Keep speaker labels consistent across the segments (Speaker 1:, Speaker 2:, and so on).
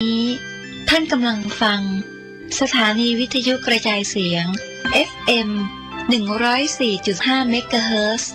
Speaker 1: นี้ท่านกำลังฟังสถานีวิทยุกระจายเสียง FM 104.5 เมกะเฮิรตซ์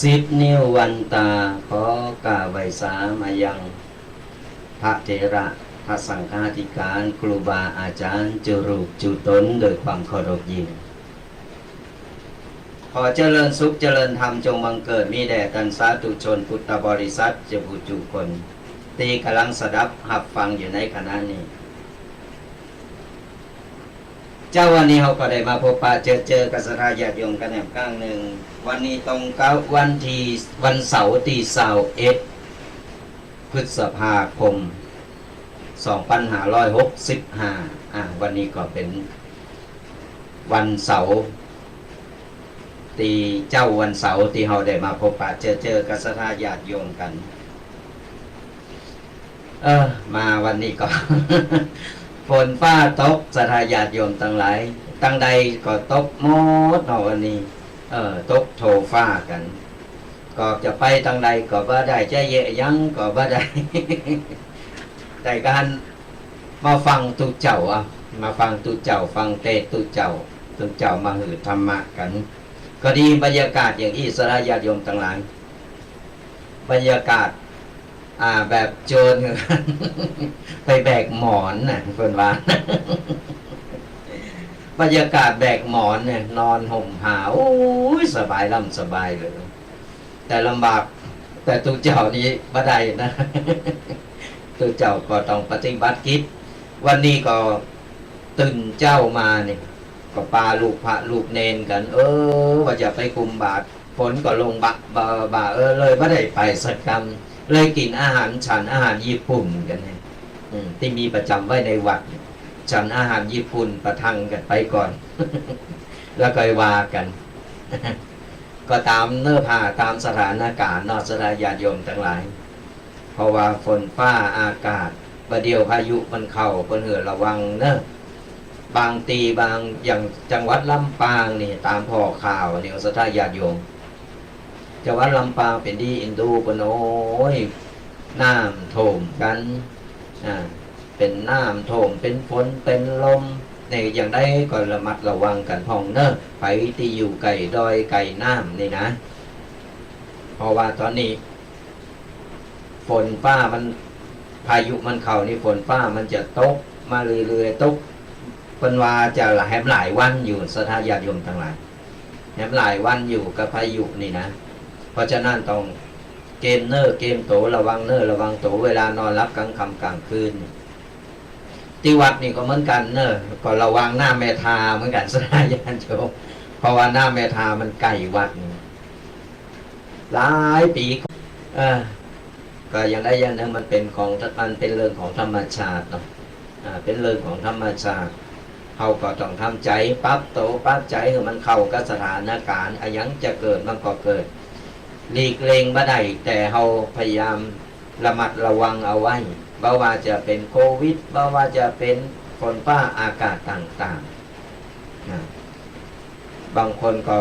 Speaker 2: 10 นิ้ววันตาขอกราบไหว้สามายังพระเถระพระสังฆาธิการครูบาอาจารย์จุรูปจุตนโดยความเคารพยิ่งขอเจริญสุขเจริญธรรมจงบังเกิดมีแด่ท่านสาธุชนพุทธบริษัทเจ้าผู้จุคนที่กำลังสดับหับฟังอยู่ในขณะนี้เจ้าวันนี้เราก็ได้มาพบปะเจอกับสถาญาติโยมกันแหนมข้างหนึ่งวันนี้ตรงกับวันเสาร์ที่21 พฤษภาคม 2565วันนี้ก็เป็นวันเสาร์ที่เจ้าวันเสาร์ที่เราได้มาพบปะเจอกับสถาญาติโยมกันมาวันนี้ก็ ฝนฟ้าตกสถาญาติโยมทั้งหลายตั้งใดก็ตกหมดเนาะวันนี้ตกโทฟ้ากันก็จะไปตั้งใดก็บ่ได้จะเยะยังก็บ่ได้ แต่การมาฟังตุเจ้ามาฟังตุเจ้าฟังเทศตุเจ้ามาหือธรรมะกันก็ดีบรรยากาศอย่างที่สถาญาติโยมทั้งหลายบรรยากาศแบบโจร ไปแบกหมอนน่ะคนว่า บรรยากาศแบกหมอนเนี่ยนอนห่มผ้าโอ้ยสบายสบายเลยแต่ลำบากแต่ตุเจ้านี้บ่ได้นะ ตุเจ้าก็ต้องปฏิบัติกิจวันนี้ก็ตื่นเจ้ามาเนี่ยก็ปาลูกพระลูกเนนกันว่าจะไปคุมบาตรฝนก็ลงบ่าเลยไม่ได้ไปสักคำเลยกินอาหารฉันอาหารญี่ปุ่นกันเนี่ยที่มีประจำไว้ในวัดฉันอาหารญี่ปุ่นประทังกันไปก่อน แล้วก็ว่ากัน ก็ตามเนื้อผ้าตามสถานการณ์นอกสถานญาติโยมทั้งหลายเพราะว่าฝนฟ้าอากาศประเดี๋ยวพายุมันเข้าเพิ่นเหือระวังเนอะบางอย่างจังหวัดลำปางนี่ตามพ่อข่าวนี่สถานญาติโยมจังหวัดลำปางเป็นดีอินดูปนโอ้ยน้ำโถมกันเป็นน้ำโถมเป็นฝนเป็นลมในอย่างได้ก็ระมัดระวังกันพ่องเนอะไปที่อยู่ไก่ดอยไก่น้ำนี่นะเพราะว่าตอนนี้ฝนฟ้ามันพายุมันเข้านี่ฝนฟ้ามันจะตกมาเรื่อยๆตกเป็นว่าจะแหมหลายวันอยู่สถานญาติโยมทั้งหลายแหมหลายวันอยู่กับพายุนี่นะเพราะฉะนั้นต้องเกมโตระวังระวังโตเวลานอนรับกลางค่ำกลางคืนที่วัดนี่ก็เหมือนกันก็ระวังหน้าเมธาเหมือนกันสถานญาติโยมเพราะว่าหน้าเมธามันใกล้วัดหลายปีก็ยังได้ยันนึงมันเป็นเรื่องของธรรมชาติเนาะเป็นเรื่องของธรรมชาติเขาก็ต้องทำใจปั๊บใจให้มันเข้ากับสถานการณ์ยังจะเกิดมันก็เกิดหลีกเลี่ยงบ่ได้แต่เขาพยายามระมัดระวังเอาไว้บ่ว่าจะเป็นโควิดบ่ว่าจะเป็นฝนฟ้าอากาศต่างๆบางคนก็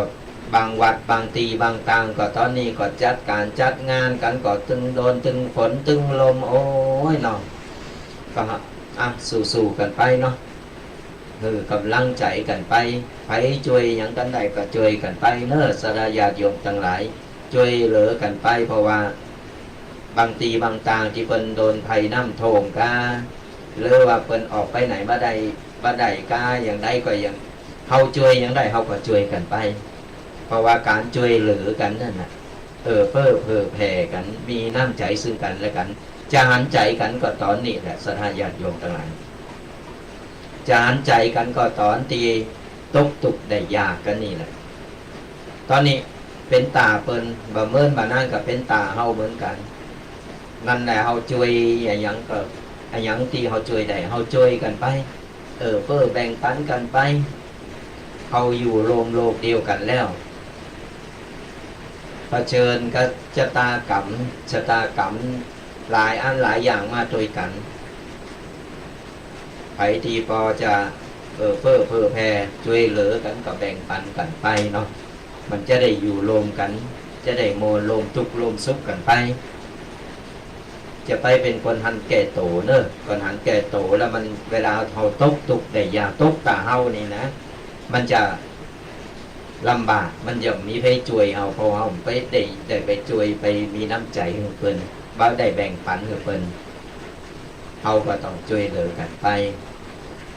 Speaker 2: บางวัดบางตีบางต่างก็ตอนนี้ก็จัดงานกันก็ตึงโดนตึงฝนตึงลมโอ้ยเนาะก็สู้กันไปเนาะคือกำลังใจกันไปไปช่วยอย่างกันใดก็ช่วยกันไปเนอะสถานญาติโยมทั้งหลายช่วยเหลือกันไปเพราะว่าบางตีบางต่างที่เพิ่นโดนภัยน้ำท่วมกาหรือว่าเพิ่นออกไปไหนบ่ได้กาอย่างใดก็อย่างเฮาช่วยอย่างใดเฮาก็ช่วยกันไปเพราะว่าการช่วยเหลือกันนั่นน่ะเพื่อแผ่กันมีน้ำใจซึ่งกันและกันจะหันใจกันก็ตอนนี้แหละสถานญาติโยมทั้งหลายจะหันใจกันก็ตอนตีตกตุกได้ยากกันนี่แหละตอนนี้เป็นตาเปิ้นบ่เมินบ่นั่นก็เป็นตาเฮาเหมือนกันนั่นแหละเฮาช่วยอย่างก็อย่างที่เฮาช่วยได้เฮาช่วยกันไปเพื่อแบ่งปันกันไปเฮาอยู่โลกเดียวกันแล้วเผชิญกับชะตากรรมหลายอันหลายอย่างมาด้วยกันไปที่พอจะเพื่อแผ่ช่วยเหลือกันก็แบ่งปันกันไปเนาะมันจะได้อยู่รวมกันจะได้โมลมทุกลมสุขกันไปจะไปเป็นคนหันแก่โตคนหันแก่โตแล้วมันเวลาเขาตกตุกได้ยาตกตาเฮานี่นะมันจะ ลำบากมันย่อมมีไปช่วยเอาเพราะเอาไปได้ไปช่วยไปมีน้ำใจให้เพิ่นบ่ได้แบ่งปันให้เพิ่นเขาก็ต้องช่วยเหลือกันไป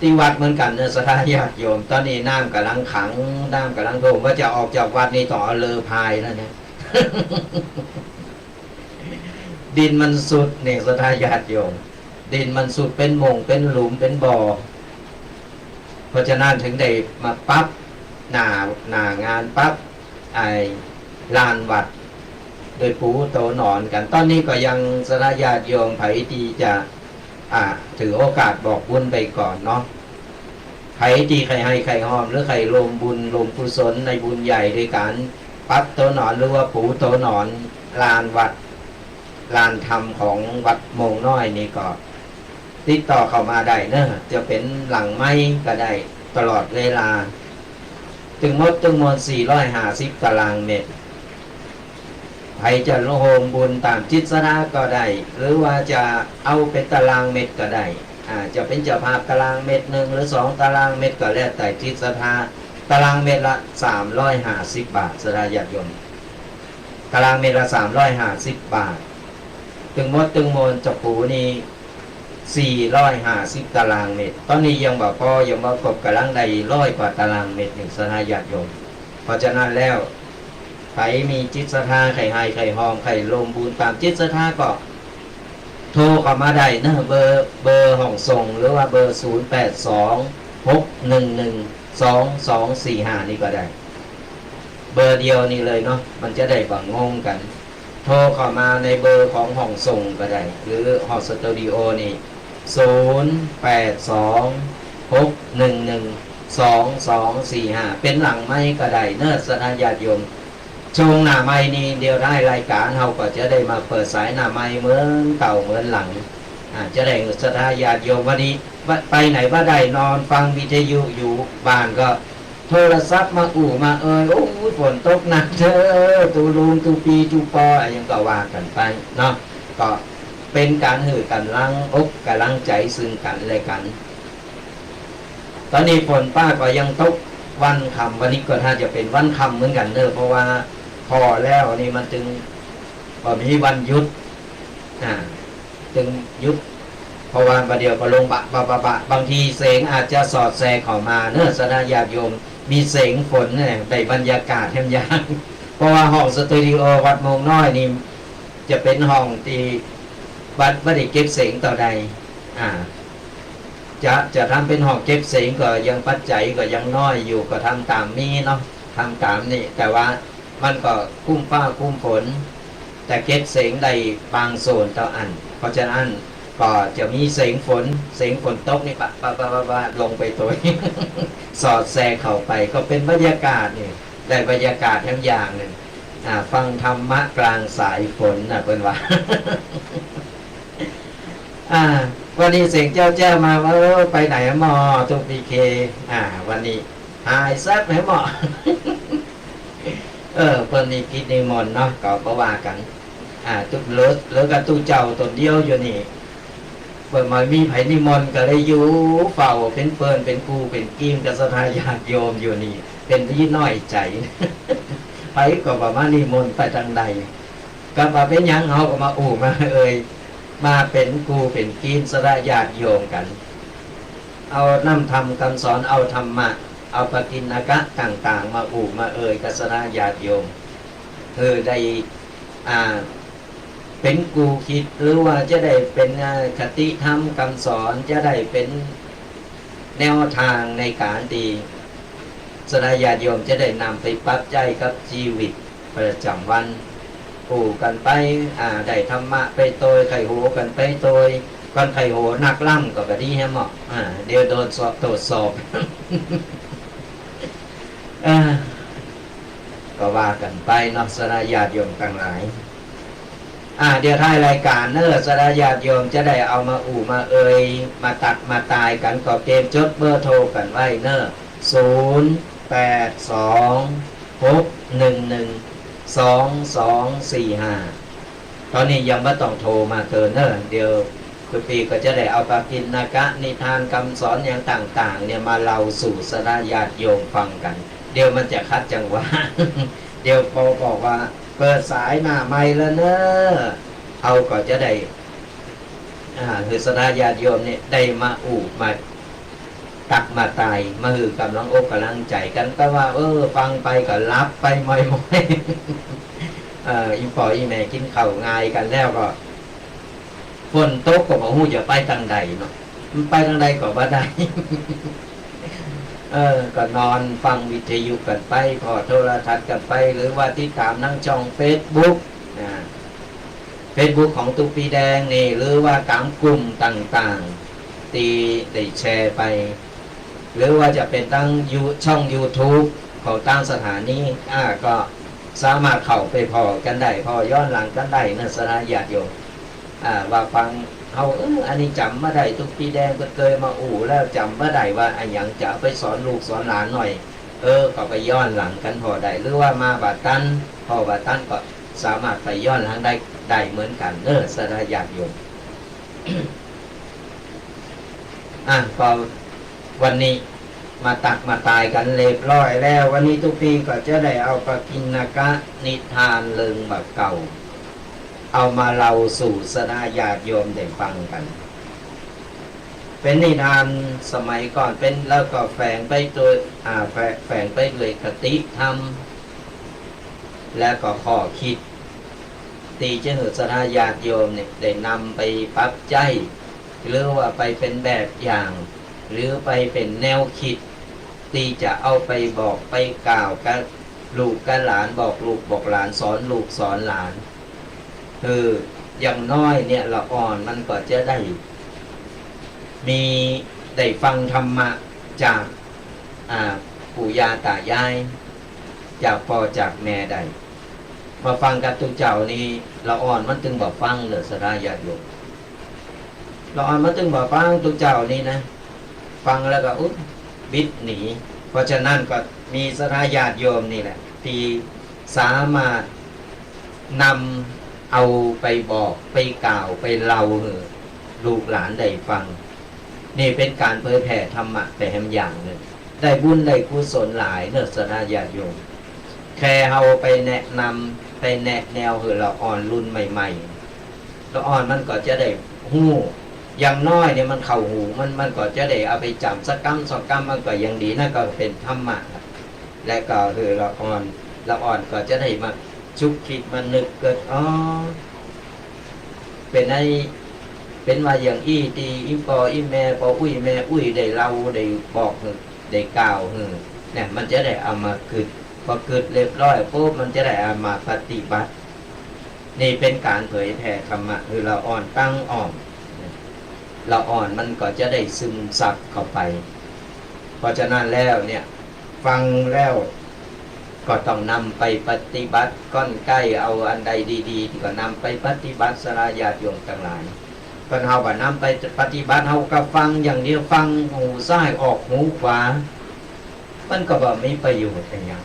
Speaker 2: ที่วัดเหมือนกันเนอะสถานญาติโยมตอนนี้น้ำกำลังขังน้ำกำลังท่วมว่าจะออกจากวัดนี่ต่อเอาเรือพายแล้วเนี่ย ดินมันสุดเนี่ยสถานญาติโยมดินมันสุดเป็นหม่งเป็นหลุมเป็นบ่อเพราะฉะนั้นถึงได้มาปั๊บหน้างานปั๊บไอ้ลานวัดโดยปูโตหนอนกันตอนนี้ก็ยังสถานญาติโยมไผที่จะถือโอกาสบอกบุญไปก่อนเนาะใครที่ใครให้ใครหอมหรือใครรวมบุญรวมกุศลในบุญใหญ่ด้วยการปั๊บโตหนอนหรือว่าปูโตหนอนลานวัดลานธรรมของวัดโมงน้อยนี่ก็ติดต่อเข้ามาได้เนอะจะเป็นหลังไม้ก็ได้ตลอดเวลาถึงมดถึงมวล450 ตารางเมตรใครจะโฮมบุญตามจิตสนาก็ได้หรือว่าจะเอาเป็นตารางเมตรก็ได้จะเป็นเจ้าภาพตารางเมตร1หรือ2ตารางเมตรก็แล้วแต่จิตศรัทธาตารางเมตรละ350 บาทสราญาติโยมตารางเมตรละ350 บาทถึงมดถึงมวลจับปูนี่450 ตารางเมตรตอนนี้ยังบอกพอยังบอกกบกำลังได้100 กว่าตารางเมตรอย่างสราญาติโยมเพราะฉะนั้นแล้วใครมีจิตศรัทธาใครให้ใครหอมใครลงบุญตามจิตศรัทธาก็โทรเข้ามาได้นะเบอร์ห้องส่งหรือว่าเบอร์0826112245นี่ก็ได้เบอร์เดียวนี่เลยเนาะมันจะได้บังงงกันโทรเข้ามาในเบอร์ของห้องส่งก็ได้หรือห้องสตูดิโอนี่0826112245เป็นหลังไม้ก็ได้เนอะสถานญาติโยมช่วงหน้าไม้นี่เดียวได้รายการเราก็จะได้มาเปิดสายหน้าไม้เหมือนเก่าเหมือนหลังจะได้สถานญาติโยมวันนี้ไปไหนว่าได้นอนฟังวิทยุอยู่บ้านก็โทรศัพท์มามาโอ้ยฝนตกหนักเธอตูลุงตูปีตูปออะไรยังก็ว่ากันไปเนาะก็เป็นการหือกันลังอกกันลังใจซึ่งกันและกันตอนนี้ฝนป้าก็ยังตกวันคำวันนี้ก็ถ้าจะเป็นวันคำเหมือนกันเนอะเพราะว่าพอแล้วนี่มันจึงพอมีวันหยุดจึงหยุดเพราะว่าประเดี๋ยวก็ลงบางทีเสียงอาจจะสอดแทรกเข้ามาเนอะสถานญาติโยมมีเสียงฝนเนี่ยในบรรยากาศแห่งยางเพราะว่าห้องสตูดิโอวัดโมงน้อยนี่จะเป็นห้องที่วัดไม่ได้เก็บเสียงต่อใดจะทำเป็นห้องเก็บเสียงก็ยังปัจจัยก็ยังน้อยอยู่ก็ทำตามนี้เนาะทำตามนี่แต่ว่ามันก็คุ้มฟ้าคุ้มฝนแต่เก็บเสียงได้บางโซนต่ออันเพราะฉะนั้นก็จะมีเสียงฝนตกนี่ปะลงไปตัว สอดแทรกเข้าไปก็เป็นบรรยากาศนี่ได้บรรยากาศทั้งอย่างหนึ่งฟังธรรมะกลางสายฝนเป็นว่า วันนี้เสียงเจ้ามาว่าไปไหนหมอตุกพีเควันนี้หายซักไหนหมอ คนนี้คิดในมนเนาะก็ว่ากันตุกเลิศหรือกับตู้เจ้าตนเดียวอยู่นี่เปิดมามีไผ่นิมนต์ก็เลยอยู่เฝ้าเป็นเปินเป็นกูเป็นกิ้มกับสถานญาติโยมอยู่นี่เป็นที่น้อยใจ ไปก็บอกว่านิมนต์ไปทางใดก็มาเป็นยังเขาก็มามามาเป็นกูเป็นกีนสระญาติโยมกันเอาน้ำธรรมคำสอนเอาธรรมะเอาปกิณกะต่างๆมามากับสระญาติโยมได้เป็นกูคิดหรือว่าจะได้เป็นคติธรรมคำสอนจะได้เป็นแนวทางในการดีสระญาติโยมจะได้นำไปปรับใจกับชีวิตประจำวันกันไปได้ธรรมะไปโตยไข่โหกันไปโตยก่อนไข่โหนักล่ำก็ดีฮะหมอเดี๋ยวโดนสอบตรวจสอบ ก็ว่ากันไปเนาะสระญาติโยมต่างหลายเดี๋ยวท้ายรายการเนอะสระญาติโยมจะได้เอามามามาตัดมาตายกันก็เกมจดเบอร์โทรกันไว้เนอะ0826112245ตอนนี้ยังไม่ต้องโทรมาเกินเนอะเดี๋ยวคุณพี่ก็จะได้เอาปากิณกะนิทานคำสอนอย่างต่างๆเนี่ยมาเล่าสู่สระญาติโยมฟังกัน เดี๋ยวมันจะคัดจังหวะ เดี๋ยวพอบอกว่าเปิดสายมาใหม่แล้วเนอะเอาก็จะได้คือสนาญาติโยมเนี่ยได้มามาตักมาตายมาหือกำลังอกกำลังใจกันแต่ว่าฟังไปก็รับไปมอยๆอีปออีแม่กินข้าวง่ายกันแล้วก็ฝนตกก็บอกหูจะไปทางใดเนาะมันไปทางใดก็บ่ได้ ก็นอนฟังวิทยุกันไปพอโทรทัศน์กันไปหรือว่าที่ตามนั่งช่องเฟซบุ๊กเฟซบุ๊กของตุ๊กปีแดงนี่หรือว่าตามกลุ่มต่างๆตีได้แชร์ไปหรือว่าจะเป็นตั้งช่อง YouTube ของตั้งสถานีก็สามารถเข้าไปพอกันได้พอย้อนหลังกันได้นะสนาญาติโยมว่าฟังเอาอันนี้จำมาได้ตุ๊กปีแดงก็เคยมาแล้วจำมาได้ว่าอันยังจะไปสอนลูกสอนหลานหน่อยก็ไปย้อนหลังกันพอได้หรือว่ามาบาตันพอบาตันก็สามารถไปย้อนหลังได้เหมือนกันสนาญาติโยม ก็วันนี้มาตักมาตายกันเรียบร้อยแล้ววันนี้ทุกปีก็จะได้เอาปกิณกะนิทานเลิงแบบเก่าเอามาเล่าสู่สนาญาติโยมได้ฟังกันเป็นนิทานสมัยก่อนเป็นแล้วก็แฝงไปตัวแฝงไปด้วยคติธรรมและก็ข้อคิดตีเจ้าสนาญาติโยมเนี่ยได้นำไปปรับใจหรือว่าไปเป็นแบบอย่างหรือไปเป็นแนวคิดที่จะเอาไปบอกไปกล่าวกับลูกกับหลานบอกลูกบอกหลานสอนลูกสอนหลานอย่างน้อยเนี่ยละอ่อนมันก็จะได้ฟังธรรมะจากปู่ย่าตายายจากพ่อจากแม่ได้มาฟังกับตุเจ้านี่ละอ่อนมันถึงบอกฟังสนาญาติโยมละอ่อนมันถึงบอกฟังตุเจ้านี่นะฟังแล้วก็บิดหนีเพราะฉะนั้นก็มีสนาญาติโยมนี่แหละที่สามารถนำเอาไปบอกไปกล่าวไปเล่าลูกหลานได้ฟังนี่เป็นการเผยแผ่ธรรมะแต่แห่งอย่างหนึ่งได้บุญได้กุศลหลายสนาญาติโยมแค่เอาไปแนะนำไปแนะแนวละอ่อนรุ่นใหม่ๆละอ่อนมันก็จะได้หู้อย่างน้อยเนี่ยมันเข้าหูมันก็จะได้เอาไปจำสักกรรมสองกรรมมันก็ยังดีนั่นก็เป็นธรรมะและก็ละอ่อนก็จะได้มาชุกคิดมันนึกเกิดเป็นว่าอย่างตีอีปออีแม่ปออุ้ยแม่อุ้ยได้เล่าได้บอกได้กล่าวเนี่ยมันจะได้เอามาคิดพอคิดเรียบร้อยปุ๊บมันจะได้เอามาปฏิบัตินี่เป็นการเผยแผ่ธรรมะละอ่อนตั้งอ่อมละอ่อนมันก็จะได้ซึมซับเข้าไปเพราะฉะนั้นแล้วเนี่ยฟังแล้วก็ต้องนำไปปฏิบัติก้อนใกล้เอาอันใดดีๆก็นำไปปฏิบัติสลาญาติโยมทั้งหลายก็เอาว่านำไปปฏิบัติเอาก็ฟังอย่างเดียวฟังหูซ้ายออกหูขวามันก็บ่มีประโยชน์อย่าง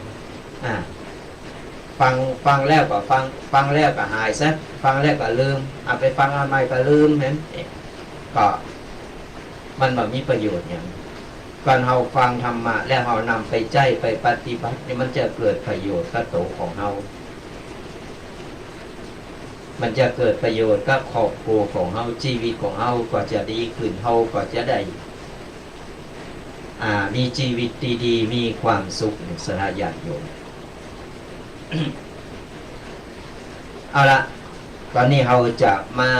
Speaker 2: ฟังแล้วก็ฟังแล้วก็หายซะฟังแล้วก็ลืมไปฟังอันใหม่ก็ลืมเห็นก็มันแบบมีประโยชน์อย่างก่อนเราฟังธรรมะแล้วเรานำไปใจไปปฏิบัตินี่มันจะเกิดประโยชน์กับตัวของเรามันจะเกิดประโยชน์กับครอบครัวของเราชีวิตของเราก็จะดีขึ้นเราก็จะได้มีชีวิตดีๆมีความสุขสนาญาติโยม เอาละตอนนี้เราจะมา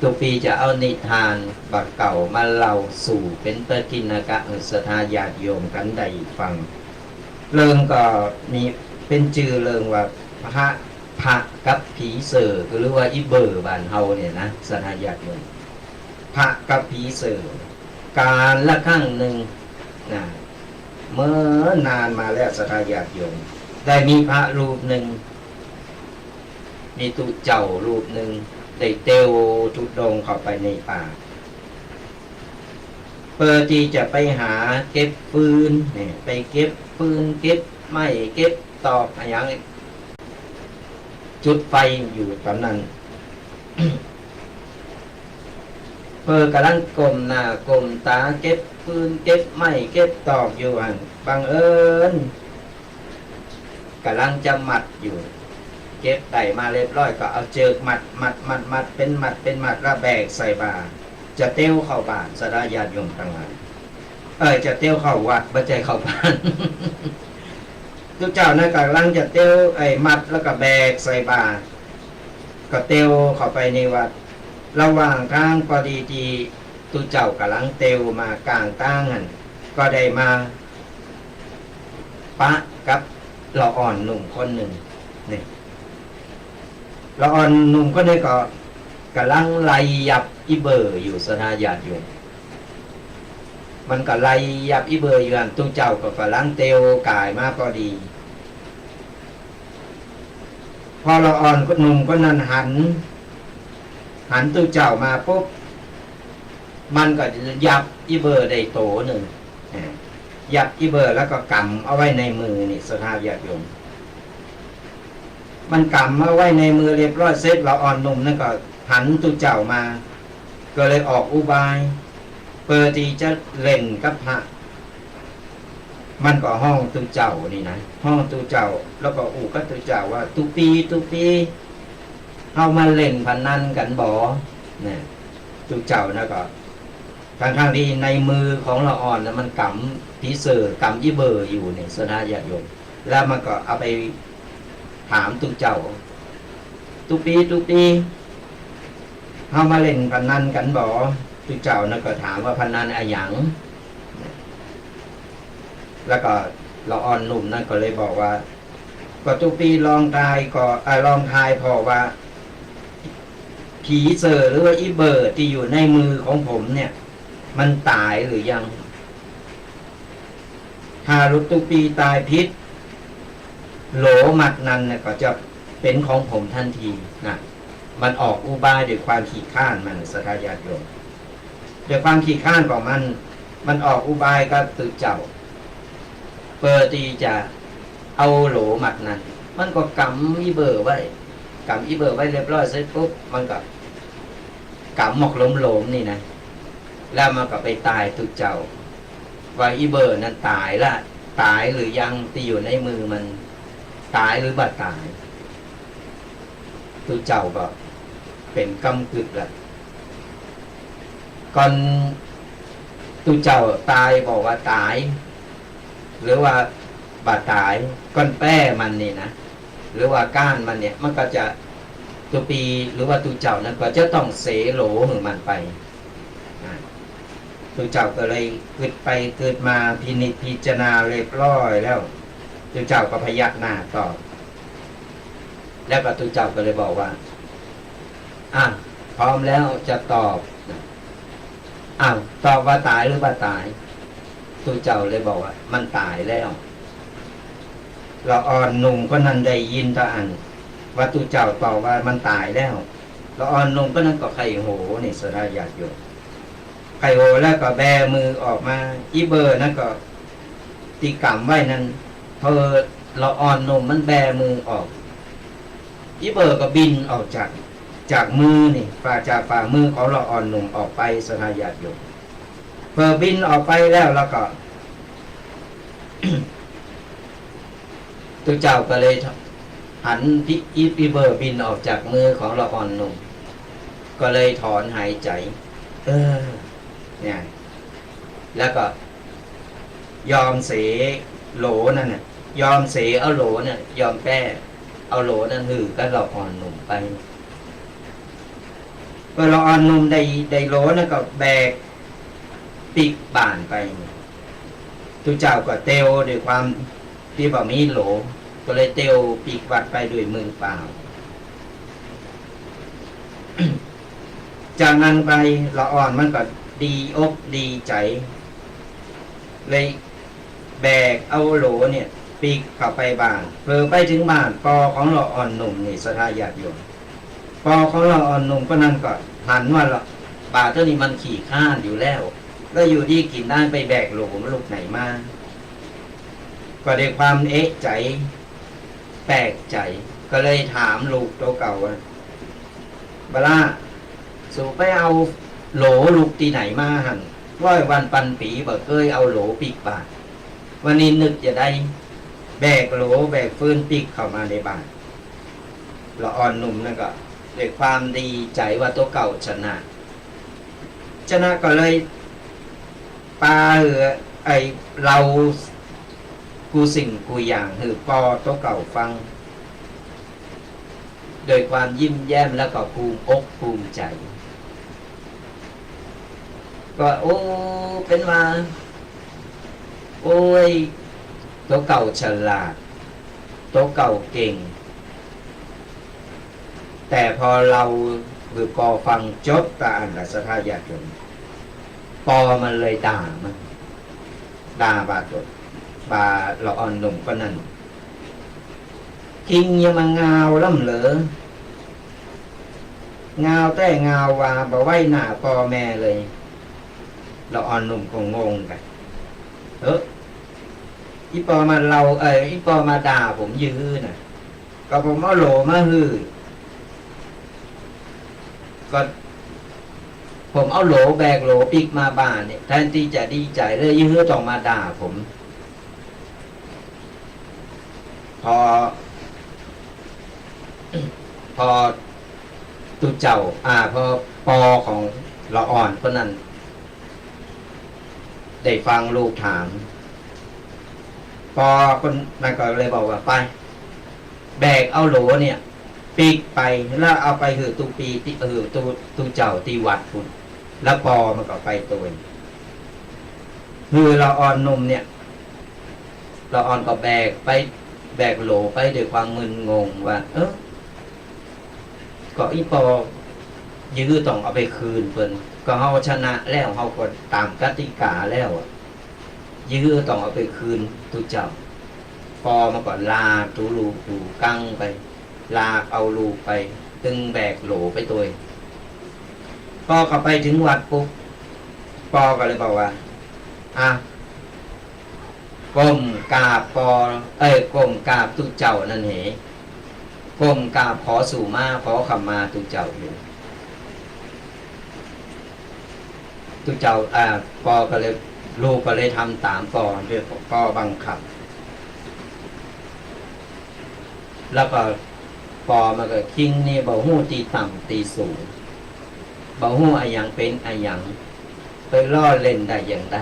Speaker 2: ทุกปีจะเอานิทานบักเก่ามาเล่าสู่เป็นปกิณกะสทาญาติโยมกันได้ฟังเรื่องก็มีเป็นชื่อเรื่องว่าพระกับผีเสือหรือว่าอีเบอร์บ้านเฮาเนี่ยนะสทาญาติโยมพระกับผีเสือการละครั้งหนึ่งเมื่อนานมาแล้วสทาญาติโยมได้มีพระรูปหนึ่งมีตุเจ้ารูปหนึ่งได้เตวทุดงเข้าไปในป่าเพื่อที่จะไปหาเก็บฟืนเนี่ยไปเก็บฟืนเก็บไม้เก็บตอกอะไรอย่างนี้จุดไฟอยู่ตอนนั้น เพิ่นกำลังก้มหน้าก้มตาเก็บปืนเก็บไม้เก็บตอกอยู่หั่นบังเอิญกำลังจะมัดอยู่เก็บได้มาเรียบร้อยก็เอาเจิกมัดเป็นมัดแล้วแบกใส่บาตรจะเต้วเข้าบ้านสดาญาติโยมทั้งหลายจะเต้วเข้าวัดบ่ใจเข้าบ้าน ทุกเจ้านะกำลังจะเต้วมัดแล้วก็แบกใส่บาตรก็เต้วเข้าไปในวัดระหว่างทางพอดีที่ทุกเจ้ากำลังเต้วมากลางตั้งหันก็ได้มาปะกับละอ่อนหนุ่มคนหนึ่งนี่ละอ่อนหนุ่มคนนี้ก็กำลังไล่ยับอีเบอร์อยู่สนาญาติโยมมันก็ไล่ยับอีเบอร์อยู่อันทุกเจ้าก็กำลังเต้วกายมาพอดีพอละอ่อนหนุ่มคนนั้นหันตุเจ้ามาปุ๊บมันก็ยับอีเบอร์ได้โตหนึ่งยับอีเบอร์แล้วก็กำเอาไว้ในมือนี่สภาพญาติโยมมันกำเอาไว้ในมือเรียบร้อยเสร็จเราอ่อนหนุ่มนั่นก็หันตุเจ้ามาก็เลยออกอุบายเปิดที่จะเล่นกับพระมันก็ห้องตุเจ้านี่นะห้องตุเจ้าแล้วก็อู่กับตุเจ้าว่าตุปีเอามาเล่นพนันกันบ่เนี่ยตุเจ้านะก็ทางที่ในมือของละอ่อนนะมันกำผีเสือกำยี่เบอร์อยู่เนี่ยสนาญาติโยมแล้วมันก็เอาไปถามตุเจ้าตุปีเอามาเล่นพนันกันบ่ตุเจ้านะก็ถามว่าพนันอะไรหยังแล้วก็ละอ่อนหนุ่มนั่นก็เลยบอกว่าก็ตุปีลองทายพอว่าผีเสือหรือว่าอีเบอร์ที่อยู่ในมือของผมเนี่ยมันตายหรือยังถ้าลุตุปีตายพิษโหลมัดนั้นเนี่ยก็จะเป็นของผมทันทีนะมันออกอุบายด้วยความขี้ข้านมันสัทธาญาติโยมด้วยความขี้ข้านของมันออกอุบายก็ตึกเจ้าเปิดที่จะเอาโหลมัดนั้นมันก็กำอีเบอร์ไว้เรียบร้อยเสร็จปุ๊บมันก็กำหมกหลมนี่นะแล้วมันก็ไปตายตุเจ้าว่าอีเบอร์นั้นตายละตายหรือยังที่อยู่ในมือมันตายหรือบ่ตายตุเจ้าก็เป็นกำกึดละก่อนตุเจ้าตายบอกว่าตายหรือว่าบ่ตายก้อนแป้มันนี่นะหรือว่าก้านมันเนี่ยมันก็จะตุปีหรือว่าตุเจ้านั้นก็จะต้องเสโหลของมันไปตุเจ้าก็เลยเกิดไปเกิดมาพินิจพิจารณาเรียบร้อยแล้วตุเจ้าก็พยักหน้าตอบแล้วก็ตุเจ้าก็เลยบอกว่าพร้อมแล้วจะตอบตอบว่าตายหรือว่าตายตุเจ้าเลยบอกว่ามันตายแล้วละอ่อนหนุ่มก็นั้นได้ยินตะอันว่าตุเจ้าตอบว่ามันตายแล้วละอ่อนหนุ่มก็นั้นก็ไข่โหนี่สระญาติโยมไข่โหแล้วก็แบมือออกมาอีเบอร์นั่นก็ตีกำไว้นั่นพอละอ่อนหนุ่มมันแบมือออกอีเบอร์ก็บินออกจากมือนี่จากฝ่ามือของละอ่อนหนุ่มออกไปสระญาติโยมพอบินออกไปแล้วก็ ตุเจ้าก็เลยหันอีเบอร์บินออกจากมือของละอ่อนหนุ่มก็เลยถอนหายใจเนี่ยแล้วก็ยอมเสโหลนั่นน่ะยอมเสเอาโหลเนี่ยยอมแป้เอาโหลนั่นหือก็ละอ่อนหนุ่มไปพอละอ่อนหนุ่มได้โหลนั่นก็แบกปีกบ่านไปตุเจ้าก็เตวด้วยความที่บ่มีโหลก็เลยเตวปีกวัดไปด้วยมือเปล่า จากนั้นไปละอ่อนมันก็ดีอกดีใจเลยแบกเอาโหลเนี่ยปีกเข้าไปบ้านเพื่อไปถึงบ้านปอของละอ่อนหนุ่มนี่สทาญาติโยมปอของละอ่อนหนุ่มก็นั่นก็หันว่าบาเท่านี้มันขี่ข้านอยู่แล้วอยู่ดีกินได้ไปแบกโหลลูกไหนมาก็ได้ความเอะใจแปลกใจก็เลยถามลูกตัวเก่าว่าบลาสูไปเอา โหลลูกที่ไหนมาหัน100 วันปันปีบ่เคยเอาโหลปิกบาทวันนี้นึกจะได้แบกโหลแบกฟืนปิกเข้ามาในบ้านละอ่อนหนุ่มนั่นก็ด้วยความดีใจว่าตัวเก่าชนะก็เลยปาไอเรากูสิ่งกูอย่างหือปอตัวเก่าฟังโดยความยิ้มแย้มแล้วก็ภูมิอกภูมิใจก็โอ้เป็นว่าโอ้ยตัวเก่าฉลาดตัวเก่าเก่งแต่พอเราหรือปอฟังจบตาอันละสทายาชนปอมันเลยด่ามันด่าบาตดบาเราอ่อนหนุ่มก็นั่นคิงยังมางาวล่ำเหลืองาวแต่งาวว่าบ่ไว้หน้าปอแม่เลยเราอ่อนหนุ่มคงงงกันอีปอมาเราอีปอมาด่าผมยื้อน่ะก็ผมเอาโหลมาฮือก็ผมเอาโหลแบกโหลปิกมาบ้านเนี่ยแทนที่จะดีใจเลยยื้อต้องมาด่าผมพอตุเจ้าพอปอของละอ่อนคนนั้นได้ฟังลูกถามพอคนนั้นก็เลยบอกว่าไปแบกเอาโหลเนี่ยปีกไปแล้วเอาไปหือตูปีที่ตูเจ้าที่วัดคุณแล้วปอมันก็ไปตัวคือเราอ่อนนมเนี่ยเราอ่อนก็แบกโหลไปด้วยความมึนงงว่าก็อีปอยื้อต้องเอาไปคืนเพิ่นก็เฮาชนะแล้วเฮาก็ตามกติกาแล้วยื้อต้องเอาไปคืนตูเจ้าปอมาก่อนลากตูลูกตูกั้งไปลากเอาลูกไปตึงแบกโหลไปตัวปอเข้าไปถึงวัดปุ๊บปอก็เลยบอกว่าก้มกราบก้มกราบตูเจ้านั่นเหก้มกราบขอสู่มาขอขมาตูเจ้าอยู่ตูเจ้าปอก็เลยลูกก็เลยทำตามปอด้วยปอบังคับแล้วก็ปอมันก็คิงนี่บ่ฮู้ตีต่ำตีสูงบ่ฮู้อะหยังเป็นอะหยังไปล่อเล่นได้อย่างใด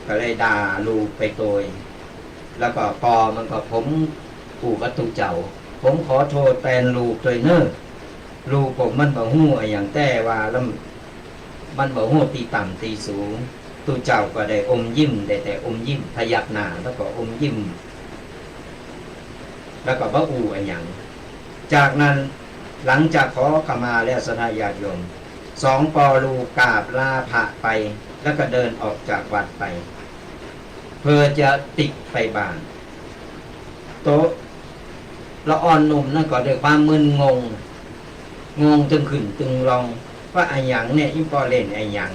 Speaker 2: ก็เลยด่าลูกไปโดยแล้วก็ปอมันก็ผมปู่กับตูเจ้าผมขอโทษแทนลูกด้วยเนอะลูกผมมันบ่ฮู้อะหยังแต่ว่าแล้วมันบ่ฮู้ตีต่ำตีสูงตูเจ้าก็ได้อมยิ้มได้แต่อมยิ้มพยักหน้าแล้วก็อมยิ้มแล้วก็บ่อู่อะหยังจากนั้นหลังจากขอขมาแล้วสทายาโยม2ปอลูกกราบลาพระไปแล้วก็เดินออกจากวัดไปเพื่อจะติดไปบ้านโตละอ่อนหนุ่มนั่นก็ด้วยความมึนงงตึงขึ้นตึงลองว่าอะหยังเนี่ยอีปอเล่นอะหยัง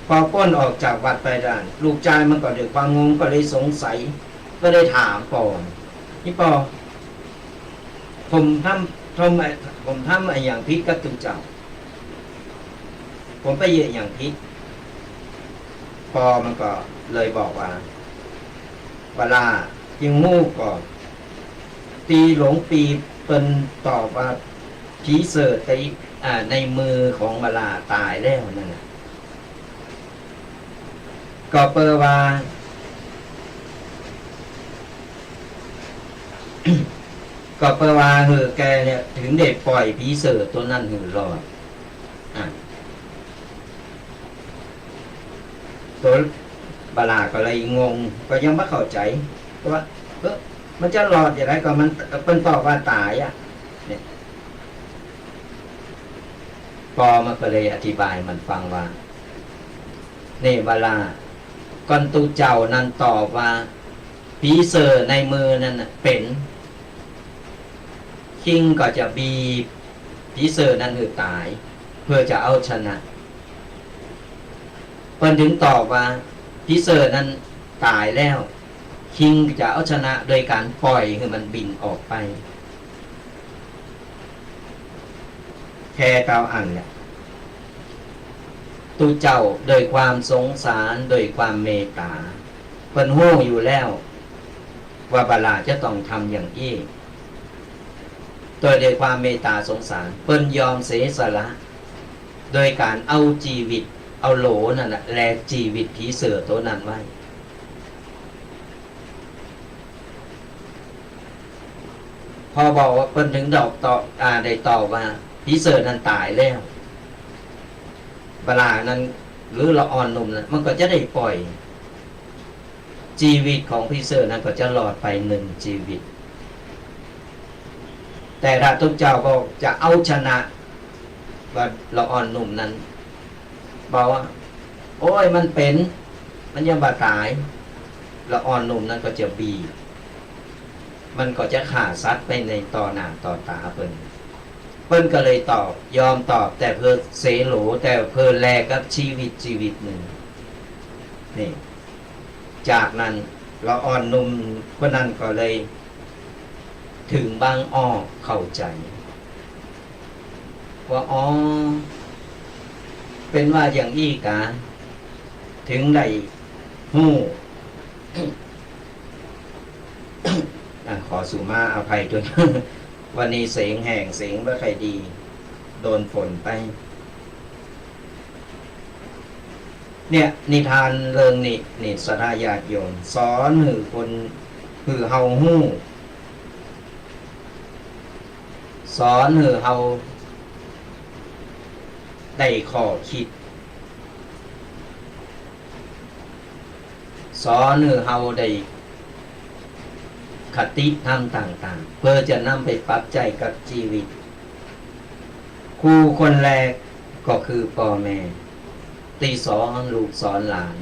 Speaker 2: พอพ้นออกจากวัดไปด้านลูกชายมันก็ด้วยความงงก็เลยสงสัยก็ได้ถามปออีปอผมทำอะไรอย่างพิษกับตูเจ้าผมไปเยอะอย่างพิษปอมันก็เลยบอกว่าเวลายังงูก่อนตีหลงปีเป็นตอบว่าผีเสือตีในมือของเวลาตายแล้วนั่นแหละก็เปว่า ก็เปว่าแกเนี่ยถึงเด็กปล่อยผีเสือตัวนั้นรอดตัวบาลาก็เลยงงก็ยังไม่เข้าใจว่ามันจะรอดอย่างไรก็มันเป็นตอบว่าตายเนี่ยปอมันก็เลยอธิบายมันฟังว่านี่บาลาก่อนตูเจ้านั้นตอบว่าผีเสือในมือนั้นเป็นคิงก็จะบีบผีเสือนั้นตายเพื่อจะเอาชนะเพิ่นถึงตอบว่าผีเสือนั้นตายแล้วคิงจะเอาชนะโดยการปล่อยให้มันบินออกไปแท ค่เก้าอันเนี่ยตุเจ้าโดยความสงสารโดยความเมตตาเพิ่นฮู้อยู่แล้วว่าบาลาจะต้องทำอย่างอี้โดยความเมตตาสงสารเพิ่นยอมเสียสละโดยการเอาชีวิตเอาโหลนั่นแหละแลกชีวิตผีเสือตัวนั้นไว้พอบอกว่าเพิ่นถึงดอกต่อได้ตอบว่าผีเสือนั้นตายแล้วเวลานั้นหรือละอ่อนนุ่มนั้นมันก็จะได้ปล่อยชีวิตของผีเสือนั้นก็จะรอดไปหนึ่งชีวิตแต่พระทุกเจ้าก็จะเอาชนะว่าละอ่อนนุ่มนั้นบอกว่าโอ้ยมันเป็นมันยังบาตายละอ่อนนุ่มนั้นก็จะบีมันก็จะฆ่าสัตว์ไปในต่อหน้าต่อตาเพิ่นก็เลยตอบยอมตอบแต่เพื่อเสโหลแต่เพื่อแลกกับชีวิตหนึ่งนี่จากนั้นละอ่อนนุ่มคนนั้นก็เลยถึงบางอ้อเข้าใจว่าอ๋อเป็นว่าอย่างอี้กาถึงได้ฮู้ ขอสุมาอภัยด้วย วันนี้เสียงแห่งเสียงไม่ค่อยดีโดนฝนไปเนี่ยนิทานเรื่องนี่สราญาติโยมสอนหือคนหือเฮาฮู้สอนหือเฮาได้ข้อคิดสอนหือเฮาได้คติธรรมต่างๆเพื่อจะนำไปปรับใจกับชีวิตครูคนแรกก็คือพ่อแม่ที่สอนลูกสอนหลาน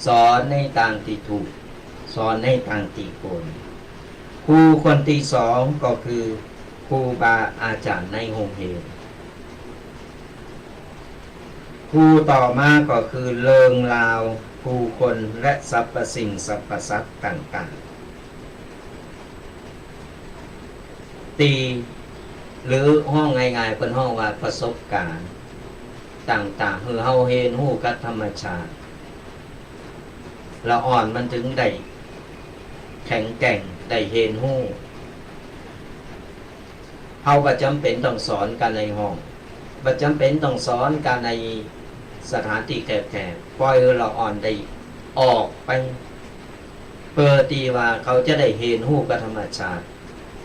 Speaker 2: สอนในทางที่ถูกสอนในทางที่ควรครูคนที่สองก็คือครูบาอาจารย์ในโรงเรียนครูต่อมาก็คือเริงราวผู้คนและสรรพสิ่งสรรพสัตว์ต่างๆตีหรือห้องง่ายๆเป็นห้องว่าประสบการณ์ต่างๆคือเฮาเห็นฮู้กับธรรมชาติละอ่อนมันถึงได้แข็งแกร่งได้เห็นฮู้เฮาบ่จำเป็นต้องสอนกันในห้องบ่จำเป็นต้องสอนกันในสถานที่แคบๆปล่อยละอ่อนได้ออกไปเพื่อที่ว่าเขาจะได้เห็นฮู้กับธรรมชาติ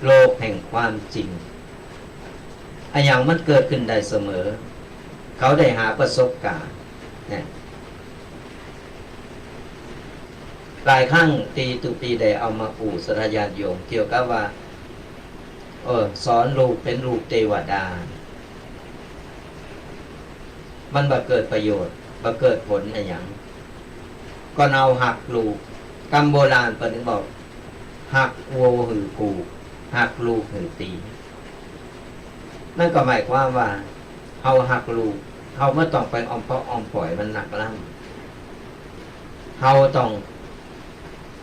Speaker 2: โลกแห่งความจริงอันอย่างมันเกิดขึ้นได้เสมอเขาได้หาประสบการณ์หลายครั้งตุปีได้เอามาปู่สรญาติโยมเกี่ยวกับว่าสอนลูกเป็นลูกเทวดามันบ่เกิดประโยชน์บ่เกิดผลอะไรอย่างก็เอาหักลูกกรรมโบราณเพิ่นบอกหักวัวหือกูหักลูกหือตีนั่นก็หมายความว่าเฮาหักลูกเฮาไม่ต้องไปอ้อมเพาะอ้อมปล่อยมันหนักล่ำเฮาต้อง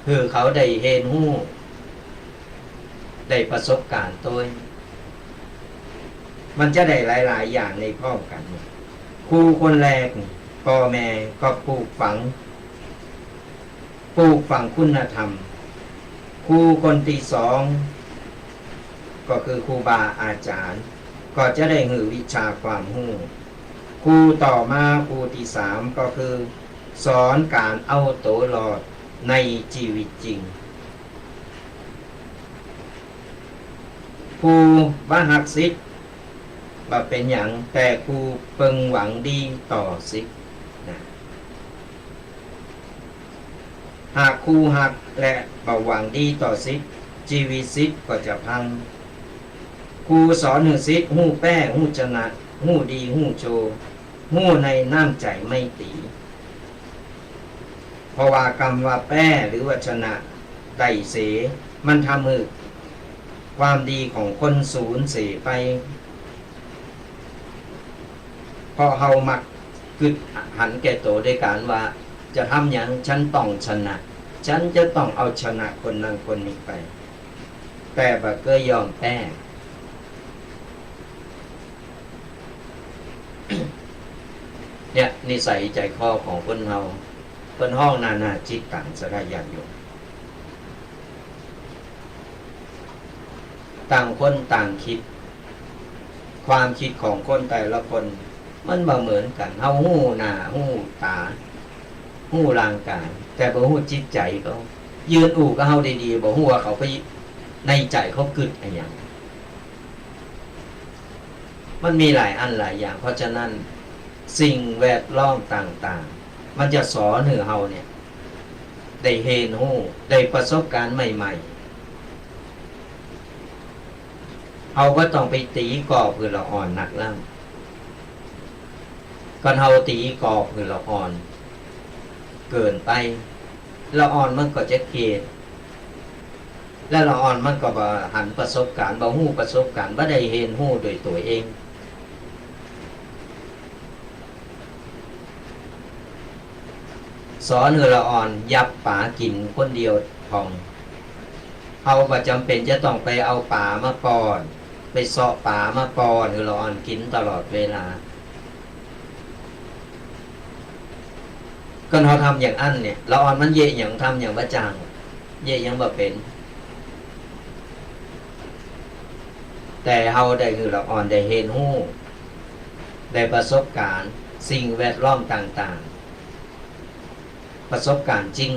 Speaker 2: คือเขาได้เห็นฮู้ได้ประสบการณ์ตัวมันจะได้หลายๆอย่างในพร้อมกันครูคนแรกพ่อแม่ก็ปลูกฝังคุณธรรมครูคนที่สองก็คือครูบาอาจารย์ก็จะได้หือวิชาความรู้ครูต่อมาครูที่สามก็คือสอนการเอาตัวรอดในชีวิตจริงครูบ้าหักศิษย์ว่าเป็นอย่างแต่ครูเปิงหวังดีต่อศิษย์หากครูหักและบ่หวังดีต่อศิษย์ชีวิตศิษย์ก็จะพังครูสอนให้ศิษย์ฮู้แป้ฮู้ชนะฮู้ดีฮู้โชฮู้ในน้ำใจไม่ตีเพราะว่ากรรมว่าแป้หรือว่าชนะได้เสมันทำให้ความดีของคนสูญเสียไปพอเฮามักกึดหันแก่โตด้วยการว่าจะทำอย่างฉันต้องชนะฉันจะต้องเอาชนะคนนั้นคนนี้ไปแต่บ่เคยยอมแพ้ เนี่ยนิสัยใจคอของคนเฮาเพิ่นห้องนานาจิตต่างสลายอย่างอยู่ต่างคนต่างคิดความคิดของคนแต่ละคนมันบ่เหมือนกันเฮาฮู้หน้าฮู้ตาฮู้ร่างกายแต่บ่ฮู้จิตใจเขายืนอู่กับเฮาดีๆบ่ฮู้ว่าเขาไปในใจเขาคิดอะไรอย่างมันมีหลายอันหลายอย่างเพราะฉะนั้นสิ่งแวดล้อมต่างๆมันจะสอนให้เฮาเนี่ยได้เห็นฮู้ได้ประสบการณ์ใหม่ๆเฮาก็ต้องไปตีกรอบคือละอ่อนหนักล่ำก่อนเฮาตีกรอบคือละอ่อนเกินไปละอ่อนมันก็จะเกลียดและละอ่อนมันก็บ่หันประสบการณ์บ่ฮู้ประสบการณ์บ่ได้เห็นฮู้โดยตัวเองสอนให้ละอ่อนยับป่ากินคนเดียวพองเฮาบ่จำเป็นจะต้องไปเอาป่ามาก่อนไปเสาะป่ามาก่อนให้ละอ่อนกินตลอดเวลาก็เราทำอย่างอันเนี่ยละอ่อนมันเยะอย่างทำอย่างบ่จางเยะอย่างบ่เป็นแต่เฮาได้คือละอ่อนได้เห็นฮู้ได้ประสบการณ์สิ่งแวดล้อมต่างๆประสบการณ์จริง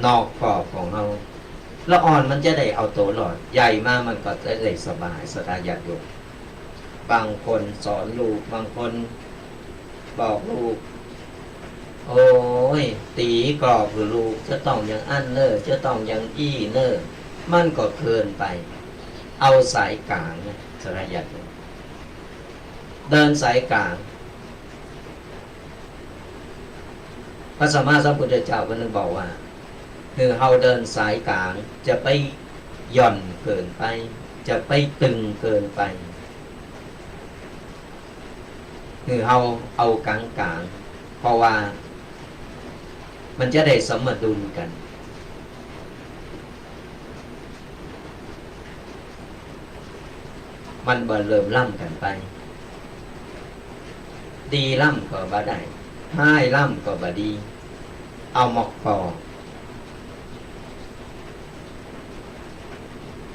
Speaker 2: นอกกรอบของเฮาละอ่อนมันจะได้เอาตัวรอดใหญ่มากมันก็จะได้สบายสบายอยู่บางคนสอนลูกบางคนบอกลูกโอ้ยตีกรอบคือลูกจะต้องอย่างอันเนอจะต้องอย่างอี้เนอมันก็เกินไปเอาสายกลางสลายอยู่เดินสายกลางพระสัมมาสัมพุทธเจ้าก็นึกบอกว่าคือเฮาเดินสายกลางจะไปหย่อนเกินไปจะไปตึงเกินไปคือเฮาเอากลางกลางเพราะว่ามันจะได้สมดุลกันมันบ่เริ่มล่ำกันไปดีล่ำก็บ่ได้ให้ล่ำก็บ่ดีเอาหมอกพอ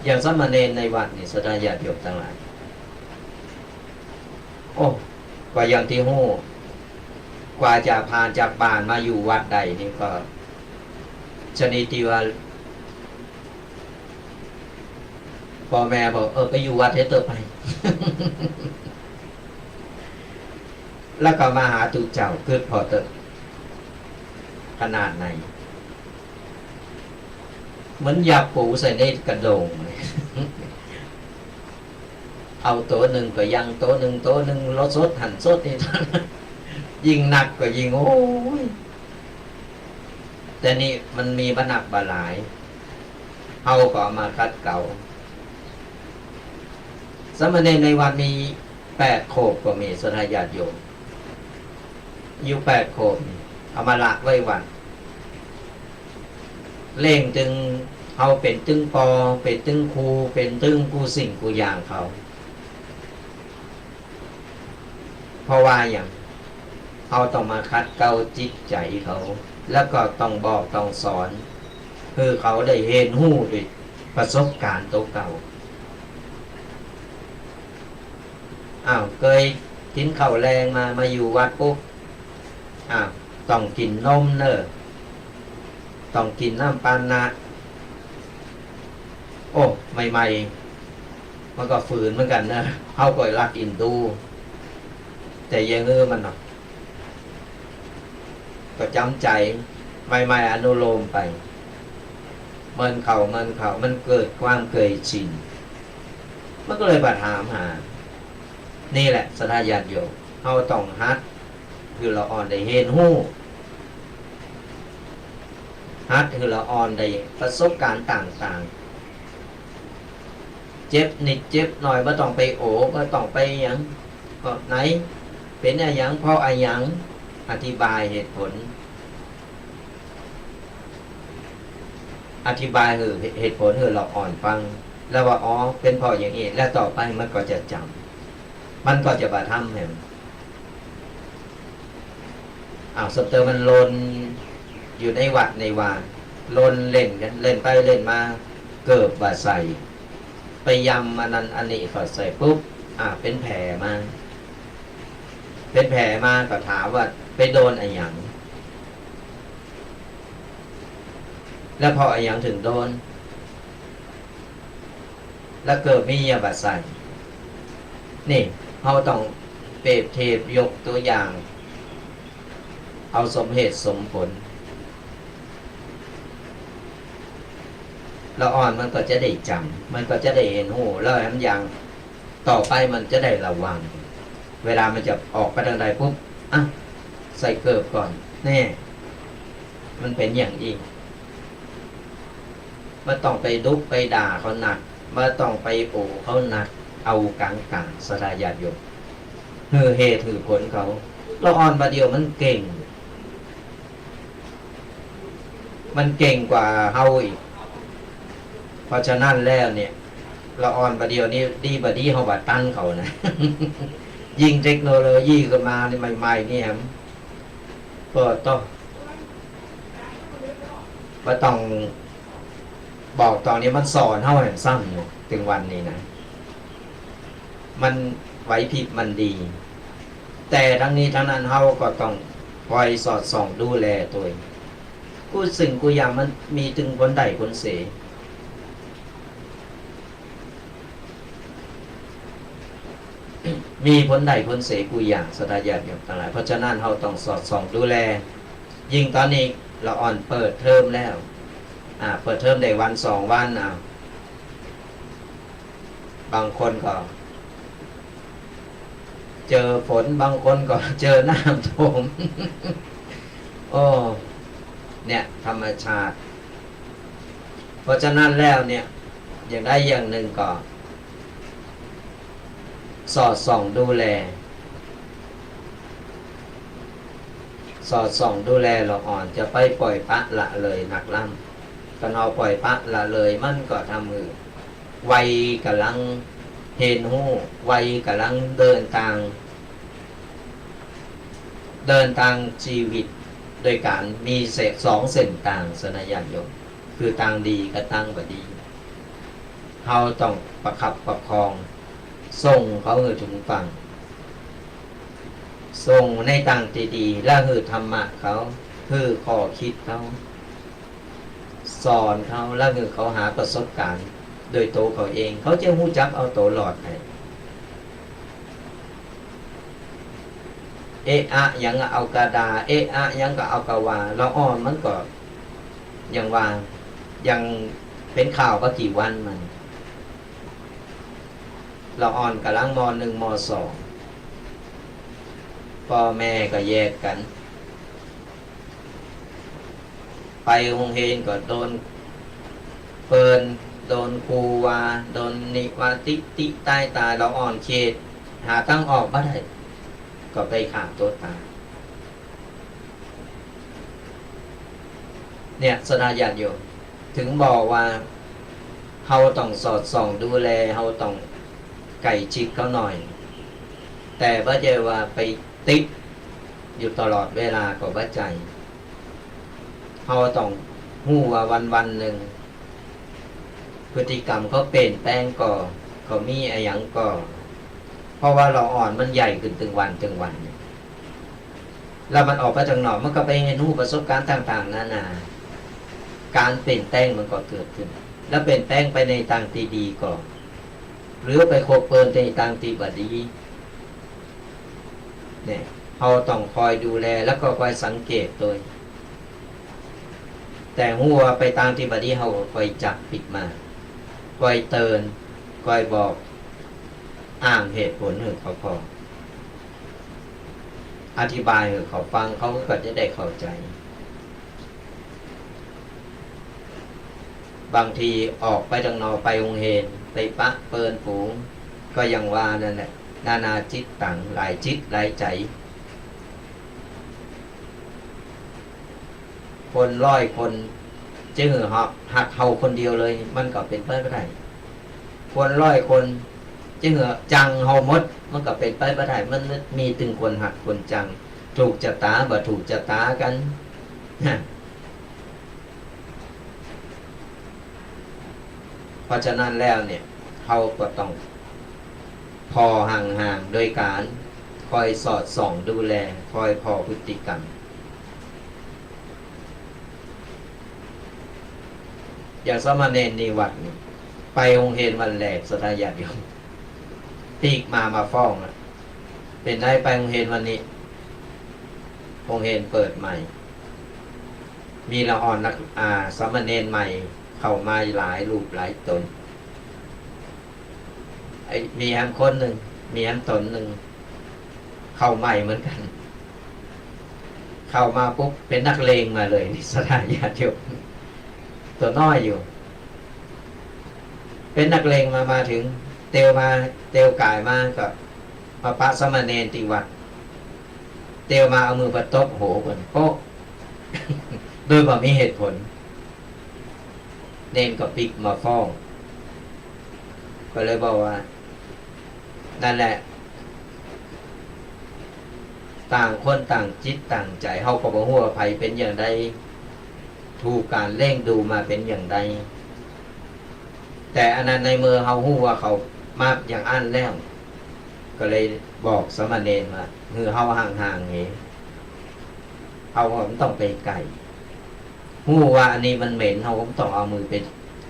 Speaker 2: อย่างสมณเณรในวัดนี่สดาญาติโยมทั้งหลายโอ้กว่าอย่างที่ฮู้กว่าจะผ่านจากบ้านมาอยู่วัดใดนี่ก็ชนิดที่ว่าพ่อแม่บอกไปอยู่วัดให้เติบไป แล้วก็มาหาตุเจ้าเกิดพอเติบขนาดไหนเหมือนยาปูใส่ในกระโดง เอาตัวหนึ่งก็ยังตัวหนึ่งรสสดหั่นสดนี่ ยิ่งหนักก็ยิ่งโอ้ยแต่นี่มันมีบรรนักบาหลายเอาก็มาคัดเก่าสมณเณรในวัดมี8 โคบก็มีสทายาติโยมอยู่8 โคบเอามาละไว้วัดเล่งจึงเอาเป็นตึงปอเป็นตึงครูเป็นตึงกูสิ่งกูอย่างเขาเพราะว่าอย่างเขาต้องมาคัดเกาจิตใจเขาแล้วก็ต้องบอกต้องสอนคือเขาได้เห็นหู้ด้วยประสบการณ์ตัวเก่าเคยกินข้าวแรงมาอยู่วัดปุ๊บต้องกินนมเนอะต้องกินน้ำปานะโอ้ใหม่ๆมันก็ฝืนเหมือนกันนะเขาก็รักอินดูแต่ยังมันหรอกก็จำใจไม่อนุโลมไปมันเข่ามันเกิดความเคยชินมันก็เลยมาถามหานี่แหละสทายาติโยมเฮาต้องฮัดคือเราอ่อนได้เห็นหู้ฮัดคือเราอ่อนได้ประสบการณ์ต่างๆเจ็บนิดเจ็บหน่อยบ่ต้องไปบ่ต้องไปหยังก็ไหนเป็นอะไรหยังเพราะอะไรหยังอธิบายเหตุผลอธิบายเหตุผลเราอ่อนฟังแล้วว่าเป็นเพราะอย่างนี้แล้วต่อไปมันก็จะจำมันก็จะบาทำเห็น สเตอร์มันลนอยู่ในวัดในวาลนเล่นกันเล่นไปเล่นมาเกิดบาดใส่ไปยำอันนั้นอันนี้ขอใส่ปุ๊บเป็นแผลมาเป็นแผลมาก็ถามว่าไปโดนอะไรอย่างแล้วพออะไรอย่างถึงโดนแล้วเกิดมียาบาดใส่นี่เราต้องเปรียบเทียบยกตัวอย่างเอาสมเหตุสมผลละอ่อนมันก็จะได้จำมันก็จะได้เห็นหูแล้วน้ำยางต่อไปมันจะได้ระวังเวลามันจะออกไปทางใดปุ๊บใส่เกิบก่อนแน่มันเป็นอย่างอีกไม่ต้องไปดุไปด่าเขาหนักไม่ต้องไปโอ้เขาหนักเอากลางสลายญาติโยมเหตุถือผลเขาละอ่อนประเดียวมันเก่งกว่าเฮาอีกเพราะฉะนั้นแล้วเนี่ยละอ่อนประเดียวนี้ดีบดีเฮาบัดตั้งเขานะ ยิ่งเทคโนโลยีขึ้นมาในใหม่ๆนี่ครับก็ต้องบอกตอนนี้มันสอนเฮาแห่งสั้นอยู่ถึงวันนี้นะมันไหวพริบมันดีแต่ทั้งนี้ทั้งนั้นเฮาก็ต้องคอยสอดส่องดูแลตัวเองกูสิ่งกูอย่างมันมีถึงคนใดคนเสียมีผลใดผลเสียกูอย่างสดายาอย่างต่างหลายเพราะฉะนั้นเราต้องสอดส่องดูแลยิ่งตอนนี้เราอ่อนเปิดเทอมแล้วเปิดเทอมได้วัน2 วันบางคนก็เจอฝนบางคนก็เจอน้ำท่วม โอ้เนี่ยธรรมชาติเพราะฉะนั้นแล้วเนี่ยอย่างได้อย่างหนึ่งก็สอดส่องดูแลเราอ่อนจะไปปล่อยปะละเลยหนักล่ำก็เอาปล่อยปะละเลยมันก็ทำมือวัยกำลังเห็นหูวัยกำลังเดินทางชีวิตโดยการมี2 เส้นทางสนญาติโยมคือทางดีกับทางบ่ดีเราต้องประคับประคองส่งเขาถึงฝั่งส่งในทางที่ดีและธรรมะเขาข้อคิดเขาสอนเขาและเขาหาประสบการณ์โดยตัวเขาเองเขาจะรู้จักเอาตัวหลอดให้ยังเอากระดายังก็เอากระวาเราอ่อนมันก็ยังวางยังเป็นข่าวก็กี่วันมันเราอ่อนกำลังม.1 ม.2 พ่อแม่ก็แยกกันไปโรงเรียนก็โดนเปินโดนครูว่าโดนนิวาติใต้ตาเราอ่อนเขตหาตั้งออกไม่ได้ก็ไปขาดตัวตายเนี่ยสนาญาติโยมถึงบอกว่าเราต้องสอดส่องดูแลเราต้องไก่จิกเขาหน่อยแต่ว่าจะว่าไปติดอยู่ตลอดเวลาก็ว่าใจเราต้องหู้ว่าวันหนึ่งพฤติกรรมเขาเปลี่ยนแปลงก็เขามีอะไรอย่างก็เพราะว่าเราอ่อนมันใหญ่ขึ้นถึงวันแล้วมันออกไปจากหนอกมันก็ไปเห็นหูประสบการณ์ต่างๆนานาการเปลี่ยนแปลงมันก็เกิดขึ้นแล้วเปลี่ยนแปลงไปในทางที่ดีก่อนหรือไปโคเปิลในทางที่บดีเนี่ยเราต้องคอยดูแลแล้วก็คอยสังเกตตัวแต่หัวไปทางที่บดีเราคอยจับปิดมาคอยเตือนคอยบอกอ้างเหตุผลให้เขาพออธิบายให้เขาฟังเขาก็จะได้เข้าใจบางทีออกไปทางนอกไปโรงเรียนไปปะเปินฝูงก็ยังว่านั่นแหละนานาจิตต่างหลายจิตหลายใจคน100 คนจะหักเฮาคนเดียวเลยมันก็เป็นไปไม่ได้คน100 คนจะจังเฮาหมดมันก็เป็นไปไม่ได้มันมีถึงคนหักคนจัง ถูกจะตาบ่ถูกจะตากันเพราะฉะนั้นแล้วเนี่ยเขาก็ต้องพอห่างๆโดยการคอยสอดส่องดูแลคอยพอพฤติกรรมอย่างสมณเณรนิวัตนี่ไปองค์เฮนวันแรกสทายาติโยมปีกมาฟ้องเป็นได้ไปองค์เฮนวันนี้องค์เฮนเปิดใหม่มีละอ่อนนักสมณเณรใหม่เข้ามาหลายรูปหลายตนมีแฮมคนหนึ่งมีแฮมตนหนึ่งเข้าใหม่เหมือนกันเข้ามาปุ๊บเป็นนักเลงมาเลยนี่สทายาติโยมตัวน้อยอยู่เป็นนักเลงมาถึงเตียวกายมากับพระปะสมณเณรติวัดเตียวมาเอามือประตบโหบนโป๊ะ โดยบ่มีเหตุผลเนนก็ปิกมาฟ้องก็เลยบอกว่านั่นแหละต่างคนต่างจิตต่างใจเฮาก็บ่ฮู้ว่าไผเป็นอย่างใดถูกการเร่งดูมาเป็นอย่างใดแต่อันนั้นในมือเฮาฮู้ว่าเขามาอย่างอันแล้วก็เลยบอกสมณเณรว่าคือเฮาห่างๆนี่เฮาก็ต้องไปไกลฮู้ว่าอันนี้มันเหม็นเฮาก็ต้องเอามือไป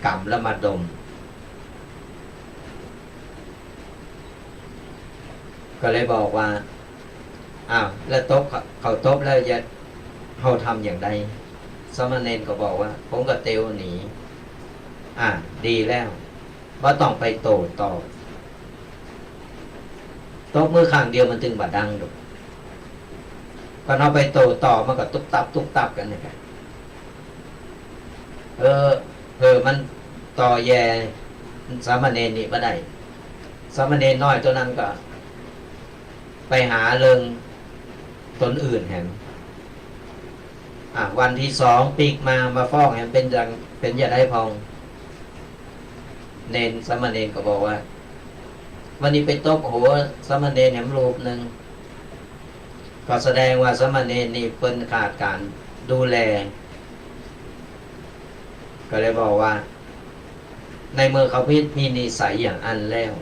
Speaker 2: กำแล้วมาดมก็เลยบอกว่าอ้าวแล้วตบเขาตบแล้วจะเฮาทำอย่างใดสมณเณรก็บอกว่าผมก็เตวหนีดีแล้วว่าต้องไปโตต่อตบมือข้างเดียวมันถึงบาดังดูพอเราไปโตต่อมันก็ตุบตับกันนี่ครับมันต่อแย่สามเณรนี่บ่ได้สามเณรน้อยตัวนั้นก็ไปหาเรื่องตนอื่นแหมวันที่สองปีกมาฟ้องแหมเป็นอย่างไรพองเนนสามเณรก็บอกว่าวันนี้ไปตบหัวสามเณรแหมรูปหนึ่งก็แสดงว่าสามเณรนี่เป็นขาดการดูแลก็เลยบอกว่าในเมื่อเขาพิจมีนิสัยอย่างอันแล้ว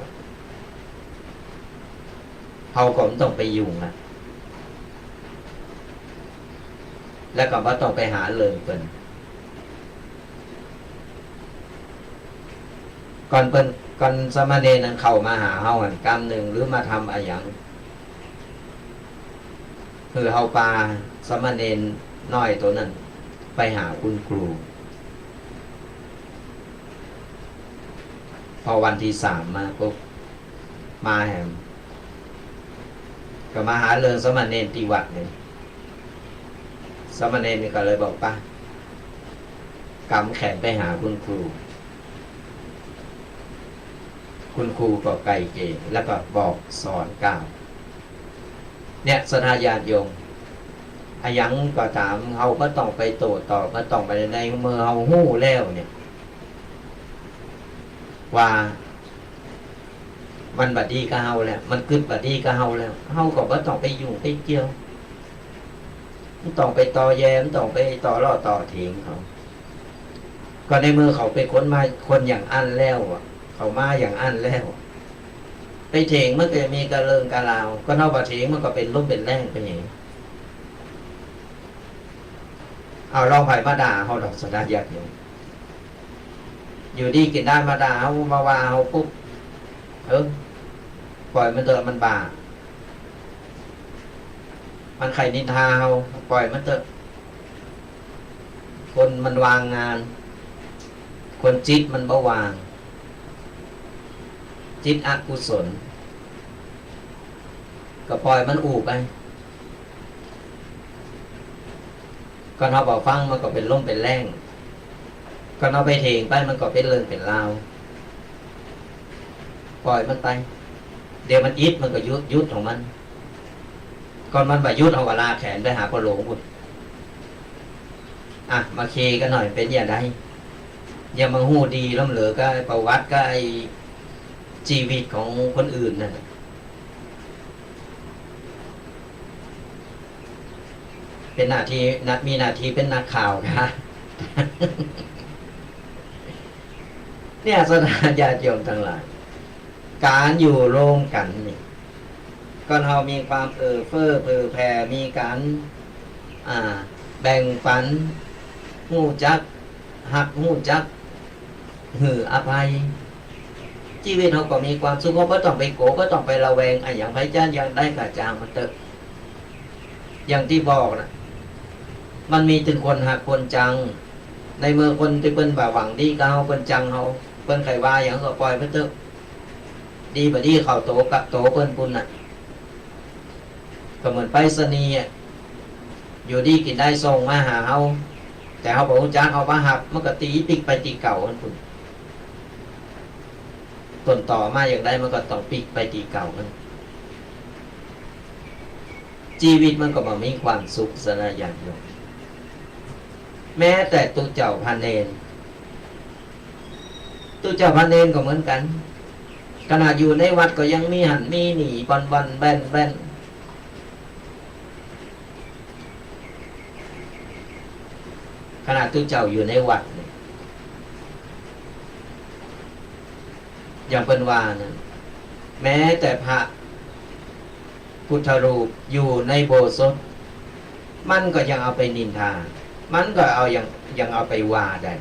Speaker 2: เขาก็ต้องไปยุ่งนะแล้วก็ว่าต้องไปหาเลยเปิ้นก่อนสมณเณรนั้นเข้ามาหาเฮาหันกรรมหนึ่งหรือมาทำอะไรอย่างคือเฮาปาสมณเณรน้อยตัวนั้นไปหาคุณครูพอวันที่สามมาปุ๊บมาแหมก็มาหาเรื่องสมณเณรที่วัดเนี่ยสมณเณรนี่ก็เลยบอกป่ะกำแขนไปหาคุณครูก็ไกลเกณฑ์แล้วก็บอกสอนกล่าวเนี่ยสทายาติโยมอายังก็ถามเขาก็ต้องไปโตต่อก็ต้องไปในเมื่อเขาหู้แล้วเนี่ยว่ามันบัดดีก็เฮาแล้วมันกึดบัดดีก็เฮาแล้วเฮาก็บ่ต้องไปยุ่งไปเกี่ยวมันต้องไปต่อแย้มต้องไปต่อล่อต่อเถียงเขาก็ในมือเขาไปคนอย่างอันแล้วเขามาอย่างอันแล้วไปเถียงมันก็มีกระเลิงกระลาวก็นอกว่าเถียงมันก็เป็นล้มเป็นแรงเป็นอย่างนี้เอาลองไผ่มาด่าเขาดอกสดายักอยู่ดีกินได้มาด่าเขามาว่าเขาปุ๊บปล่อยมันเถอะมันบาปมันใครนินทาเขาปล่อยมันเถอะคนมันวางงานคนจิตมันบ่วางจิตอกุศลก็ปล่อยมันอู่ไปก็เอาบอกฟังมันก็เป็นล่มเป็นแรงก็เอาไปเถงไปมันก็เป็นเรื่องเป็นราวปล่อยมันไปเดี๋ยวมันอิดมันก็ยุดของมันก่อนมันไปยุดเอาเวลาแขนไปหาพ่อหลวงคุณมาเคกันหน่อยเป็นอย่างไรอย่ามาหู้ดีล้มเหลือก็ประวัติก็ไอชีวิตของคนอื่นนั่น เป็นหน้าที่มีหน้าที่เป็นนักข่าวนะ เนี่ยสถานญาติโยมทั้งหลาย การอยู่โรงกันนี่ก็เรามีความเฟื้อเผื่อแผ่มีการแบ่งปันหู้จักหักหู้จักหืออภัยชีวิตเขาก็มีความสุขเขาก็ต้องไปโกก็ต้องไประแวงอย่างไพจ้าอย่างได้กระจางมันเตอะอย่างที่บอกนะมันมีถึงคนหักคนจังในเมื่อคนที่เป็นแบบหวังดีกับเขาเป็นจังเขาเป็นไขว่าอย่างก็ปล่อยไปเถอะดีแบบดีเขาโตกับโตเพิ่นปุ่นน่ะก็เหมือนไปรษณีย์อยู่ดีกินได้ส่งมาหาเขาแต่เขาบอกจ้างเขามาหักมันก็ตีปิกไปตีเก่าเพิ่นปุ่นต้นต่อมาอย่างใดมันก็ต้องปิกไปตีเก่ามันชีวิตมันก็บ่มีความสุขสนะอย่างเดียวแม้แต่ตุเจ้าพระเนรตุเจ้าพระเนรก็เหมือนกันขนาดอยู่ในวัดก็ยังมีหันมีหนีวันแบนขนาดตุเจ้าอยู่ในวัดอย่างเป็นว่านะแม้แต่พระพุทธรูปอยู่ในโบสถ์มันก็ยังเอาไปนินทามันก็เอายังเอาไปว่าได้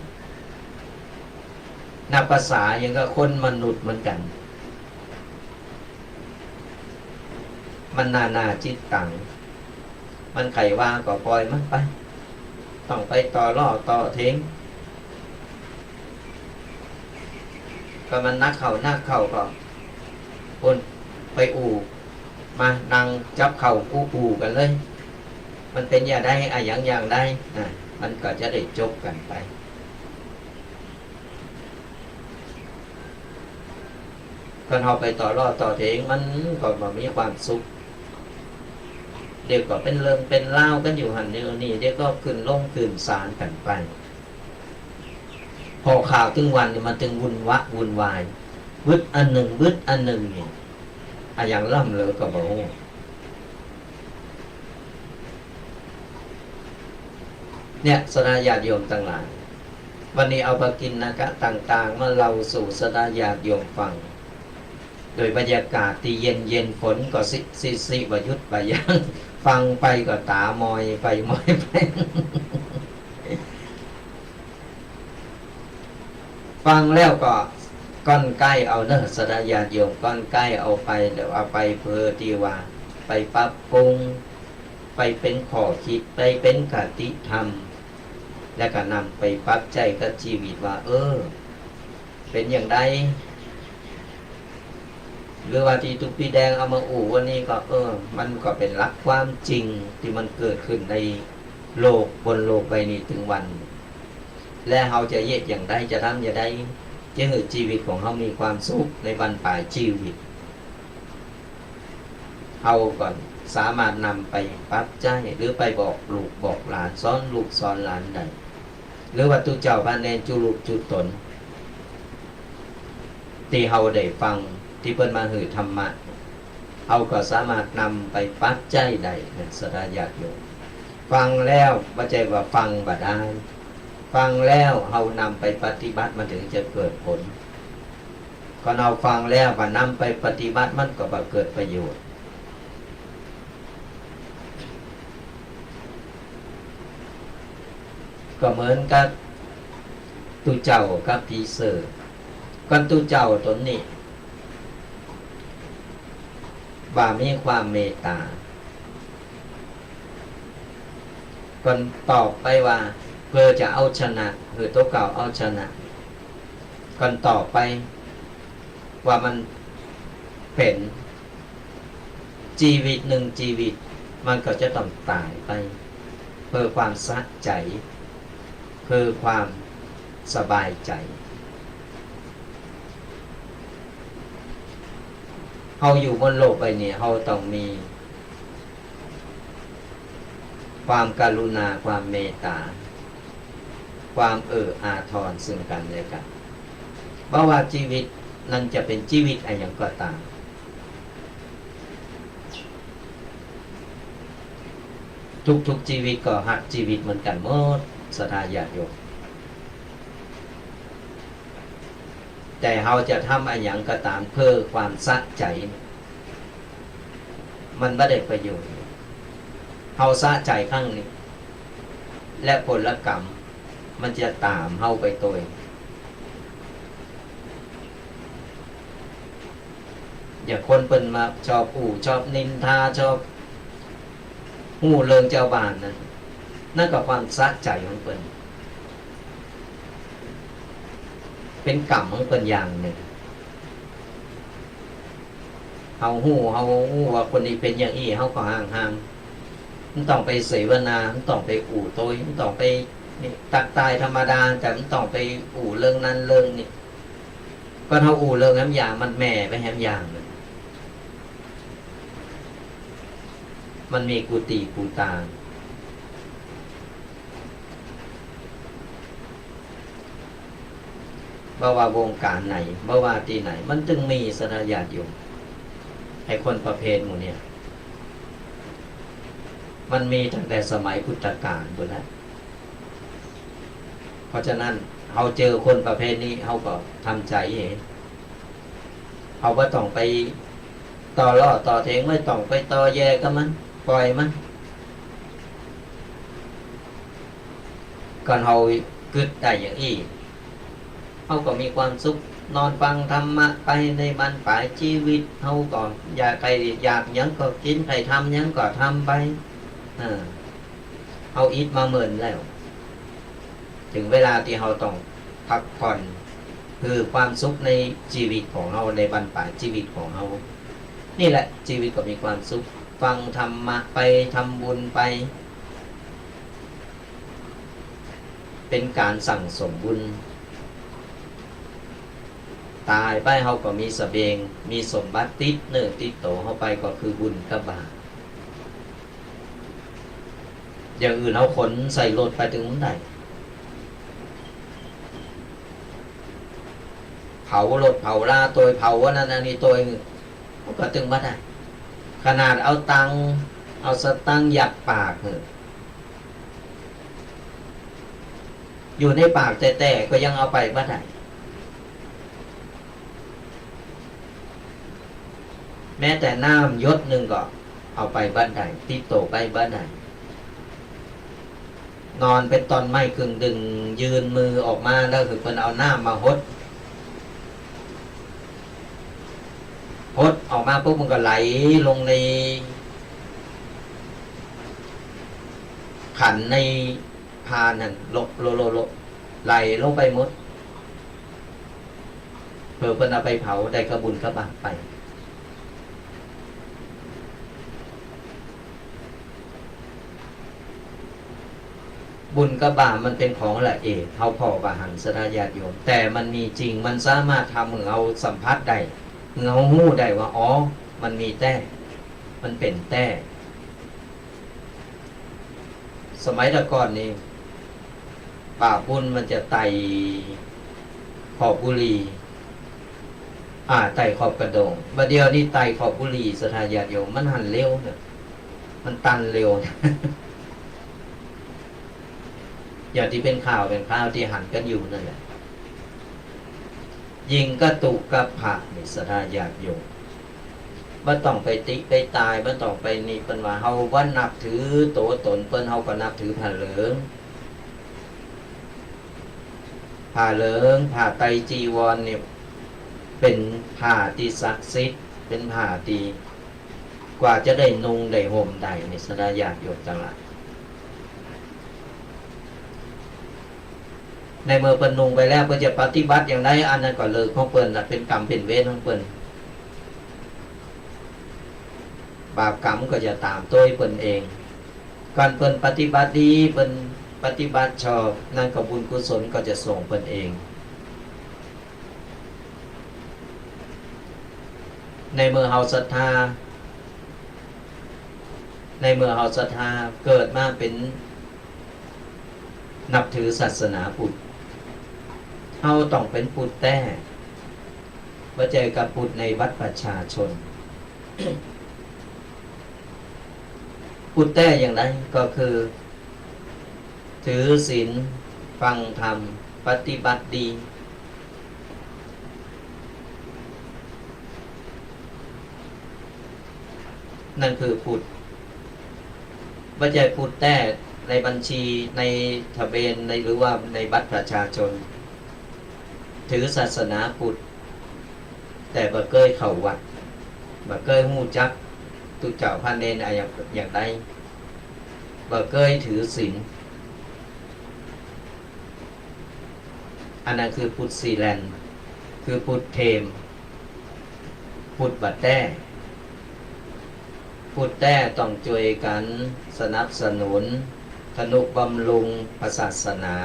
Speaker 2: นับภาษายังก็คนมนุษย์เหมือนกันมันนาจิตตังมันไขว่าก็ปล่อยมันไปต้องไปต่อล่อต่อเทงก็มันนักเข่าก็คนไปอู่มานั่งจับเข่าอู่กันเลยมันเป็นอย่างได้อย่างได้มันก็จะได้จบกันไปคนเอาไปต่อรอดต่อเทงมันก็บ่มีความสุขเดี๋ยวก็เป็นเรื่องเป็นเล่ากันอยู่หันเดี๋ยวนี้เดี๋ยวก็ขึ้นลงขึ้นศาลกันไปพอข่าวถึงวันมันถึงวุ่นวายบึดอันหนึ่งนี่อย่างล่ำเลยก็บอกเนี่ยสดาญาติโยมต่างหลายวันนี้เอาปกินนะกะต่างๆมาเล่าสู่สดาญาติโยมฟังโดยบรรยากาศที่เย็นฝนก็สิบยุทธไปยังฟังไปก็ตามอยไปมอยไป ฟังแล้วก็ก้อนใกล้เอาเนอะสดาญาติโยมก้อนใกล้เอาไปเดี๋ยวเอาไปเพื่อที่ว่าไปปรับปรุงไปเป็นข้อคิดไปเป็นคติธรรมและก็นำไปปรับใจกับชีวิตว่าเป็นอย่างไรหรือว่าที่ทุกปีแดงเอามาอู่วันนี้ก็มันก็เป็นหลักความจริงที่มันเกิดขึ้นในโลกบนโลกใบนี้ถึงวันและเราจะเย็ดอย่างไรจะทำอย่างไรจะให้ชีวิตของเรามีความสุขในบรรปลายชีวิตเราก่อนสามารถนำไปปรับใจหรือไปบอกลูกบอกหลานสอนลูกสอนหลานได้หรือว่าตุเจ้าบ้านเนนจุลูกจุตนที่เราได้ฟังที่เพิ่นมาหือธรรมะเราก็สามารถนำไปปรับใจได้สดาญาติโยมฟังแล้วบ่ใช่ว่าฟังบ่ได้ฟังแล้วเรานำไปปฏิบัติมันถึงจะเกิดผลก็เราฟังแล้วว่านำไปปฏิบัติมันก็บ่เกิดประโยชน์ก็เหมือนกับตุเจ้ากับพีเซอร์กันตุเจ้าตนนี้ว่ามีความเมตตาก่อนตอบไปว่าเพื่อจะเอาชนะคือตัวเก่าเอาชนะก่อนตอบไปว่ามันเป็นชีวิตหนึ่งชีวิตมันก็จะต้องตายไปเพื่อความสะใจเพื่อความสบายใจเราอยู่บนโลกใบนี้เราต้องมีความกรุณาความเมตตาความอาทรซึ่งกันและกันเพราะว่าชีวิตนั้นจะเป็นชีวิตอะไรอย่างก็ตาม ทุกชีวิตก็หักชีวิตเหมือนกันหมดศรัทธาญาติโยมแต่เราจะทำอะไรอย่างก็ตามเพื่อความสะใจมันไม่ได้ประโยชน์เราสะใจครั้งนี้และผลกรรมมันจะตามเราไปตัวอย่าคนเป็นมาชอบชอบนินทาชอบหูเริงเจ้าบ้านนั่นก็ความสะใจของเพิ่นเป็นกรรมของเพิ่นอย่างหนึ่งเฮาหูว่าคนนี้เป็นอย่างนี้เฮาก็ห่างมันต้องไปเสวนามันต้องไปตัวมันต้องไปตักตายธรรมดาแต่มันต้องไปเรื่องนั้นเรื่องนี้ก็เท่าเรื่องแหมอย่างมันแม่ไปแหมอย่างเลยมันมีกุฏิกูตาบ่ว่าวงการไหนบ่ว่าที่ไหนมันจึงมีศรัทธาญาติโยมให้คนประเภทหมู่เนี่ยมันมีตั้งแต่สมัยพุทธกาลหมดแล้วเพราะฉะนั้นเราเจอคนประเภทนี้เราก็ทำใจเองเราไม่ต้องไปต่อล่อต่อเทงไม่ต้องไปต่อแย่กับมันปล่อยมันก่อนเรากึดได้อย่างนี้เขาก็มีความสุขนอนฟังธรรมะไปในบรรปลายชีวิตเขาก่อนอยากใครอยากยังก็กินใครทำยังก็ทำไปเอาอิทมาเหมือนแล้วถึงเวลาที่เราต้องพักผ่อนคือความสุขในชีวิตของเราในบรรปลายชีวิตของเรานี่แหละชีวิตก็มีความสุขฟังธรรมะไปทำบุญไปเป็นการสั่งสมบุญตายไปเขาก็มีสเสบียงมีสมบัติติดเนื้อติดโตเข้าไปก็คือบุญกับบาปอย่างอื่นเขาขนใส่รถไปถึงไหนเผารถเผาลาตัวเผาว่านั่นนี่ตัวก็ถึงมาได้ขนาดเอาตังเอาสตังยัดปากอยู่ในปากแต่ก็ยังเอาไปมาได้แม้แต่น้ำยศหนึ่งก็เอาไปบ้านใดติดโตไปบ้านใดนอนเป็นตอนไม้กึ่งดึงยืนมือออกมาแล้วคือคนเอาน้ำมาหดออกมาปุ๊บมันก็ไหลลงในขันในพานนั่นโลไหลลงไปหมดเพื่อเพิ่นเอาไปเผาได้กระบุญกระบาปไปบุญกับบาปมันเป็นของละเอียดเขาพอบาหังศรัทธาญาติโยมแต่มันมีจริงมันสามารถทำให้เราสัมผัสได้เราหู้ได้ว่าอ๋อมันมีแต้มันเป็นแต้สมัยแต่ก่อนนี่ป่าบุญมันจะไต่ขอบบุรีไต่ขอบกระโดงบัดเดียวนี่ไต่ขอบบุรีศรัทธาญาติโยมมันหันเร็วเนี่ยมันตันเร็วอย่างที่เป็นข่าวที่หันกันอยู่นั่นแหละยิงกระตุกกระผะนี่ศรัทธาญาติโยมบ่ต้องไปติไปตายบ่ต้องไปนี่เพิ่นว่าเฮาบ่นับถือโตตนเพิ่นเฮาก็นับถือผ้าเหลืองผ้าไตรจีวรนี่เป็นผ้าที่ศักดิ์สิทธิ์เป็นผ้าที่กว่าจะได้นุ่งได้ห่มได้นี่ศรัทธาญาติโยมจังหลายในเมื่อเพิ่นนุ่งไปแล้วเพิ่นจะปฏิบัติอย่างไรอันนั้นก็เลิกของเพิ่นน่ะเป็นกรรมเป็นเวรของเพิ่นบาปกรรมก็จะตามตัวเพิ่นเองก่อนเพิ่นปฏิบัติดีเพิ่นปฏิบัติชอบนั่นก็บุญกุศลก็จะส่งเพิ่นเองในเมื่อเฮาศรัทธาเกิดมาเป็นนับถือศาสนาพุทธเฮาต้องเป็นพุทธแท้บ่เจอกับพุทธในบัตรประชาชน พุทธแท้อย่างไรก็คือ ถือศีลฟังธรรมปฏิบัติดี นั่นคือพุทธไม่ใช่พุทธแท้ในบัญชีในทะเบียนในหรือว่าในบัตรประชาชน ถือศาสนาพุทธแต่บ่เคยเข้าวัดบ่เคยฮู้จักตุเจ้าพระเนรอะไรอย่างใดบ่เคยถือศีลอันนั้นคือพุทธซีแลนด์คือพุทธเทมพุทธบัดแต้พุทธแต้ต้องช่วยกันสนับสนุนทนุบำรุงศาสนา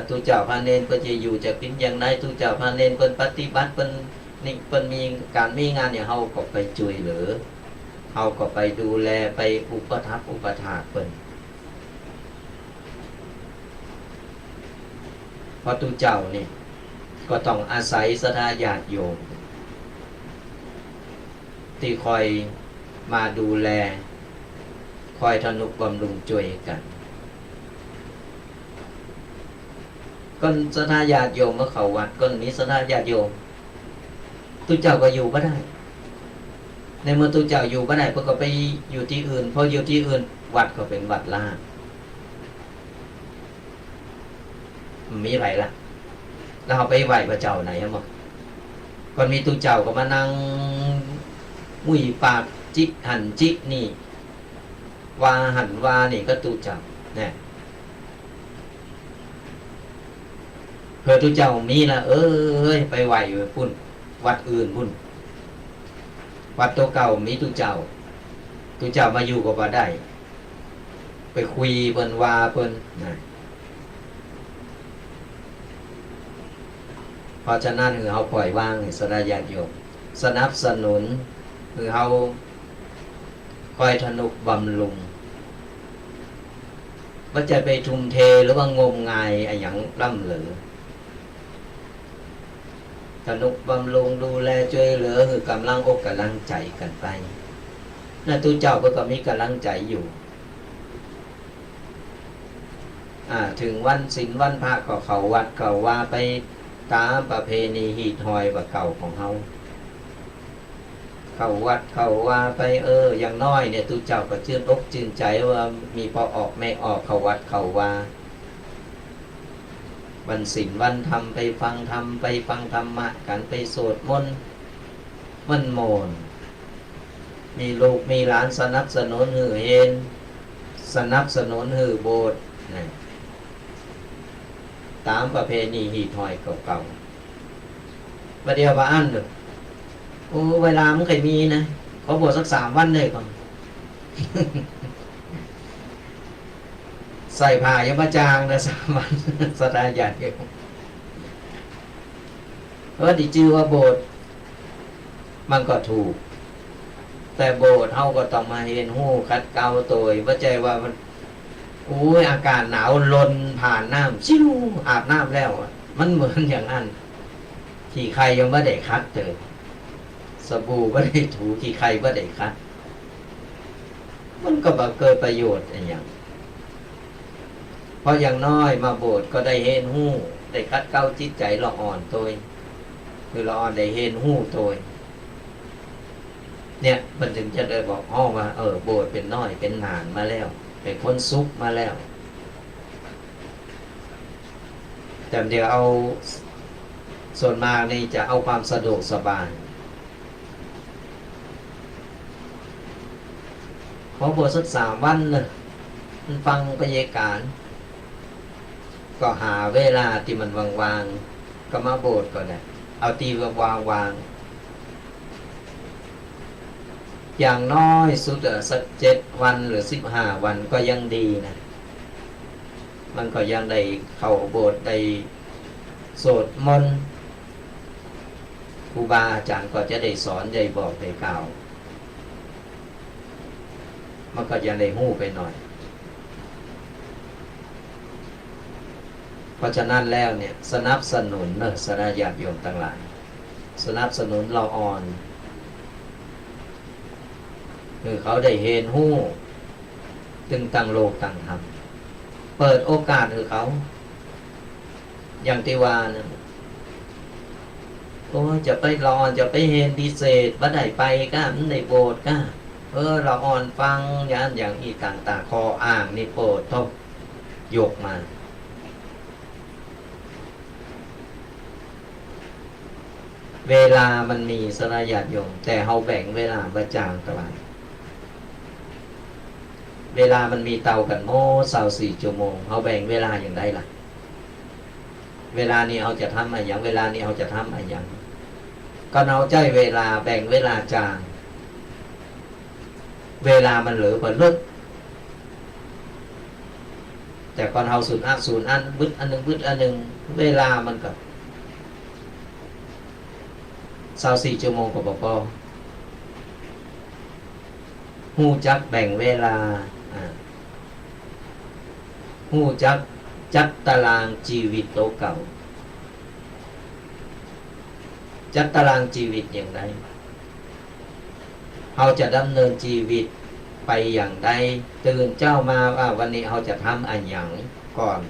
Speaker 2: ตุเจ้าพระเนรเพิ่นจะอยู่จะกินอย่างไรตุเจ้าพระเนรเพิ่นปฏิบัติเพิ่นนี่เพิ่นมีการมีงานเนี่ยเฮาก็ไปช่วยเหลือเฮาก็ไปดูแลไปอุปถัมภ์อุปถากเพิ่นเพราะตุเจ้านี่ก็ต้องอาศัยศรัทธาญาติโยมที่คอยมาดูแลคอยทนุบำรุงช่วยกันก้นศรัทธาญาติโยมเมื่อเขาวัดก้นนี้ศรัทธาญาติโยมตุเจ้าก็อยู่บ่ได้ในเมื่อตุเจ้าอยู่บ่ได้เพิ่นก็ไปอยู่ที่อื่นพออยู่ที่อื่นวัดก็เป็นวัดล้างมีไรล่ะแล้วเอาไปไหว้พระเจ้าไหนฮะมั้งก่อนมีตุเจ้าก็มานั่งมุ้ยปากจิกหันจิกนี่วาหันวานี่ก็ตุเจ้าเนี่ยเพื่อตุเจ้ามีละเอ้ยไปไหว้พุ่นวัดอื่นพุ่นวัดตัวเก่ามีตุเจ้ามาอยู่ก็บ่ได้ไปคุยเพิ่นว่าเพิ่นนะเพราะฉะนั้นคือเฮาปล่อยวางสดาญาติโยมสนับสนุนคือเฮาคอยทนุบำรุงว่าจะไปทุ่มเทหรือว่างมงายอะไรอย่างล่ำเหลือทนุบำรุงดูแลช่วยเหลือคือกำลังอกกำลังใจกันไปนั่นตุเจ้าก็มีกำลังใจอยู่ถึงวันศีลวันพระก็เข้าวัดก็ว่าไปตามประเพณีหีดหอยว่าเก่าของเฮาเข้าวัดเข้าว่าไปอย่างน้อยเนี่ยตุเจ้าก็ชื่นอกชื่นใจว่ามีพอออกไม่ออกเข้าวัดเข้าว่าวันศีลวันธรรมไปฟังธรรมไปฟังธรรมะกันไปสวดมนต์มันโมนมีลูกมีหลานสนับสนุนหือเห็นสนับสนุนหือโบสถ์ตามประเพณีหีดหอยเก่าๆประเดี๋ยวว่าอันเด้อโอ้เวลามันเคยมีนะเขาบวชสัก3 วันเลยก่อนใส่ผ้ายังมาจางนะ3 วันสดาญาติโยมเพราะที่ชื่อว่าโบสถ์มันก็ถูกแต่โบสถ์เฮาก็ต้องมาเห็นหู้คัดเกลาตัวว่าใจว่ามันโอ้ยอากาศหนาวลนผ่านน้ำชิวอาบน้ำแล้วมันเหมือนอย่างนั้นขี้ใครยังไม่ได้คัดเจอสบู่ไม่ได้ถูขี้ใครไม่ได้คัดมันก็บ่เกิดประโยชน์อย่างเพราะอย่างน้อยมาโบสถ์ก็ได้เห็นหู้ได้คัดเกลาจิตใจละอ่อนตัวคือละอ่อนได้เห็นหู้ตัวเนี่ยมันถึงจะได้บอกว่าโบสถ์เป็นน้อยเป็นนานมาแล้วเป็นคนซุกมาแล้วแต่เดี๋ยวเอาส่วนมากนี่จะเอาความสะดวกสบายขอบทสัก3 วันเลยมันฟังบรรยากาศก็หาเวลาที่มันวางๆก็มาโบสถ์ก็ได้เอาตีวางอย่างน้อยสุดสัก7 วันหรือ15 วันก็ยังดีนะมันก็ยังได้เข้าโบสถ์ได้สวดมนต์ครูบาอาจารย์ก็จะได้สอนได้บอกได้กล่าวมันก็ยังได้หู้ไปหน่อยเพราะฉะนั้นแล้วเนี่ยสนับสนุนสดาญาติโยมทั้งหลายสนับสนุนเราอ่อนคือเขาได้เห็นหู้ จึงตั้งโลกตั้งธรรมเปิดโอกาสให้เขาอย่างที่ว่านะโอ้จะไปรอนจะไปเห็นพิเศษบ่ได้ไปก็มันได้โบสถ์ก็เราอ่อนฟังอย่างอีกต่างๆคออ้างนี่โปรดทบยกมาเวลามันมีสลายญาติโยมแต่เฮาแบ่งเวลาประจางตะวันเวลามันมีเตากันโม่24 ชั่วโมงเฮาแบ่งเวลาอย่างไรล่ะเวลานี้เฮาจะทำอะไรอย่างเวลานี้เฮาจะทำอะไรอย่างก็เอาใจเวลาแบ่งเวลาจางเวลามันเหลือเปิดลึกแต่ก่อนเฮาสูญอันบึดอันหนึ่งบึดอันหนึ่งเวลามันกับ24 ชั่วโมงกับพอหู้จักแบ่งเวลาหู้จักจัดตารางชีวิตโตเก่าจัดตารางชีวิตอย่างไรเราจะดำเนินชีวิตไปอย่างใดตื่นเจ้ามาว่าวันนี้เราจะทำอะไรอย่างก่อน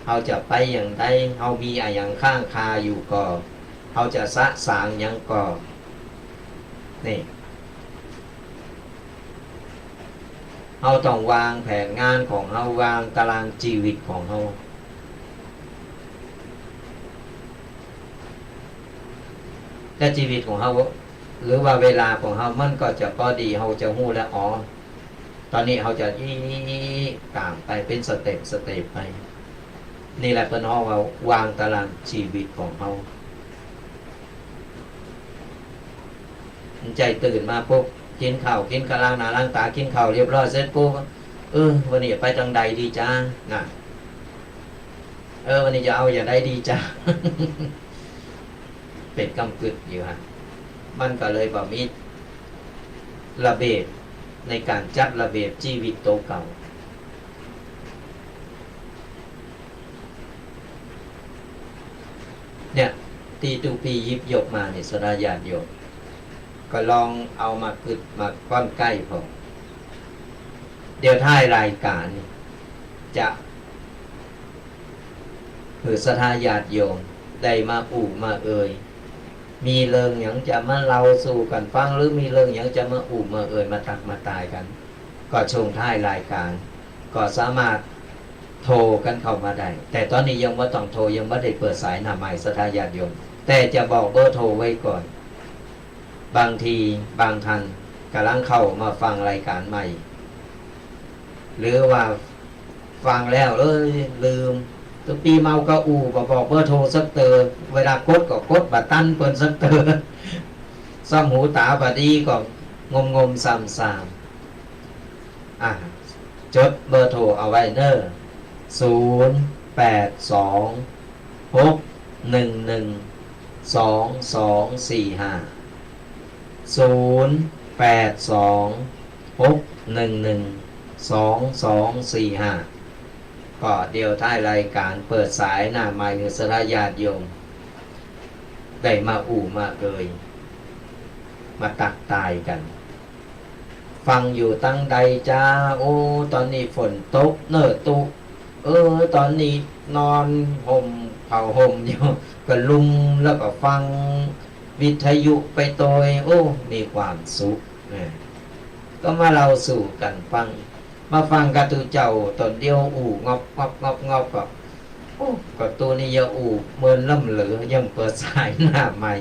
Speaker 2: เราจะไปอย่างใดเรามีอะไรอย่างข้างคาอยู่ก่อนเราจะสะสางอย่างก่อนนี่เราต้องวางแผนงานของเราวางตารางชีวิตของเราแต่ชีวิตของเราหรือว่าเวลาของเรามันก็จะพอดีเราจะหู้แล้วอ๋อตอนนี้เราจะตามไปเป็นสเต็ปไปนี่แหละเป็นห้องเราวางตารางชีวิตของเราใจตื่นมาปุ๊บกินข้าวกินกะล้างหน้าล้างตากินข้าวเรียบร้อยเสร็จปุ๊บวันนี้ไปทางใดดีจ้าน่ะวันนี้จะเอาอย่างใดดีจ้า เป็นกำกึดอยู่ฮะมันก็เลยบ่มีระเบียบในการจัดระเบียบชีวิตโตเก่าเนี่ยตีตูปียิบยกมาเนี่ยสราญาติโยมก็ลองเอามากึดมาก้อนใกล้พอเดี๋ยวท้ายรายการจะหรือสถาญาติโยมได้มาอู่มาเอ่ยมีเรื่องอย่างจะมาเล่าสู่กันฟังหรือมีเรื่องอย่างจะมาอู่มาเอ่ยมาตักมาตายกันก็ชงท้ายรายการก็สามารถโทรกันเข้ามาได้แต่ตอนนี้ยังไม่ต้องโทรยังไม่ได้เปิดสายหน้าใหม่สถาญาติโยมแต่จะบอกเบอร์โทรไว้ก่อนบางทีบางท่านกำลังเข้ามาฟังรายการใหม่หรือว่าฟังแล้วลืมตัวปีเมาก็บอกเบอร์โทรสักเตอเวลากดก็กดบัตรตั้นเปิ้นสักเตอซ่อมหูตาบดีก็งมซ้ำจดเบอร์โทรเอาไว้เนอ082-611-2245ก็เดียวท้ายรายการเปิดสายหน้าไมค์สระญาติโยมได้มาอู่มาเกยมาตักตายกันฟังอยู่ตั้งใดจ้าโอ้ตอนนี้ฝนตกเนิดตุตอนนี้นอนห่มเผาห่มอยู่ก็ลุมแล้วก็ฟังวิทยุไปโดยโอ้มีความสุขก็มาเราสู่กันฟังมาฟังกับตัวเจ้าตนเดียวอู่งอบก็ตัวนี้ยาอู่เมินล่ำเหลือยังเปิดสายหน้าใหม่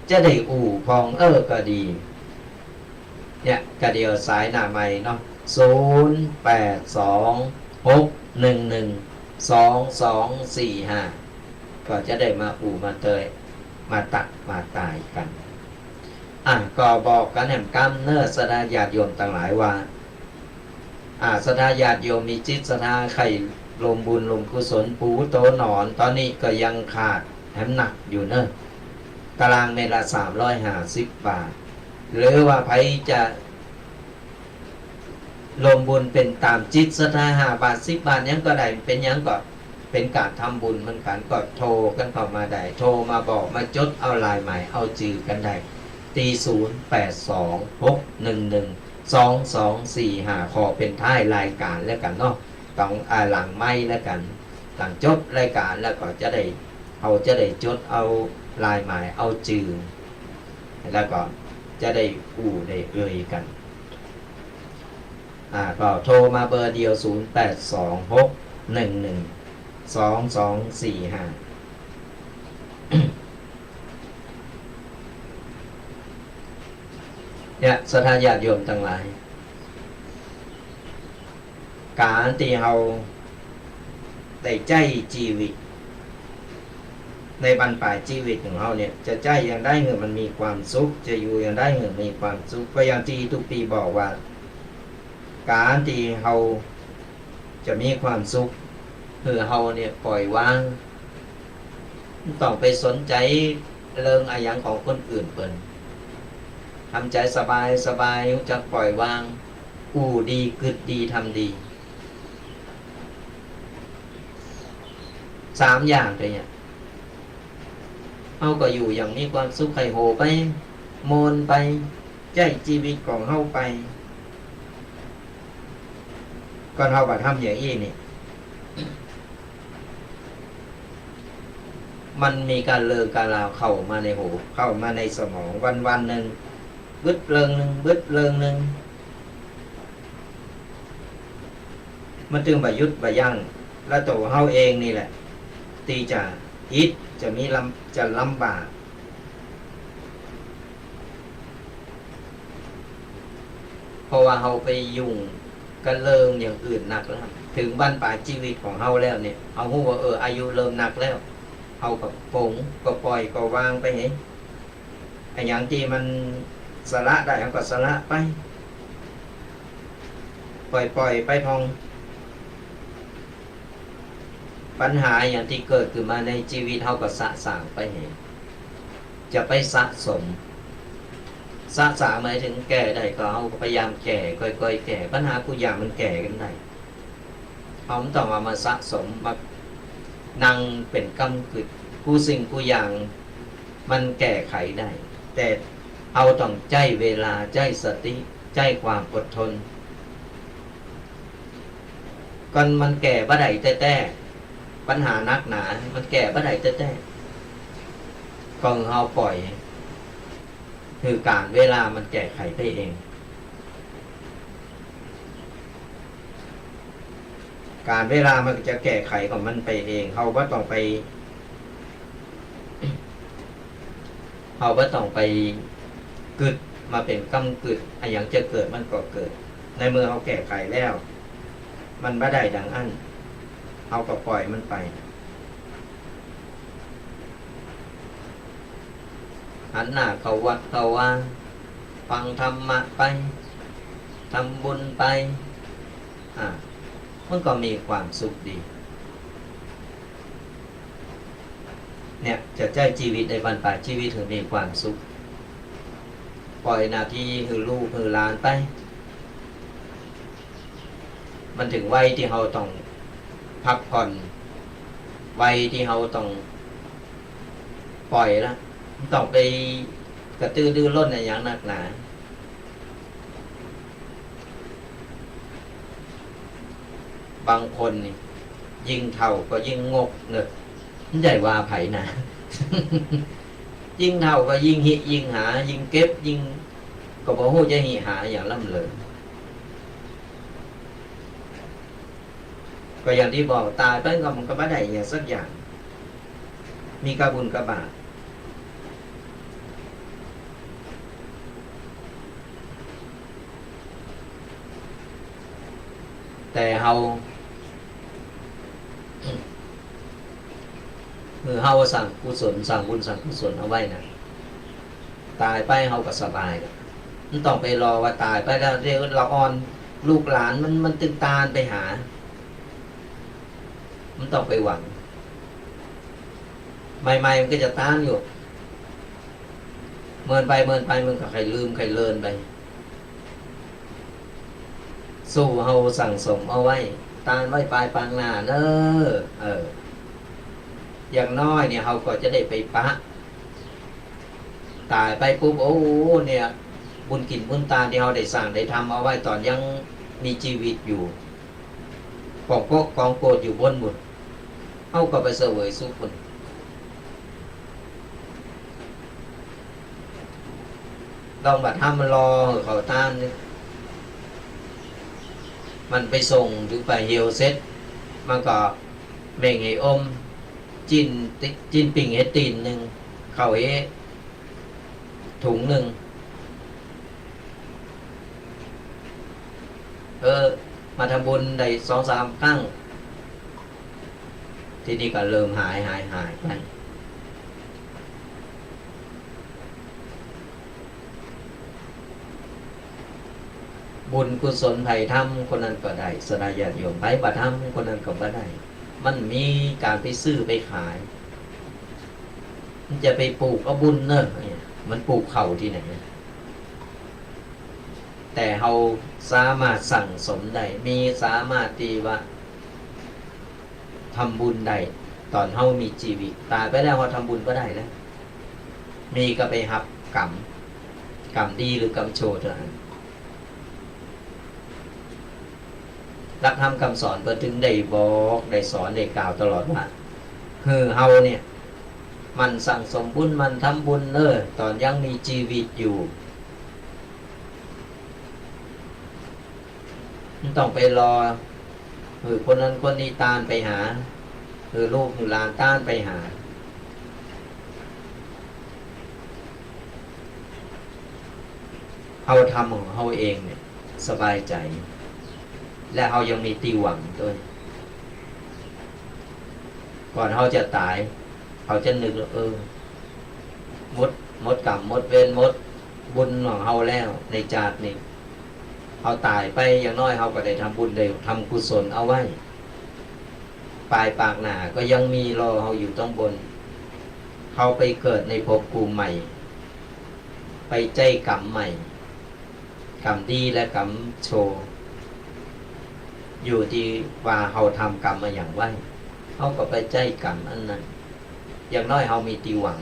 Speaker 2: จะได้อู่พองก็ดีเนี่ยกระเดียวสายหน้าใหม่เนาะ0826112245ก็จะได้มาอู่มาเตยมาตักมาตายกันก็บอกกันแหมกำเนื้อสดาญาติโยมต่างหลายว่าสดาญาติโยมมีจิตศรัทธาไข่ลมบุญลมกุศลปูโตหนอนตอนนี้ก็ยังขาดแถมหนักอยู่เนอะตารางเมตรละ350 บาทหรือว่าใครจะลมบุญเป็นตามจิตศรัทธา5 บาท10 บาทยังก็ได้เป็นยังก็เป็นการทำบุญมันกันก็โทรกันเข้ามาได้โทรมาบอกมาจดเอาลายใหม่เอาจือกันได้ตี0826112245 2245ขอเป็นท้ายรายการแล้วกันเนาะต้องหลังไม่แล้วกันหลังจบรายการแล้วก็จะได้จดเอาลายหมายเอาจื่อแล้วก็จะได้ได้เอ่ยกันก็โทรมาเบอร์เดียว0826112245เนี่ยสถานญาติโยมทั้งหลายการที่เราได้ใจชีวิตในบรรปลายชีวิตของเราเนี่ยจะใจอย่างได้เงินมันมีความสุขจะอยู่อย่างได้เงินมีความสุขก็อย่างที่ทุกปีบอกว่าการที่เราจะมีความสุขคือเราเนี่ยปล่อยวางต้องไปสนใจเรื่องอะไรอย่างของคนอื่นเปิ่นทำใจสบายสบายจะปล่อยวางดีกึดดีทำดี3อย่างเลยเนี่ยเราก็อยู่อย่างมีความสุขไข่โหไปโมนไปใจชีวิตของเราไปก่อนเราบัดทำอย่างนี้นี่มันมีการเลิกการลาวเข้ามาในหูเข้ามาในสมองวันหนึ่งบึดเริงหนึ่งมันจึงบายุดบายั่งและตัวเฮาเองนี่แหละตีจะอิดจะมีจะลำบากเพราะว่าเฮาไปยุ่งกันเริ่มอย่างอื่นหนักแล้วถึงบ้านปลายชีวิตของเฮาแล้วเนี่ยเฮาฮู้ว่าอายุเริ่มหนักแล้วเฮาก็ปงก็ปล่อยก็วางไปเห็นไอ้อย่างที่มันสละได้เฮาก็สละไปปล่อยไปทองปัญหาอย่างที่เกิดขึ้นมาในชีวิตเฮาก็สะสางไปเห็นจะไปสะสมหมายถึงแก่ได้ก็เฮาก็พยายามแก่ค่อยๆแก่ปัญหากูอย่างมันแก่กันได้เฮาต้องเอามาสะสมมานั่งเป็นกำกึดกูสิ่งกูอย่างมันแก้ไขได้แต่เอาต้องใจเวลาใจสติใจความอดทนก่อนมันแก่บ่ได้แต่ปัญหานักหนามันแก่บ่ได้แต่ก็เฮาปล่อยคือการเวลามันแก้ไขได้เองการเวลามันจะแก้ไขของมันไปเองเฮาบ่ต้องไปกึดมาเป็นกำกึดอะไรอย่างจะเกิดมันก็เกิดในเมื่อเฮาแก้ไขแล้วมันบ่ได้ดังอั้นเฮาก็ปล่อยมันไปหันหน้าเข้าวัดเข้าวาฟังธรรมะไปทำบุญไปมันก็มีความสุขดีเนี่ยจะใจชีวิตในบรรปลายชีวิตถึงมีความสุขปล่อยหน้าที่คือลูกคือหลานไปมันถึงวัยที่เราต้องพักผ่อนวัยที่เราต้องปล่อยแล้วต้องไปกระตือรือร้นในอย่างหนักหนาบางคนนี่ยิ่งเท่าก็ยิ่งงกเนอะไม่ใช่ว่าไผ่นะ ยิ่งเท่าก็ยิ่งหิยิ่งหายิ่งเก็บยิ่งก็บอกว่าจะหิหาอย่างล่ำเลยก็อย่างที่บอกตายไปก็มันก็ไม่ได้อย่างสักอย่างมีกระบุญกระบาปแต่เฮาสั่งกุศลสั่งบุญสั่งกุศลเอาไว้นะตายไปเฮาก็สบายมันต้องไปรอว่าตายไปแล้วเดี๋ยวเราอ่อนลูกหลานมันตึงตาลไปหามันต้องไปหวังใหม่ๆมันก็จะต้านอยู่เมินไปมันก็ใครลืมใครเลินไปสู้เฮาสั่งสมเอาไว้ตานไว้ปลายปางหน้าเน้ออย่างน้อยเนี่ยเฮาก็จะได้ไปปะตายไปปุ๊บโอ้เนี่ย บุญกินบุญตาที่เราได้สร้างได้ทำเอาไว้ตอนยังมีชีวิตอยู่กองโกะกองโกรธอยู่บนบุญเอาก็ไปเสวยสุขบุญลองบัดห้ามมันรอเขาต้านนี่มันไปส่งหรือไปเฮียวเซ็ตมันก็เม่งให้อมจินปิ่งเฮตีนหนึ่งเข้าเฮถุงหนึ่งมาทำบุญได้2-3 ครั้งทีนี้ก็เริ่มหายไปบุญกุศลไผ่ทำคนนั้นก็ได้สดาญาติโยมไผ่บัตรทำคนนั้นก็บ่ได้มันมีการไปซื้อไปขายมันจะไปปลูกเอาบุญเนอะมันปลูกเข่าที่ไหนแต่เราสามารถสั่งสมได้มีสามารถที่ว่าทำบุญได้ตอนเรามีชีวิตตายไปแล้วเราทำบุญก็ได้แล้วมีก็ไปหับกรรมดีหรือกรรมชั่วเท่านั้นหลักธรรมคำสอนเพื่อถึงได้บอกได้สอนได้กล่าวตลอดว่าเฮาเนี่ยมันสั่งสมบุญมันทำบุญตอนยังมีชีวิตอยู่มันต้องไปรอคนนั้นคนนี้ตามไปหาลูกหลานตามไปหาเฮาทำของเฮาเองเนี่ยสบายใจและเขายังมีตีหวังด้วยก่อนเขาจะตายเขาจะนึกมดกรรมมดเวรมดบุญของเขาแล้วในชาตินี้เขาตายไปอย่างน้อยเขาก็ได้ทำบุญได้ทำกุศลเอาไว้ปลายปากหนาก็ยังมีรอเขาอยู่ต้องบนเขาไปเกิดในภพภูมิใหม่ไปใจกรรมใหม่กรรมดีและกรรมโชว์อยู่ที่ว่าเขาทำกรรมมาอย่างไรเขาก็ไปใจกรรมอันนั้นอย่างน้อยเขามีตีหวัง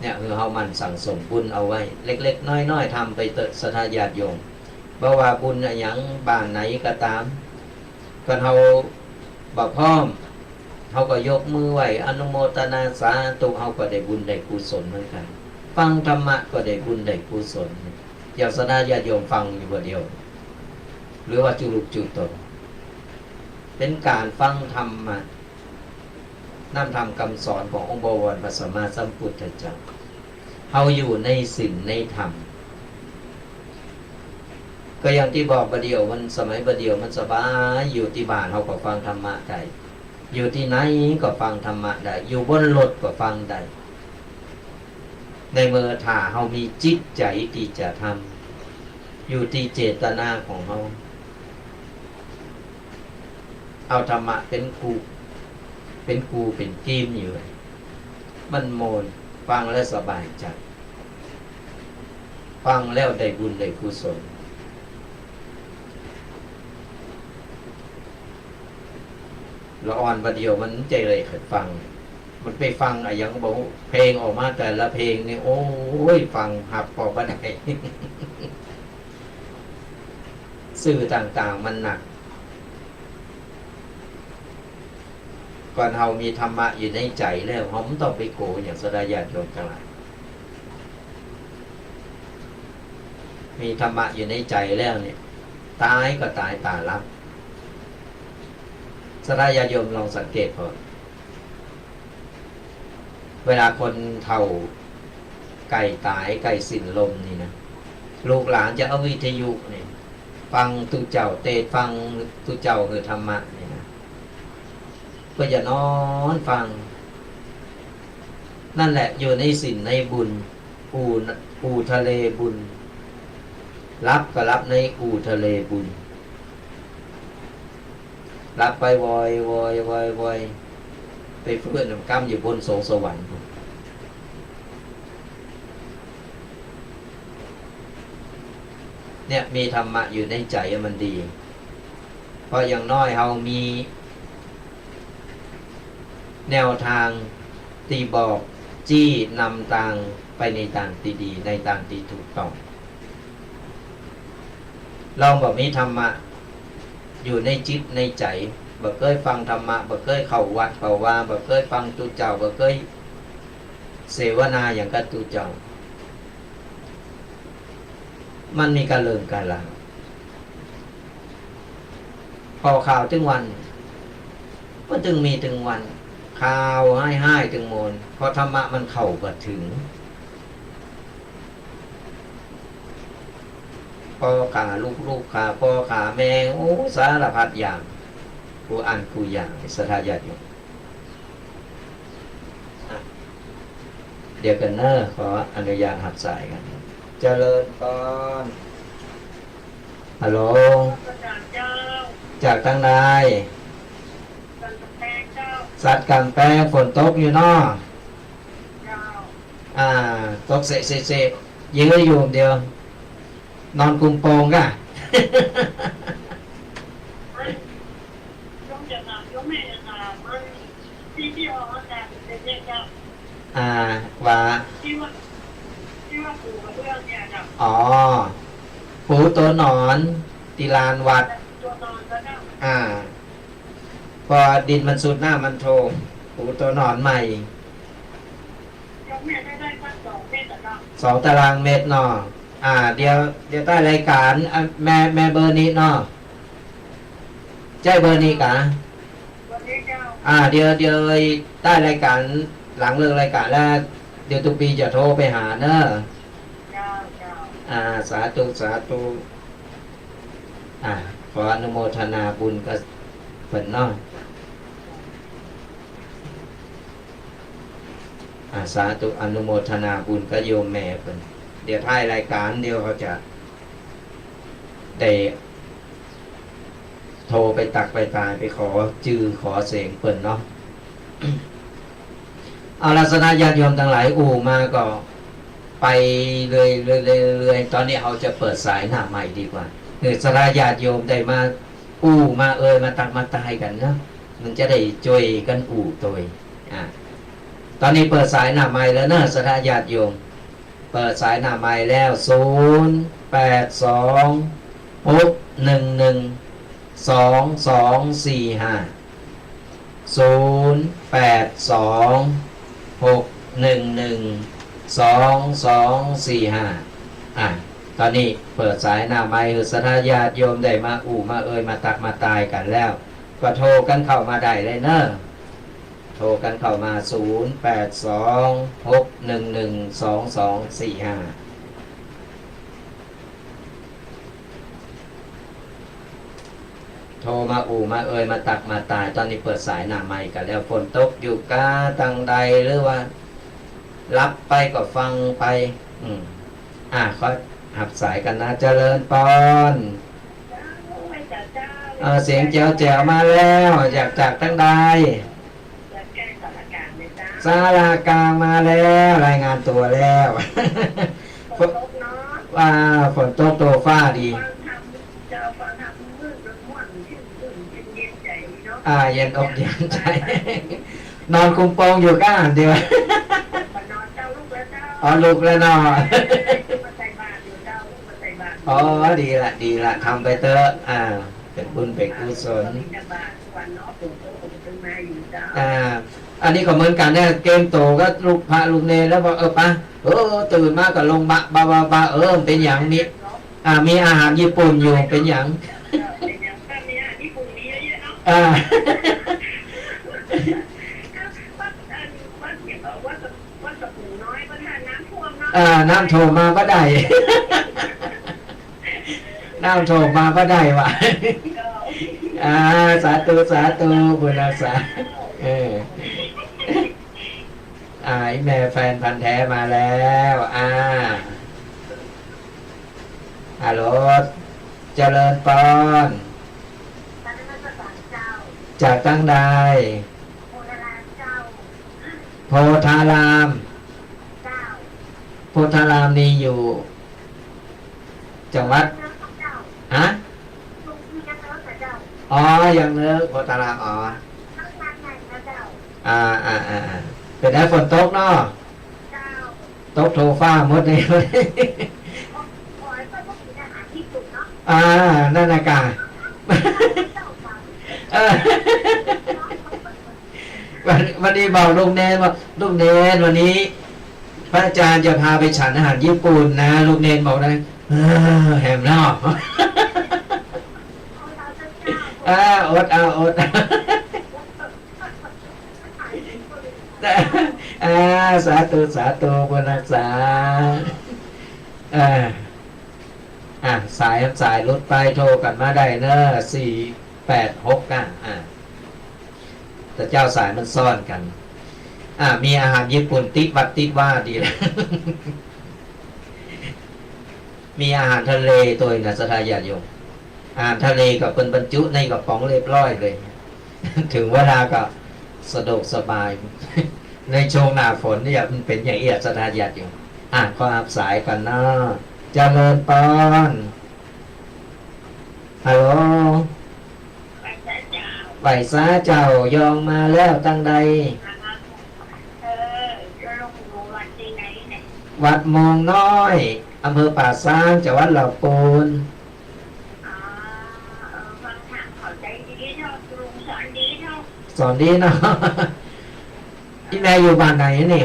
Speaker 2: เนี่ยเขามันสั่งสมบุญเอาไว้เล็กๆน้อยๆทำไปเตอะสัทธาญาติโยมเพราะว่าบุญอย่างบ้านไหนก็ตามก็เขาบอกพร้อมเขาก็ยกมือไหวอนุโมทนาสาธุเขาก็ได้บุญได้กุศลเหมือนกันฟังธรรมะก็ได้บุญได้กุศลอย่างสนาญาติโยมฟังอยู่บ่เดียวหรือว่าจุลุจุตนเป็นการฟังธรรมะนำธรรมคำสอนขององค์บวรพระสัมมาสัมพุทธเจ้าเขาอยู่ในศีลในธรรมก็อย่างที่บอกบ่เดียวมันสมัยบ่เดียวมันสบายอยู่ที่บ้านเขาก็ฟังธรรมะได้อยู่ที่ไหนก็ฟังธรรมะได้อยู่บนรถก็ฟังได้ในเมื่อถ้าเรามีจิตใจที่จะทำอยู่ที่เจตนาของเราเอาธรรมะเป็นกูเป็นกีมอยู่มันโมนฟังแล้วสบายใจฟังแล้วได้บุญได้กุศลละอ่อนประเดียวมันใจเลยฟังมันไปฟังอย่างบอกเพลงออกมาแต่ละเพลงนี่โอ้ยฟังหับพอบ่ได้ สื่อต่างๆมันหนักก่อนเรามีธรรมะอยู่ในใจแล้วเราไม่ต้องไปโกอย่างสดาญาติโยมทั้งหลายมีธรรมะอยู่ในใจแล้วเนี่ยตายก็ตายตาลับสดาญาติโยมลองสังเกตพอเวลาคนเฒ่าไก่ตายไก่สิ้นลมนี่นะลูกหลานจะเอาวิทยุนี่ฟังตุเจ้าเตฟังตุเจ้าคือธรรมะนี่นะก็จะนอนฟังนั่นแหละอยู่ในศีลในบุญอู่ทะเลบุญรับก็รับในอู่ทะเลบุญรับไปวอยไปเพื่อนกรรมอยู่บนสวรรค์เนี่ยมีธรรมะอยู่ในใจมันดีเพราะอย่างน้อยเรามีแนวทางตีบอก จี้นำทางไปในทางที่ดีในทางที่ถูกต้องลองบอกมีธรรมะอยู่ในจิตในใจบ่เคยฟังธรรมะบ่เคยเข้าวัดเข้าว่าบ่เคยฟังตุเจ้าบ่เคยเสวนาอย่างกับตุเจ้ามันมีการเลิมการลาพอข่าวถึงวันก็ถึงมีถึงวันข่าวให้ถึงโมนพอธรรมะมันเข้าก็ถึงพ่อขาลูกขาพ่อขาแม่โอ้สารพัดอย่างกูอ่านกูอย่างสถาญาติอยู่เดี๋ยวกันเนอะขออนุญาตหับสายกันเจริญพรฮัลโหลจากทางใดสัตว์กันแปลงฝนตกอยู่เนาะตกเสะยื้ออยู่เดียวนอนคุมโปงก่ะ ว่าอ๋อปูตัวหนอนติลานวัดพอดินมันสุดหน้ามันโทปูตัวหนอนใหม่2 ตารางเมตรเนาะเดี๋ยวใต้รายการแม่เบอร์นี้เนาะใช่เบอร์นี้กะเดี๋ยวใต้รายการหลังเลิกรายการแล้วเดี๋ยวทุกปีจะโทรไปหาเนอะสาธุขออนุโมทนาบุญกับเพิ่นเนาะสาธุอนุโมทนาบุญกับโยมแม่เพิ่นเดี๋ยวท้ายรายการเดี๋ยวเขาจะได้โทรไปตักไปตายไปขอจื้อขอเสียงเพิ่นเนาะ เอาลักษณะญาติโยมทั้งหลายมาก็ไปเลยตอนนี้เขาจะเปิดสายหน้าใหม่ดีกว่าคือสระญาติโยมได้มามามาตักมาตายกันเนาะมันจะได้ช่วยกันตัวตอนนี้เปิดสายหน้าใหม่แล้วเนาะสระญาติโยมเปิดสายหน้าใหม่แล้วตอนนี้เปิดสายหน้าไมค์คือสถาญาติโยมได้มามามาตักมาตายกันแล้วก็โทรกันเข้ามาได้เลยเนอะโทรกันเข้ามาโทรมามาตักมาตายตอนนี้เปิดสายหน้าไมค์กันแล้วฝนตกอยู่กาตังใดหรือว่ารับไปก็ฟังไปเขาหับสายกันนะเจริญปอนเสียงแจ๋วมาแล้วจากตั้งใดสารากลางมาแล้วรายงานตัวแล้วว่าฝนตกโตฟ้าดีเย็นอกเย็นใจนอนคุมโปงอยู่ก้านเดียวลูกแล้วเนาะดีละทำไปเถอะเป็นบุญเป็นกุศลอันนี้ก็เหมือนกันเนี่ยเกมโตก็ลูกพระลูกเนรแล้วบอกปะตื่นมาก็ลงบะเป็นอย่างนี้มีอาหารญี่ปุ่นอยู่เป็นอย่างน้ำโถมาก็ได้ น้ำโถมาก็ได้วะสาธุบุญรักษาแม่แฟนพันธุ์แท้มาแล้วฮัลโหลเจริญปอนจากตั้งใดโพธารามนี่อยู่จังหวัดยังเนื้อโพธารามเป็นได้ฝนตกเนาะ โต๊ะโทฟ้าหมดเลยนั่นนะกาวันนี้บอกลุงเนนว่าลุงเนนวันนี้พระอาจารย์จะพาไปฉันอาหารญี่ปุ่นนะลุงเนนบอกนะแหมนอกอดเอาอดสาธุสาธุบุญรักษาสายรถไปโทรกันมาได้เนอะ4869แต่เจ้าสายมันซ่อนกันมีอาหารญี่ปุ่นติดวัดติดว่าดีแล้ว มีอาหารทะเลตัวนะสถาญาติโยมอาหารทะเลกับเป็นบรรจุในกระป๋องเรียบร้อยเลย ถึงเวลาก็สะดวกสบาย ในช่วงหน้าฝนเนี่ยมันเป็นอย่างเอียดสถาญาติโยมก็อับสายกันนะเจริญปอนฮัลโหลไหวซาเจ้ายองมาแล้วตั้งใดวัดมองน้อยอำเภอป่าซางจังหวัดลำพูนสอนดีเนาะที่แม่อยู่บ้านไหนนี่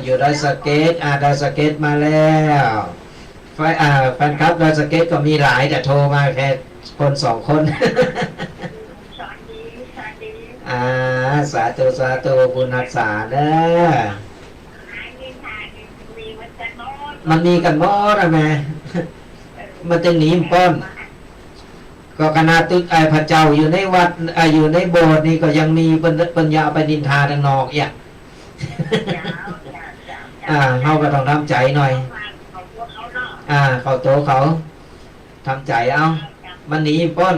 Speaker 2: อยู่ดอยสะเก็ดดอยสะเก็ดมาแล้วแฟนคลับดอยสะเก็ดก็มีหลายแต่โทรมาแค่คน2 คนสาธุสาธุบุญรักษาเด้อมันมีกันหมดอะแม่มันจะหนีป้อนก็คณะตึกพระเจ้าอยู่ในวัดอยู่ในโบสถ์นี่ก็ยังมีปัญญาไปดินทาทางนอกเนี่ยเขาก็ต้องทำใจหน่อยเขาโตเขาทำใจเอามันหนีป้น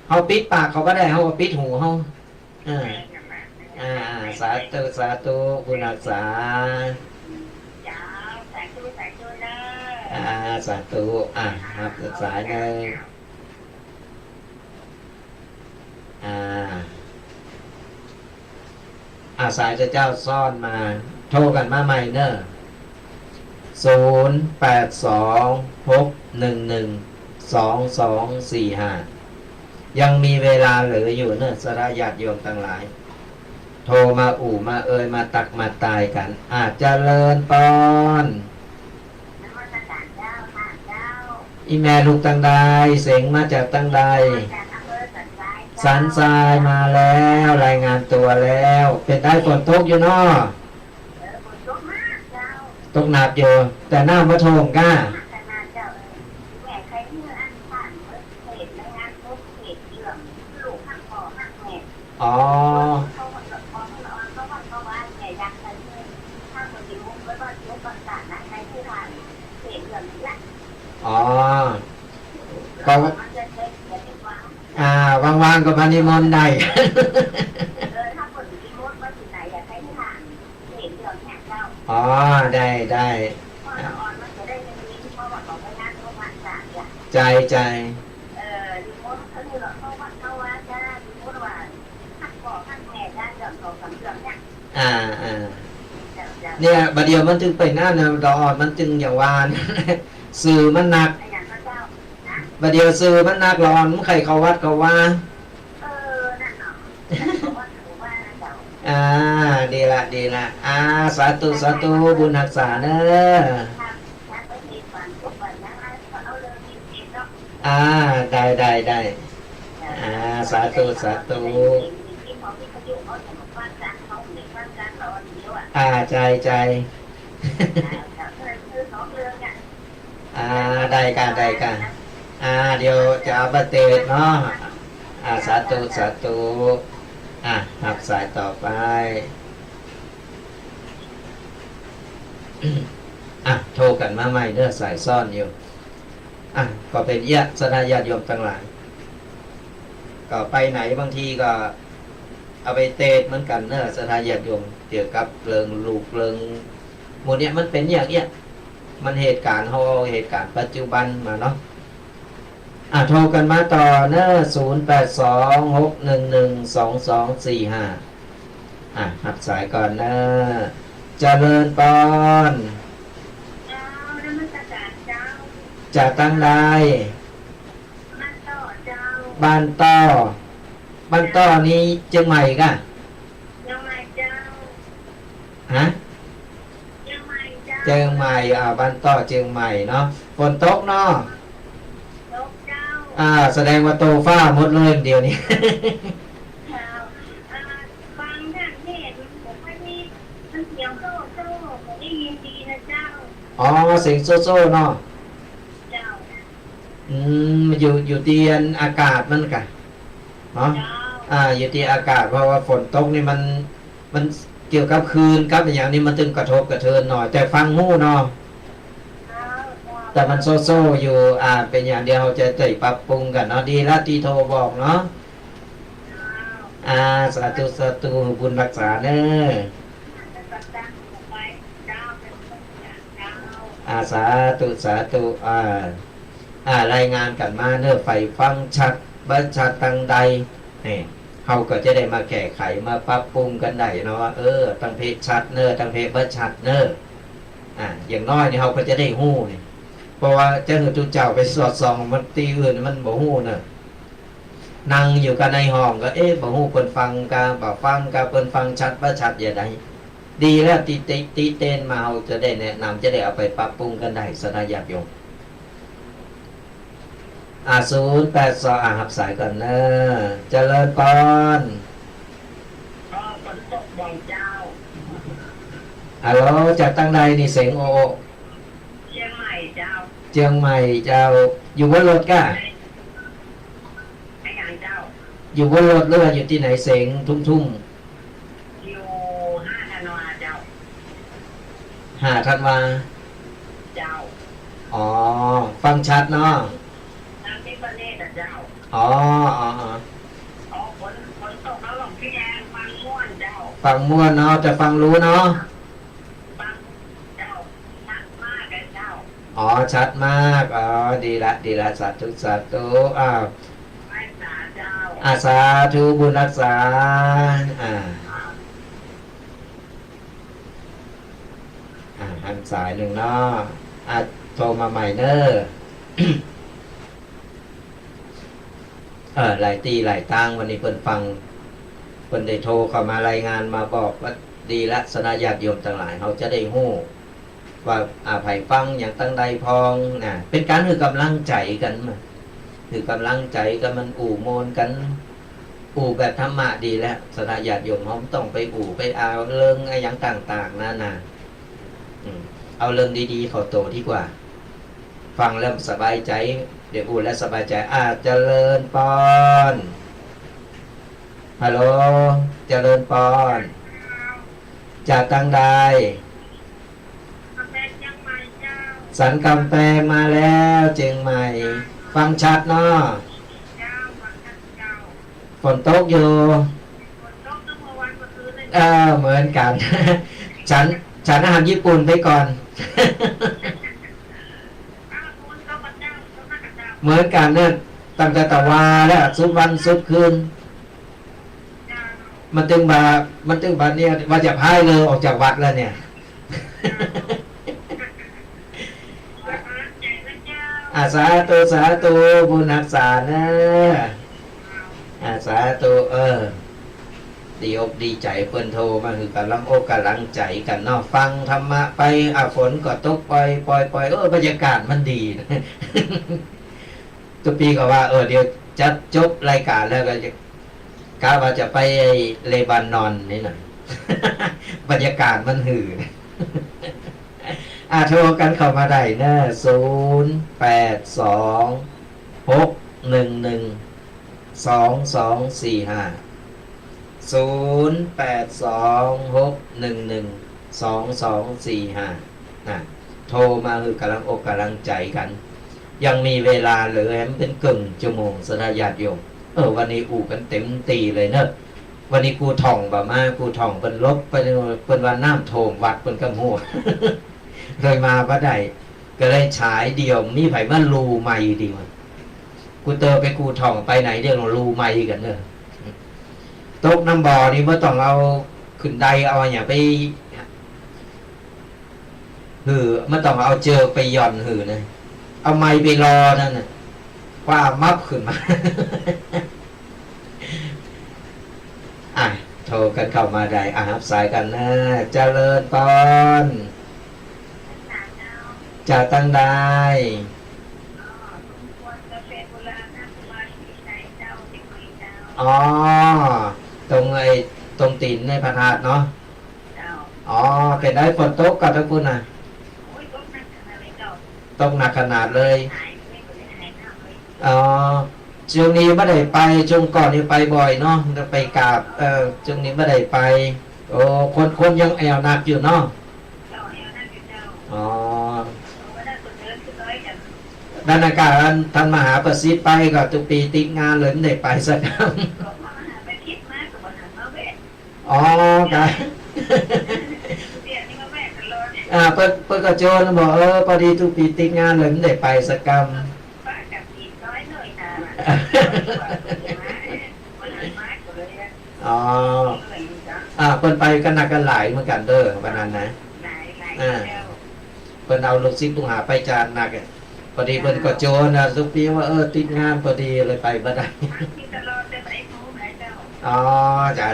Speaker 2: เขาปิดปากเขาก็ได้เขาก็ปิดหูเขาสาธุสาธุคุณรักษาสาธุครับศึกษาเลยสายเจ้าซ่อนมาโทรกันมาใหม่เนอะ0826112245ยังมีเวลาเหลืออยู่เนอะสระญาติโยมทั้งหลายโทรมามามาตักมาตายกันเจริญปอนอีแม่ลูกตั้งใดเสียงมาจากตั้งใดสันทรายมาแล้วรายงานตัวแล้วเป็นได้ฝนตกอยู่เนาะตกหนักอยู่แต่หน้ามาโทงก้าอ๋อก็ว่างๆก็มานิมนต์ได้ได้ใจเนี่ยบัดเดียวมันจึงไปหน้าเนี่ยดอกมันจึงอย่างวานสื่อมันหนักบัดเดียวสื่อมันหนักร้อนมันใครเขาวัดเขาว่าดีละสาธุสาธุบุญรักษาเนอะได้สาธุใจได้กันเดี๋ยวจะเอาบัตเตดเนาะสาธุหับสายต่อไปโทรกันมาใหม่เด้อสายซ่อนอยู่ก็เป็นญาติญาติโยมทั้งหลายก็ไปไหนบางทีก็เอาไปเตดเหมือนกันเด้อสถานญาติโยมเกี่ยวกับเรื่องลูกเรื่องหมดเนี่ยมันเป็นอย่างเงี้ยมันเหตุการณ์ปัจจุบันมาเนาะโทรกันมาต่อเนอะ0826112245 หับสายก่อนนะเจริญปอน
Speaker 3: เจ้านมัสการเจ้า
Speaker 2: จากตั้งใด
Speaker 3: มันต่อเจ้า
Speaker 2: บ้านต้อบ้านต้อนี้เชียงใหม่กะ
Speaker 3: ยังไงเจ้า
Speaker 2: ฮะ
Speaker 3: ยังไงเจ้า
Speaker 2: เชียงใหม่บ้านต้อเชียงใหม่เนาะฝนตกเนาะ
Speaker 3: ลบเจ้า
Speaker 2: แสดงว่าโตฟ้าหมดเลยเดียวนี้
Speaker 3: เจ้าฟังท่านเทศน์ผมไม่มีมันเสียงโซ่โซ่ผมได้ยินดีนะเจ้า
Speaker 2: อ๋อเสียงโซ่ๆเนาะ
Speaker 3: เจ้า
Speaker 2: อยู่ที่อากาศมันกะเนาะ
Speaker 3: เจ้า
Speaker 2: อยู่ที่อากาศเพราะว่าฝนตกนี่มันเกี่ยวกับคืนกับอย่างนี้มันตึงกระทบกระเทือนหน่อย แต่ฟังหู้เนาะ
Speaker 3: เจ้า
Speaker 2: แต่มันโซ่อยู่เป็นอย่างเดียวเราจะได้ปรับปรุงกันเนาะดีแล้วที่โทรบอกเนาะสาธุบุญรักษาเนอะ
Speaker 3: จะตัดตั้งไปเจ้าเป็นคนอย่างเจ้า
Speaker 2: สาธุรายงานกันมาเนอะไฟฟังชัดบัญชัดตังใดนี่เขาก็จะได้มาแก้ไขมาปรับปรุงกันได้เนาะว่าตั้งเพจชัดเนอะตั้งเพจบัญชัดเนอะอย่างน้อยนี่เขาก็จะได้หู้นี่เพราะว่าเจ้าหนูจุเจ้าไปสอดส่องมันตีอื่นมันบ่หู้เนอะนั่งอยู่กันในห้องก็บ่หู้คนฟังกันบ่ฟังกันคนฟังชัดบัญชัดอย่างไรดีแล้วตีเต้นมาเราจะได้แนะนำจะได้เอาไปปรับปรุงกันได้สนาญาติโยม082หับสายก่อนนะเจริญปอน
Speaker 3: ฝนตกใหญ่เจ้า
Speaker 2: ฮัลโหลจากตั้งใดนี่เสียงโอ
Speaker 3: เชียงใหม่เจ้า
Speaker 2: เชียงใหม่เจ้าอยู่บนรถก้า
Speaker 3: ไอ้อย่างเจ้า
Speaker 2: อยู่บนรถหรือว่าอยู่ที่ไหนเสียงทุ่ม
Speaker 3: อยู่5 ธันวาเจ้า
Speaker 2: 5 ธันวา
Speaker 3: เจ้า
Speaker 2: อ๋อฟังชัดเนาะ
Speaker 3: ทางที่ประเทศนะเจ้า
Speaker 2: อ๋อ
Speaker 3: ฝนตกแล้วหลงพี่แดงฟังม่วนเจ้า
Speaker 2: ฟังม่วนเนาะแต่ฟังรู้เนาะ
Speaker 3: ฟังเจ้าชัดมากเลยเจ้า
Speaker 2: ชัดมากดีละสาธุ
Speaker 3: ไอ้สาเจ้า
Speaker 2: สาธุบุญรักษาหันสายหนึ่งเนาะโทรมาใหม่เนอะ หลายตีหลายตั้งวันนี้เพิ่นฟังเพิ่นได้โทรเข้ามารายงานมาบอกว่าดีละสนาญาติโยมทั้งหลายเขาจะได้ฮู้ว่าไผฟังอย่างตั้งใดพองนะเป็นการคือกำลังใจกันมาคือกำลังใจกันมันอู่โมนกันแบบธรรมะดีแล้วสนาญาติโยมเขาต้องไปไปเอาเรื่องอะไรอย่างต่างๆนั่นน่ะเอาเรื่องดีๆเขาโตดีกว่าฟังเริ่มสบายใจเดี๋ยวแล้วสบายใจเจริญปอนฮัลโหลเจริญปอนจากตั้งใด
Speaker 3: กำแพงยังใหม่เจ้า
Speaker 2: สันกำแพงมาแล้วเจียงใหม่ ฟังชัดเนาะ
Speaker 3: เจ้าวันจันทร์เจ้า
Speaker 2: ฝนตกอยู่
Speaker 3: ฝนตกตั้งแต่วันเมื่อคืนเลย
Speaker 2: เหมือนกัน ฉันอาหารญี่ปุ่นไปก่อน
Speaker 3: ฝนตกกับเจ้าฝนตกกับเจ้า
Speaker 2: เหมือนกันเนี่ยตั้งแต่ตะวาแล้วสุดวันสุดคืน
Speaker 3: เจ้า
Speaker 2: มันตึงบาเนี่ยว่าจะพายเลยออกจากวัดแล้วเนี่ย
Speaker 3: ใจนะเจ้า
Speaker 2: สาธุบุญรักษาเนอะสาธุดีอกดีใจเพิ่นโทรมาคือกำลังอกกำลังใจกันเนาะฟังธรรมะไปฝนก็ตกปล่อยบรรยากาศมันดีนะ ทุกปีก็ว่าเดี๋ยวจะจบรายการแล้วก็จะกะว่าจะไปเลบานอนนี่หน่อย บรรยากาศมันหื่น โทรกันเข้ามาได้นะ082-611-2245 082-611-2245โทรมาคือกำลังอกกำลังใจกัน ยังมีเวลาเหลือให้มันเป็นครึ่งชั่วโมงสนาญาติโยมวันนี้อู่กันเต็มตีเลยเนอะวันนี้กูท่องกูท่องเป็นลบเป็นวันน้ำโถมวัดเป็นกำหัว เลยมาบ่ได้ก็เลยฉายเดียวมีไผมารูใหม่ดีวะกูเตอไปกูท่องไปไหนเดี๋ยวรูใหม่กันเนอะตกน้ำบ่อนี่เมื่อต้องเอา ขึ้นใดเอาอย่างไปหือไม่ต้องเอาเจอไปหย่อนหือนะเอาไม้ไปรอนั่นน่ะคว้ามับขึ้นมา อ่ะโทรกันเข้ามาได้รับสายกันนะเจริญปอนจะตั้งได้อ๋อตรงตรงตีนในพระธาตุเนาะอ๋อเป็นได้ฝนตกกับทุกคนนะตกหนักขนาดเลยอ๋อช่วงนี้ไม่ได้ไปช่วงก่อนนี่ไปบ่อยเนาะไปกราบช่วงนี้ไม่ได้ไปโอ้คนยังแอวหนักอยู่เนาะอ๋อด้านอากาศท่านมหาประสิทธิ์ไปก็ทุกปีติดงานเลยไม่ได้ไปสักครั้งอ๋อครับเพิ่นก็โจนบอกพอดีทุกปีติดงานเลยไม่ได้ไปสักครั้งอ๋อเพิ่นไปกันหนักกันหลายเหมือนกันเด้อวันนั้นนะเพิ่นเอาลูกศิษย์ลูกหาไปจานหนักพอดีเพิ่นก็โจนนะทุกปีว่าติดงานพอดีเลยไปบ่ได้อ๋อจ้า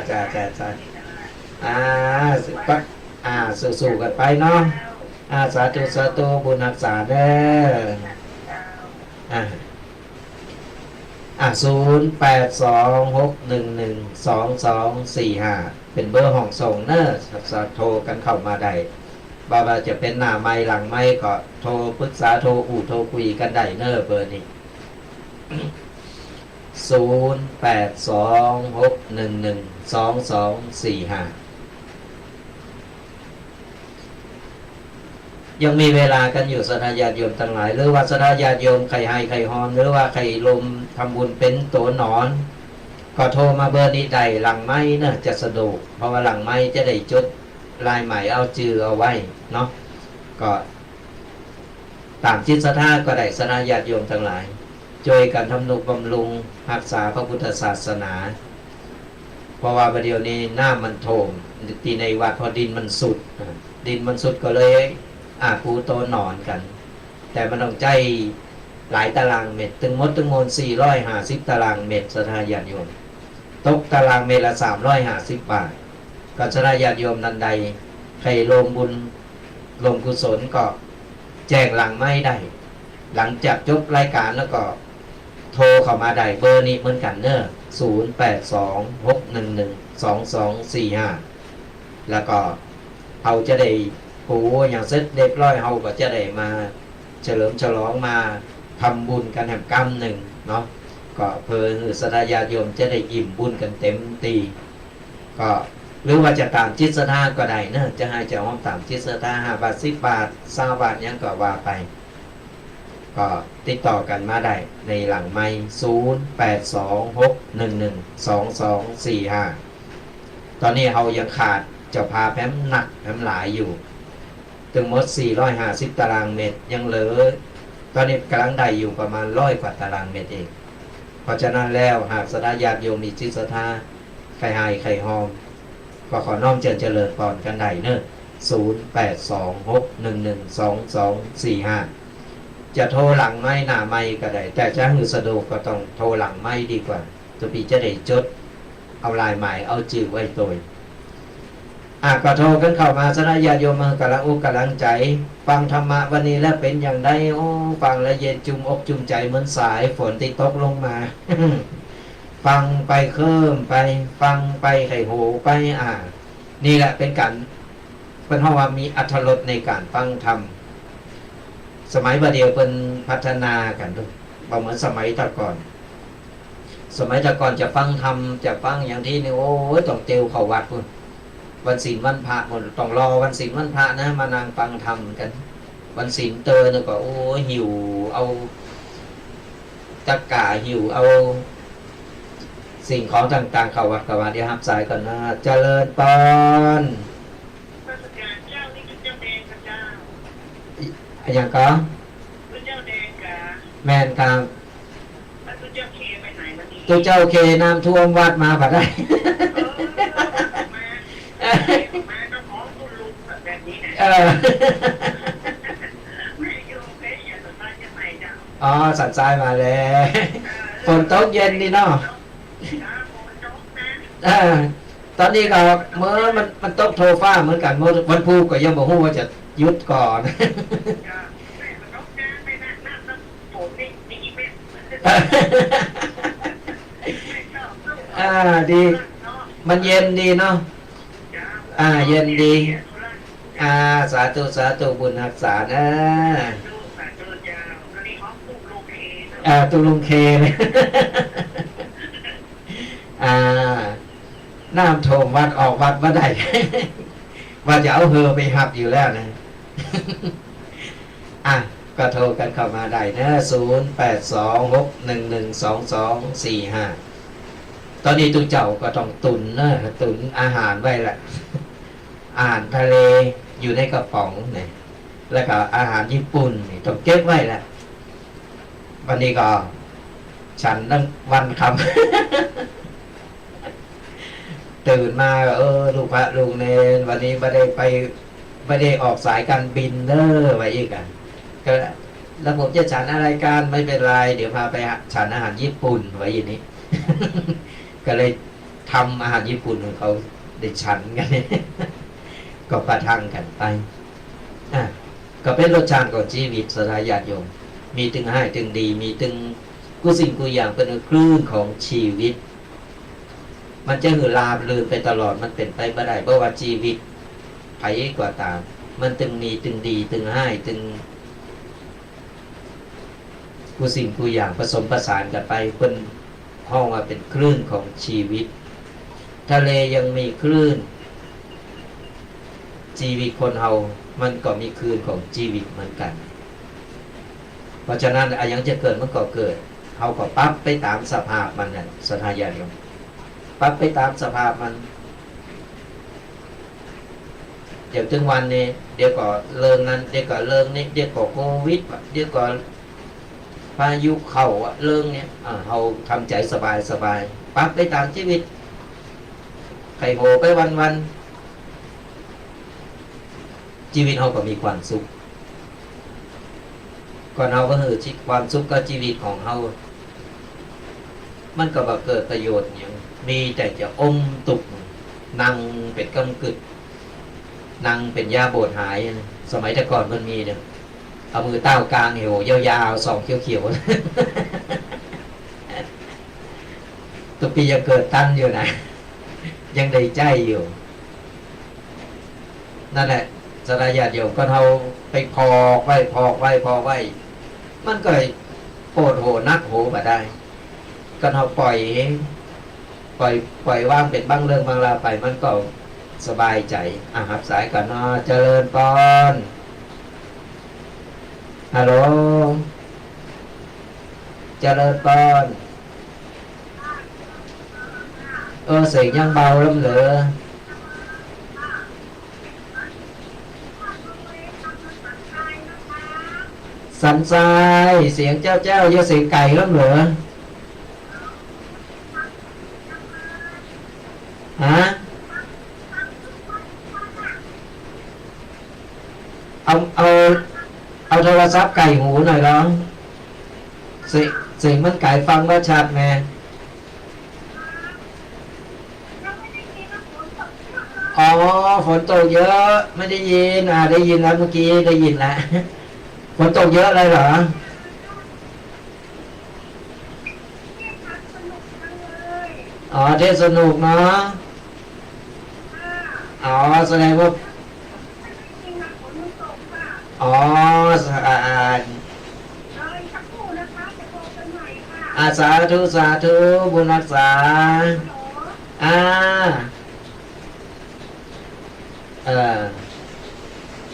Speaker 2: สู้ๆกันไปเนาะสาธุบุญรักษาเด้อ0826112245เป็นเบอร์ห้องส่งเนอะสโทรกันเข้ามาได้บ่ว่าจะเป็นหน้าไม้หลังไม้ก็โทรปรึกษาโทรโทรคุยกันได้เนอะเบอร์นี้ 0826112245ยังมีเวลากันอยู่สถาญาติโยมทั้งหลายหรือว่าสถาญาติโยมใครให้ใครฮอนหรือว่าใครลมทำบุญเป็นตัวหนอนก็โทรมาเบอร์นี้ได้หลังไม้เนอะจะสะดวกเพราะว่าหลังไม้จะได้จดลายใหม่เอาจือเอาไว้เนาะก็ตามจิตศรัทธาก็ได้สถาญาติโยมทั้งหลายช่วยกันทำนุบำรุงรักษาพระพุทธศาสนาเพราะว่าประเดี๋ยวนี้หน้ามันโถมตีในวัดพอดินมันสุดก็เลยปูโตนอนกันแต่มันต้องใจหลายตารางเมตรถึงมด450ตารางเมตรสถาญาติโยมตกตารางเมตรละ350 บาทก็สถาญาติโยมนันใดใครลงบุญลงกุศลก็แจ้งหลังไม่ได้หลังจากจบรายการแล้วก็โทรเข้ามาได้เบอร์นี้เหมือนกันเนอะ0826112245แล้วก็เขาจะได้ปูอย่างเสร็จเรียบร้อยเขาก็จะได้มาเฉลิมฉลองมาทำบุญกันแห่งกรรมหนึ่งเนาะก็เพื่อสถาญาติโยมจะได้อิ่มบุญกันเต็มตีก็หรือว่าจะตามจิตศรัทธาก็ได้เนอะจะให้จะห้องตามจิตศรัทธา5 บาท10 บาท20 บาทยังก็ว่าไปก็ติดต่อกันมาได้ในหลังไมค์0826112245ตอนนี้เรายังขาดเจ้าพาแพ้มหนักแพ้มหลายอยู่ถึงหมด450ตารางเมตรยังเหลือตอนนี้กำลังได้อยู่ประมาณ100 กว่าตารางเมตรเองเพราะฉะนั้นแล้วหากสถาญาติโยมมีจิตศรัทธาใครหายใครหอมก็ขอน้อมเจริญพรกันได้เนอะ0826112245จะโทรหลังไม้หน้าไม้ก็ได้แต่จะให้สะดวกก็ต้องโทรหลังไม้ดีกว่าตัวปีจะได้จดเอาลายใหม่เอาจื่อไว้ตัวก็โทรกันเข้ามาสถาญาติโยมกำลังอกกำลังใจฟังธรรมะวันนี้แล้วเป็นอย่างไรฟังแล้วเย็นจุ่มอกจุ่มใจเหมือนสายฝนที่ตกลงมา ฟังไปเคิ่มไปฟังไปไข่โหไปนี่แหละเป็นการเป็นเพราะว่ามีอรรถรสในการฟังธรรมสมัยประเดี๋ยวเป็นพัฒนากันด้วยเหมือนสมัยแต่ก่อนจะฟังธรรมจะฟังอย่างที่นี่โอ้ยต้องเตียวเข้าวัดพุ่นวันศีลวันพระพุ่นต้องรอวันศีลวันพระนะมานั่งฟังธรรมกันวันศีลเตอเนี่ยก็โอ้ยหิวเอาตะกร้าหิวเอาสิ่งของต่างๆเข้าวัดกับวัดเดี๋ยวรับสายก่อนนะเจริญปอนอย่างก็แมนครับตัวเจ้าเคน้ำท่วมวัดมาปะได้
Speaker 3: ไม่อยู่เพชรอย่าสตาร์ทจะใหม่จ้ะ
Speaker 2: อ๋อสันทรายมาแล้วฝนตกเย็นนี่เนาะ
Speaker 3: ฝนตกนะ
Speaker 2: ตอนนี้ก็เมื่อมันตกโทฟ้าเหมือนกันเมื่อวันพูก็ยังบอกว่าจะหยุดก่อน
Speaker 3: แม่ฝนตกนะไม่น่าผมนี่ดีไม่
Speaker 2: ดี มันเย็นดีเนาะเย็นดี สาธุสาธุบุญรักษานะตุลุงเคเลย น้ำโถมวัดออกวัดมาได้ ว่าจะเอาเฮอไปหับอยู่แล้วนะ ก็โทรกันเข้ามาได้นะ0826112245ตอนนี้ตุเจ้าก็ต้องตุนนะตุนอาหารไว้แหละ อาหารทะเลอยู่ในกระป๋องเนี่ยแล้วก็อาหารญี่ปุ่นนี่ต้องเก็บไว้แหละวันนี้ก็ฉันตั้งวันคำ ตื่นมาลูกพระลูกเนรวันนี้ไม่ได้ออกสายการบินเด้อไว้อีกอ่ะก็แล้วผมจะฉันอะไรกันไม่เป็นไรเดี๋ยวพาไปฉันอาหารญี่ปุ่นไว้อย่างนี้ ก็เลยทำอาหารญี่ปุ่นของเขาได้ฉันกัน ก็ประทังกันไปก็เป็นรสชาติของชีวิตสลายญาติโยมมีตึงให้ตึงดีมีตึงกุสิ่งกุอย่างเป็นคลื่นของชีวิตมันจะหือลาบลืมไปตลอดมันเป็นไปไม่ได้เพราะว่าชีวิตไผกว่าตามมันตึงมีตึงดีตึงให้ตึงกุสิ่งกุอย่างผสมประสานกันไปเป็นห้องว่าเป็นคลื่นของชีวิตทะเลยังมีคลื่นชีวิตคนเฮามันก็มีคลื่นของชีวิตเหมือนกันเพราะฉะนั้นอะไรยังจะเกิดมันก็เกิดเฮาก็ปั๊บไปตามสภาพมันนั่นสถานญาติโยมปั๊บไปตามสภาพมันเดี๋ยวถึงวันนี้เดี๋ยวก็เลิงนั้นเดี๋ยวก็เลิงนี้เดี๋ยวก็โควิดเดี๋ยวก็พายุเข้าเลิงเนี้ยเฮาทำใจสบายปั๊บไปตามชีวิตไข่โหไปวันชีวิตเราก็มีความสุขก่อนเราก็คือความสุขก็ชีวิตของเรามันก็บ่เกิดประโยชน์อย่างมีแต่จะอมตุกนั่งเป็นกำกึดนั่งเป็นยาโบดหายสมัยแต่ก่อนมันมีเนี่ยเอามือเต้ากลางเหวยาวๆสองเขียวๆตุปียังเกิดตั้นอยู่นะยังได้ใจอยู่นั่นแหละสลายญาติโยมก็เอาไปพอกไว้มันก็โคตรโหนักโหมาได้ก็เอาปล่อยว่างเป็นบ้างเรื่องบางราวไปมันก็สบายใจหับสายกันเจริญพรฮัลโหลเจริญพรเสียงยังเบาลำเหลือสันทรายเสียงเจ้าเยอะเสียงไก่แล้วเหรอฮะเอาโทรศัพท์ไก่หูหน่อยร้องเสียงมันไก่ฟังว่าชัดแม่ฝนตกเยอะไม่ได้ยินได้ยินแล้วเมื่อกี้ได้ยินแล้วฝนตกเยอะเลยเหรอเทศสนุกเนาะแสดงว่าสะอาดสาธุบุญรักษา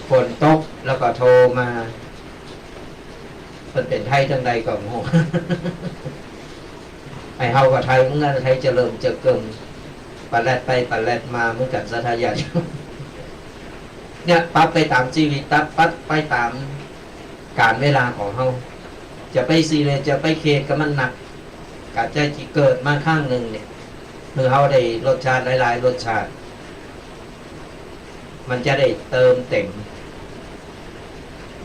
Speaker 2: ฝนตกแล้วก็โทรมาเป็นไทยทั้งใดก็โง่ไอเฮากับไทยมึงนั่นไทยเจริญจะเกิมปะแลดไปปะแลดมาเหมือนกันสถานญาติเนี่ยปั๊บไปตามชีวิตปั๊บไปตามการเวลาของเฮาจะไปซีเลยจะไปเขตก็มันหนักกาจะเกิดมาข้างหนึ่งเนี่ยคือเฮาได้รสชาติหลายๆรสชาติมันจะได้เติมเต็ม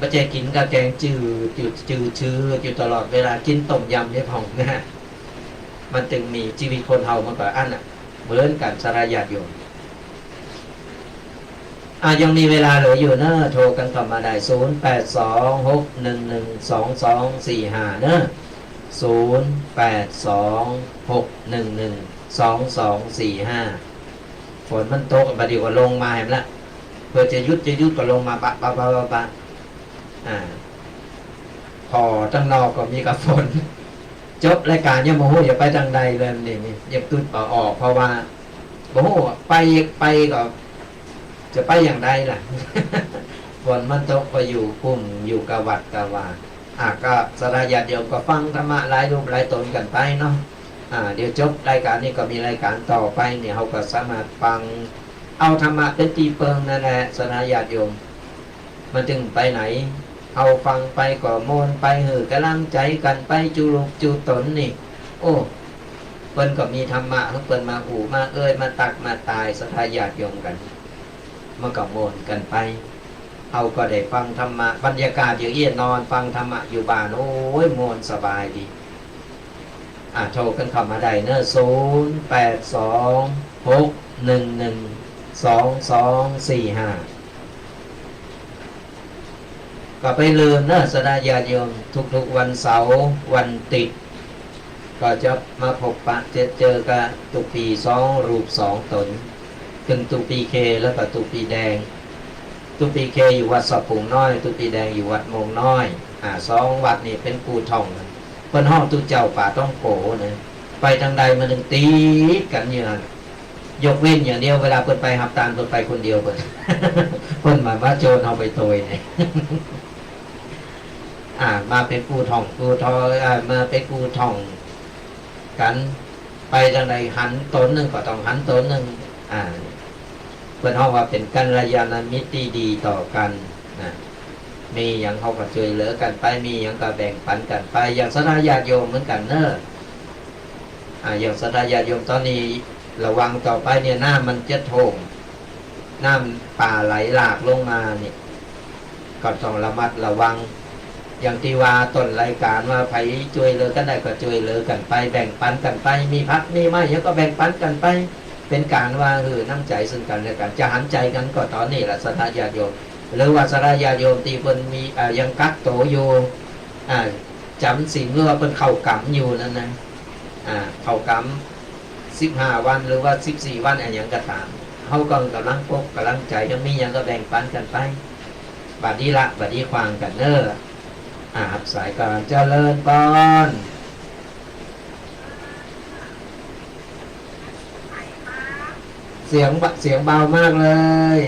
Speaker 2: บ่ใจกินกับแกงจืดชื้ออยู่ตลอดเวลากินต้มยำเนี่ยผ่องนะฮะมันจึงมีชีวิตคนเฮามันก็อันน่ะเหมือนกันสลายญาติโยมยังมีเวลาเหลืออยู่เนอะโทรกันเข้ามาได้0826112245เนอะ0826112245ฝนมันตกบัดนี้ก็ลงมาเห็นละเพื่อจะยุดก็ลงมาปะพอตั้งนอกก็มีกับฝนจบรายการยังโมโหอย่าไปทางใดเลยนี่อย่าตุ้ดออกเพราะว่าโมโหไปก็จะไปอย่างใดล่ะ ฝนมันตกก็อยู่ปุ่มอยู่กะวัดกะวาก็สลายญาติโยมก็ฟังธรรมะหลายรูปหลายตนกันไปเนาะเดี๋ยวจบรายการนี้ก็มีรายการต่อไปเนี่ยเขาก็สามารถฟังเอาธรรมะเป็นตีเปิงนั่นแหละสลายญาติโยมมันจึงไปไหนเอาฟังไปก็โมนไปหือกำลังใจกันไปจูลุกจูตนนี่โอ้เปิ้นก็มีธรรมะเขาเปิ้นมาอู่มาเอ้ยมาตักมาตายสลายญาติโยมกันมันก็โมนกันไปเอาก็ได้ฟังธรรมะบรรยากาศอย่างเอี้ยนอนฟังธรรมะอยู่บ้านโอ้ยโมนสบายดีโทรกันเข้ามาได้เนอะ0826112245ก็ไปลืมเนอะสดาญาติโยมทุกๆวันเสาร์วันติดก็จะมาพบปะเจอกันตุปี2รูป2ตนถึงตุปีเคแล้วก็ตุปีแดงตุปีเคอยู่วัดสับปุงน้อยตุปีแดงอยู่วัดมงน้อย2วัดนี่เป็นกูท่องเพิ่นห้องตุเจ้าป่าต้องโกนะไปทางใดมันนึงตีกันอยู่นั่นยกเว้นอย่างเดียวเวลาเพิ่นไปหับตามเพิ่นไปคนเดียวเพิ่น เพิ่นมาว่าโจรเอาไปโตยเนี่ย มาเป็นกูท่องกูทอมาเป็นกูท่องกันไปทางใดหันตนหนึ่งก็ต้องหันตนหนึ่งเพื่อนเขาว่าเป็นกัลยาณมิตรที่ดีต่อกันนะมีอย่างเขาก็ช่วยเหลือกันไปมีอย่างก็แบ่งปันกันไปอย่างศรัทธาญาติโยมเหมือนกันเนอะอย่างศรัทธาญาติโยมตอนนี้ระวังต่อไปเนี่ยน้ำมันจะโถมน้ำป่าไหลหลากลงมาเนี่ยก็ต้องระมัดระวังอย่างที่ว่าต้นรายการว่าใครช่วยเหลือกันได้ก็ช่วยเหลือกันไปแบ่งปันกันไปมีพักมีไม่เยอะก็แบ่งปันกันไปเป็นการว่าน้ำใจซึ่งกันและกันจะหันใจกันก็ตอนนี้แหละศรัทธาญาติโยมหรือว่าศรัทธาญาติโยมที่เพิ่นมียังกักโตอยู่จำสิ่งเมื่อเพิ่นเข้ากำอยู่นั่นนะเข้ากำ15 วันหรือว่า14 วันอย่างก็ตามเขาก็กำลังพบกำลังใจยังมียังก็แบ่งปันกันไปบัดนี้ละบัดนี้ควางกันเนอสายการเจริญพรเสียงเบามากเลย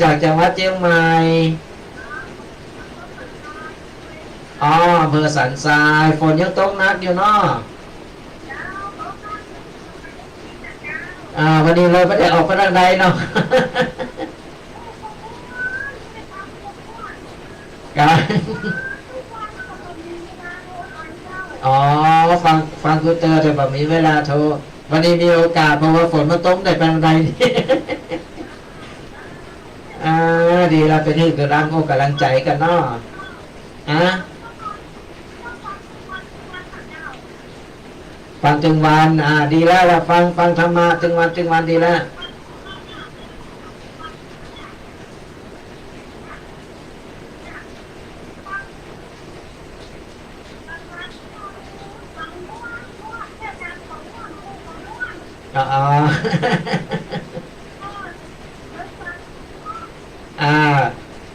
Speaker 2: จากจังหวัดเชียงใหม่อำเภอสันทรายฝนยังตกหนักอยู่เนาะวันนี้เลยไม่ได้ออกไปทางใดเนาะ การฟังกูเตอร์แต่แบบมีเวลาโทรวันนี้มีโอกาสเพราะว่าฝนมันตกได้ไปทางใด ดีเราเป็นที่กำลังโอ้กำลังใจกันเนาะฟังจึงวันดีแล้วล่ะฟังธรรมะจึงวันดีแล้ว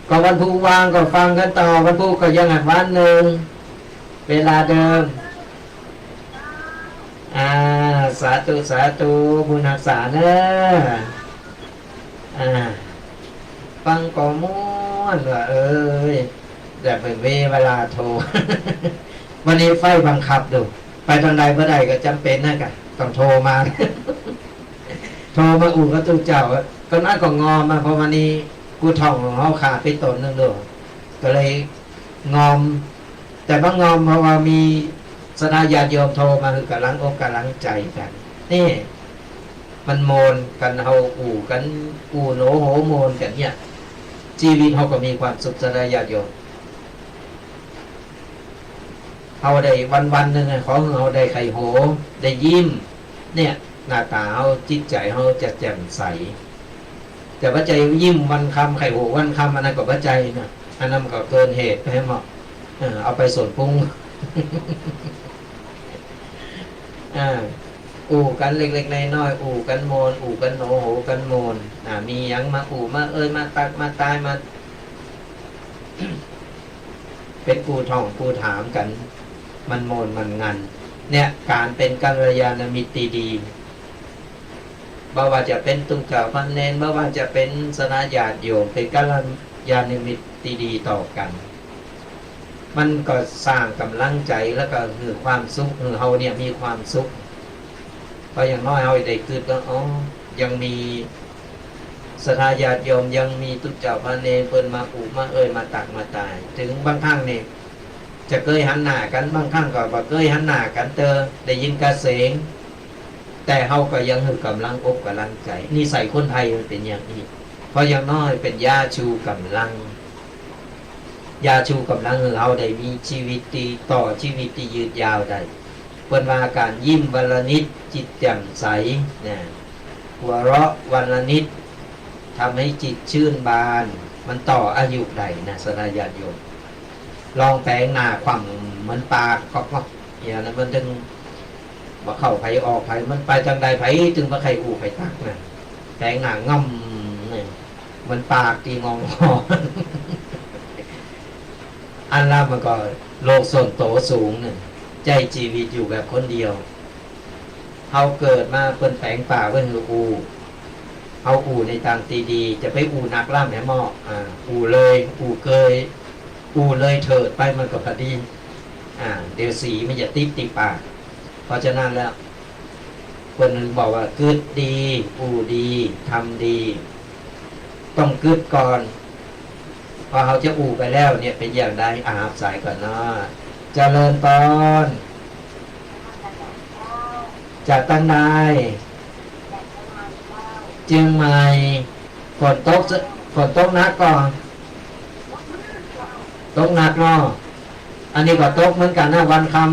Speaker 2: ก็วันพุธวางก็ฟังกันต่อวันพุธก็ยังวันหนึ่งเวลาเดิมสาธุบุญรักษาเนอะฟังก็ม่วนว่าแต่เป็นเวลาโทร วันนี้ไฟบังคับดูไปทางใดเมื่อใดก็จำเป็นนะกันต้องโทรมา โทรมาอุ่นก็ตู้เจ้าก็น่าก็งอมาเพราะวันนี้กูท่องของเขาขาดไปตนนึงด้วยก็เลยงอมแต่ว่างอมเพราะว่ามีศรัทธาญาติโยมโทรมาคือกำลังอกกำลังใจกันนี่ มันโมนกันเฮาอู่กันอู่โหนโหโมนกันเนี่ยชีวิตเฮาก็มีความสุขสดายญาติโยมเฮาได้วันๆนึงขอเฮาได้ไข่โหได้ยิ้มเนี่ยหน้าตาเฮาจิตใจเฮาจะแจ่มใสแต่ว่าใจยิ้มวันคำไข่โหวันคำอันนั้นก็บ่ใจนะอันนั้นก็เกินเหตุไปให้เหมาะเอาไปส่วนปรุง อู่กันเล็กๆน้อยๆอู่กันโมนอู่กันโหนโหกันโมนมีหยังมาอู่มามาตักมาตายมา เป็นกูท่องกูถามกันมันโมนมันงันเนี่ยการเป็นกัลยาณมิตรดีบ่ว่าจะเป็นตุกะพันเนนบ่ว่าจะเป็นสนาญาติโยมเป็นกัลยาณมิตรดีต่อกันมันก็สร้างกำลังใจแล้วก็คือความสุขคือเฮาเนี่ยมีความสุขเพราะอย่างน้อยเฮาได้คิดว่ายังมีสถาญาติโยมยังมีตุเจ้าพระเนรเพิ่นมาอุมามาตักมาตายถึงบางครั้งนี่จะเคยหันหน้ากันบางครั้งก็บ่เคยหันหน้ากันได้ยินกระเสงแต่เฮาก็ยังคือกำลังอกกำลังใจนิสัยคนไทยมันเป็นอย่างนี้เพราะอย่างน้อยเป็นยาชูกำลังยาชูกำลังคือเฮาได้มีชีวิตที่ต่อชีวิตที่ยืดยาวได้เพิ่นว่าการยิ้มวันละนิดจิตแจ่มใสนะหัวเราะวันละนิดทำให้จิตชื่นบานมันต่ออายุได้นะสนาญาติโยมลองแปลงหน้าความเหมือนปลาก็อย่างนั้นมันถึงบ่เข้าไผออกไผมันไปจังใดไผถึงบ่ใครอู่ไผตักนะแปลงหน้าง่อมนี่มันปากตีงองอันล่ะมันก็โลกส่วนโตสูงเนี่ยใจชีวิตอยู่แบบคนเดียวเฮาเกิดมาเพิ่นแปลงป่าเพิ่นคืออูเอาอูในทางตีดีจะไปอูนักล่ำแหมหมออูเลยอูเกยอูเลยเถิดไปมันก็พอดีเดี๋ยวสีมันจะติดปากเพราะฉะนั้นแล้วคนนึงบอกว่าเกิดดีอูดีทำดีต้องเกิดก่อนพอเขาจะอูไปแล้วเนี่ยเป็นอย่างใดอาบสายก่อนเนาะเจริญตอนจากตั้งนายเชียงใหม่ฝนตกหนักก่อนตกหนักเนาะอันนี้ก็ตกเหมือนกันนะวันคำ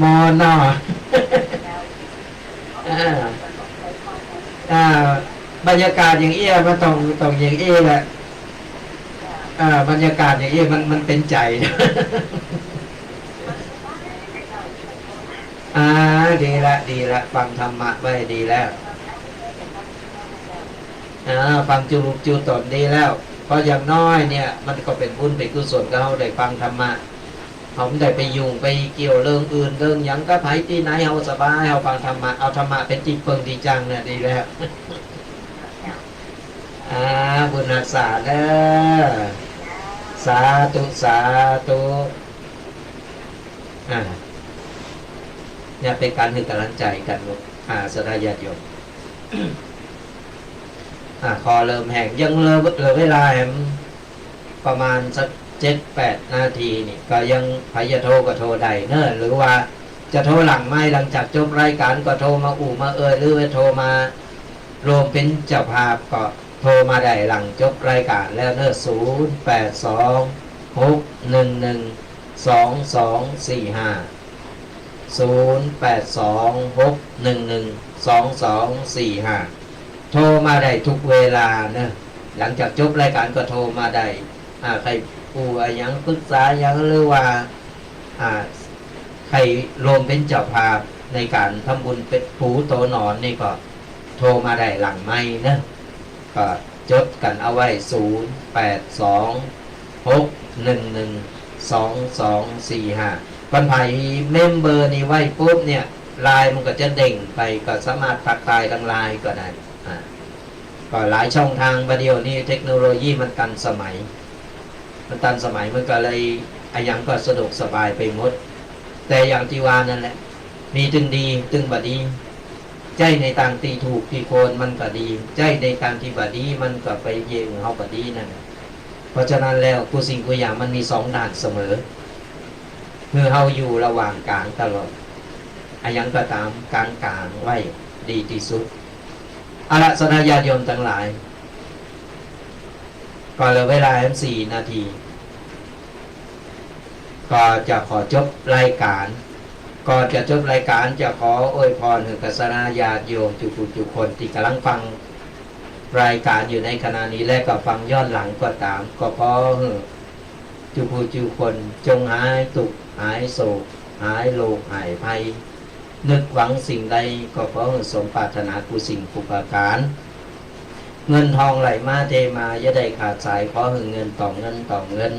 Speaker 2: มอนเนาะ บรรยากาศอย่างเอี้ยมันต้องอย่างเอี้ยแหละบรรยากาศอย่างเอี้ยมันเป็นใจ ดีละฟังธรรมะไว้ดีแล้วฟังจูบจูตนดีแล้วเพราะอย่างน้อยเนี่ยมันก็เป็นบุญเป็นกุศลกับเราได้ฟังธรรมะผมได้ไปยุ่งไปเกี่ยวเรื่องอื่นเรื่องหยังก็ไผที่ไหนเอาสบายเอาฟังธรรมะเอาธรรมะเป็นจิตเพิงดีจังเนี่ยดีแล้ว บุญรักษาเด้อสาธุเนี่ยเป็นการให้กำลังใจกันสดายญาติโยม คอเริ่มแห้งยังเหลือเวลาแหมประมาณสัก7-8 นาทีนี่ก็ยังใครจะโทรก็โทรได้เนอะหรือว่าจะโทรหลังไม่หลังจากจบรายการก็โทรมาอู่มาหรือว่าโทรมารวมเป็นเจ้าภาพก็โทรมาได้หลังจบรายการแล้วเนอะโทรมาได้ทุกเวลาเนอะหลังจากจบรายการก็โทรมาได้ใครปูยังปรึกษายังหรือว่าใครรวมเป็นเจ้าภาพในการทำบุญเป็นผูโตหนอนนี่ก็โทรมาได้หลังไม่เนอะก็จดกันเอาไว้คนไผ่เมมเบอร์นี่ไว้ปุ๊บเนี่ยไลน์มันก็จะเด้งไปก็สามารถทักทายทางไลน์ก็ได้ก็หลายช่องทางประเดี๋ยวนี้เทคโนโลยีมันทันสมัยมันก็เลยอย่างก็สะดวกสบายไปหมดแต่อย่างที่ว่านั่นแหละมีตึงดีตึงบดีใจในทางตีถูกตีโคนมันก็ดีใจในทางที่บดีมันก็ไปเยี่ยงเขาบดีนั่นเพราะฉะนั้นแล้วกูสิ่งกูอย่างมันมี2 ด้านเสมอ คือเฮาอยู่ระหว่างกลางตลอดอายังก็ตามกลางไว้ดีที่สุดอาละสนญาติโยมทั้งหลายก่อนเหลือเวลา4 นาทีก็จะขอจบรายการก่อนจะจบรายการจะขออวยพรถึงศาสนาญาติโยมทุกคนที่กำลังฟังรายการอยู่ในขณะนี้และก็ฟังย้อนหลังก็ตามก็ขอทุกคนจงหายทุกข์หายโศกหายโรคหายภัยนึกหวังสิ่งใดก็ขอสมปรารถนากุสิ่งกุปการเงินทองไหลมาเทมาอย่าได้ขาดสายขอเงินต่อเงิน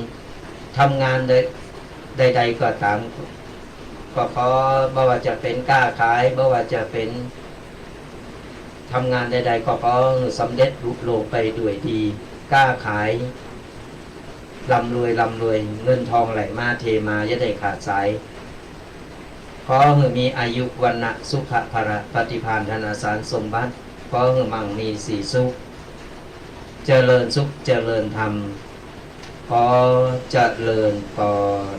Speaker 2: ทำงานใดก็ตามก็ขอบ่ว่าจะเป็นค้าขายบ่ว่าจะเป็นทำงานใดๆก็ขอสำเร็จลุล่วงไปด้วยดีค้าขายร่ำรวยเงินทองไหลมาเทมาอย่าได้ขาดสายขอให้มีอายุวันนะสุขภระปฏิภาณธนาสารสมบัติขอให้มั่งมีสีสุขเจริญสุขเจริญธรรมขอเจริญพร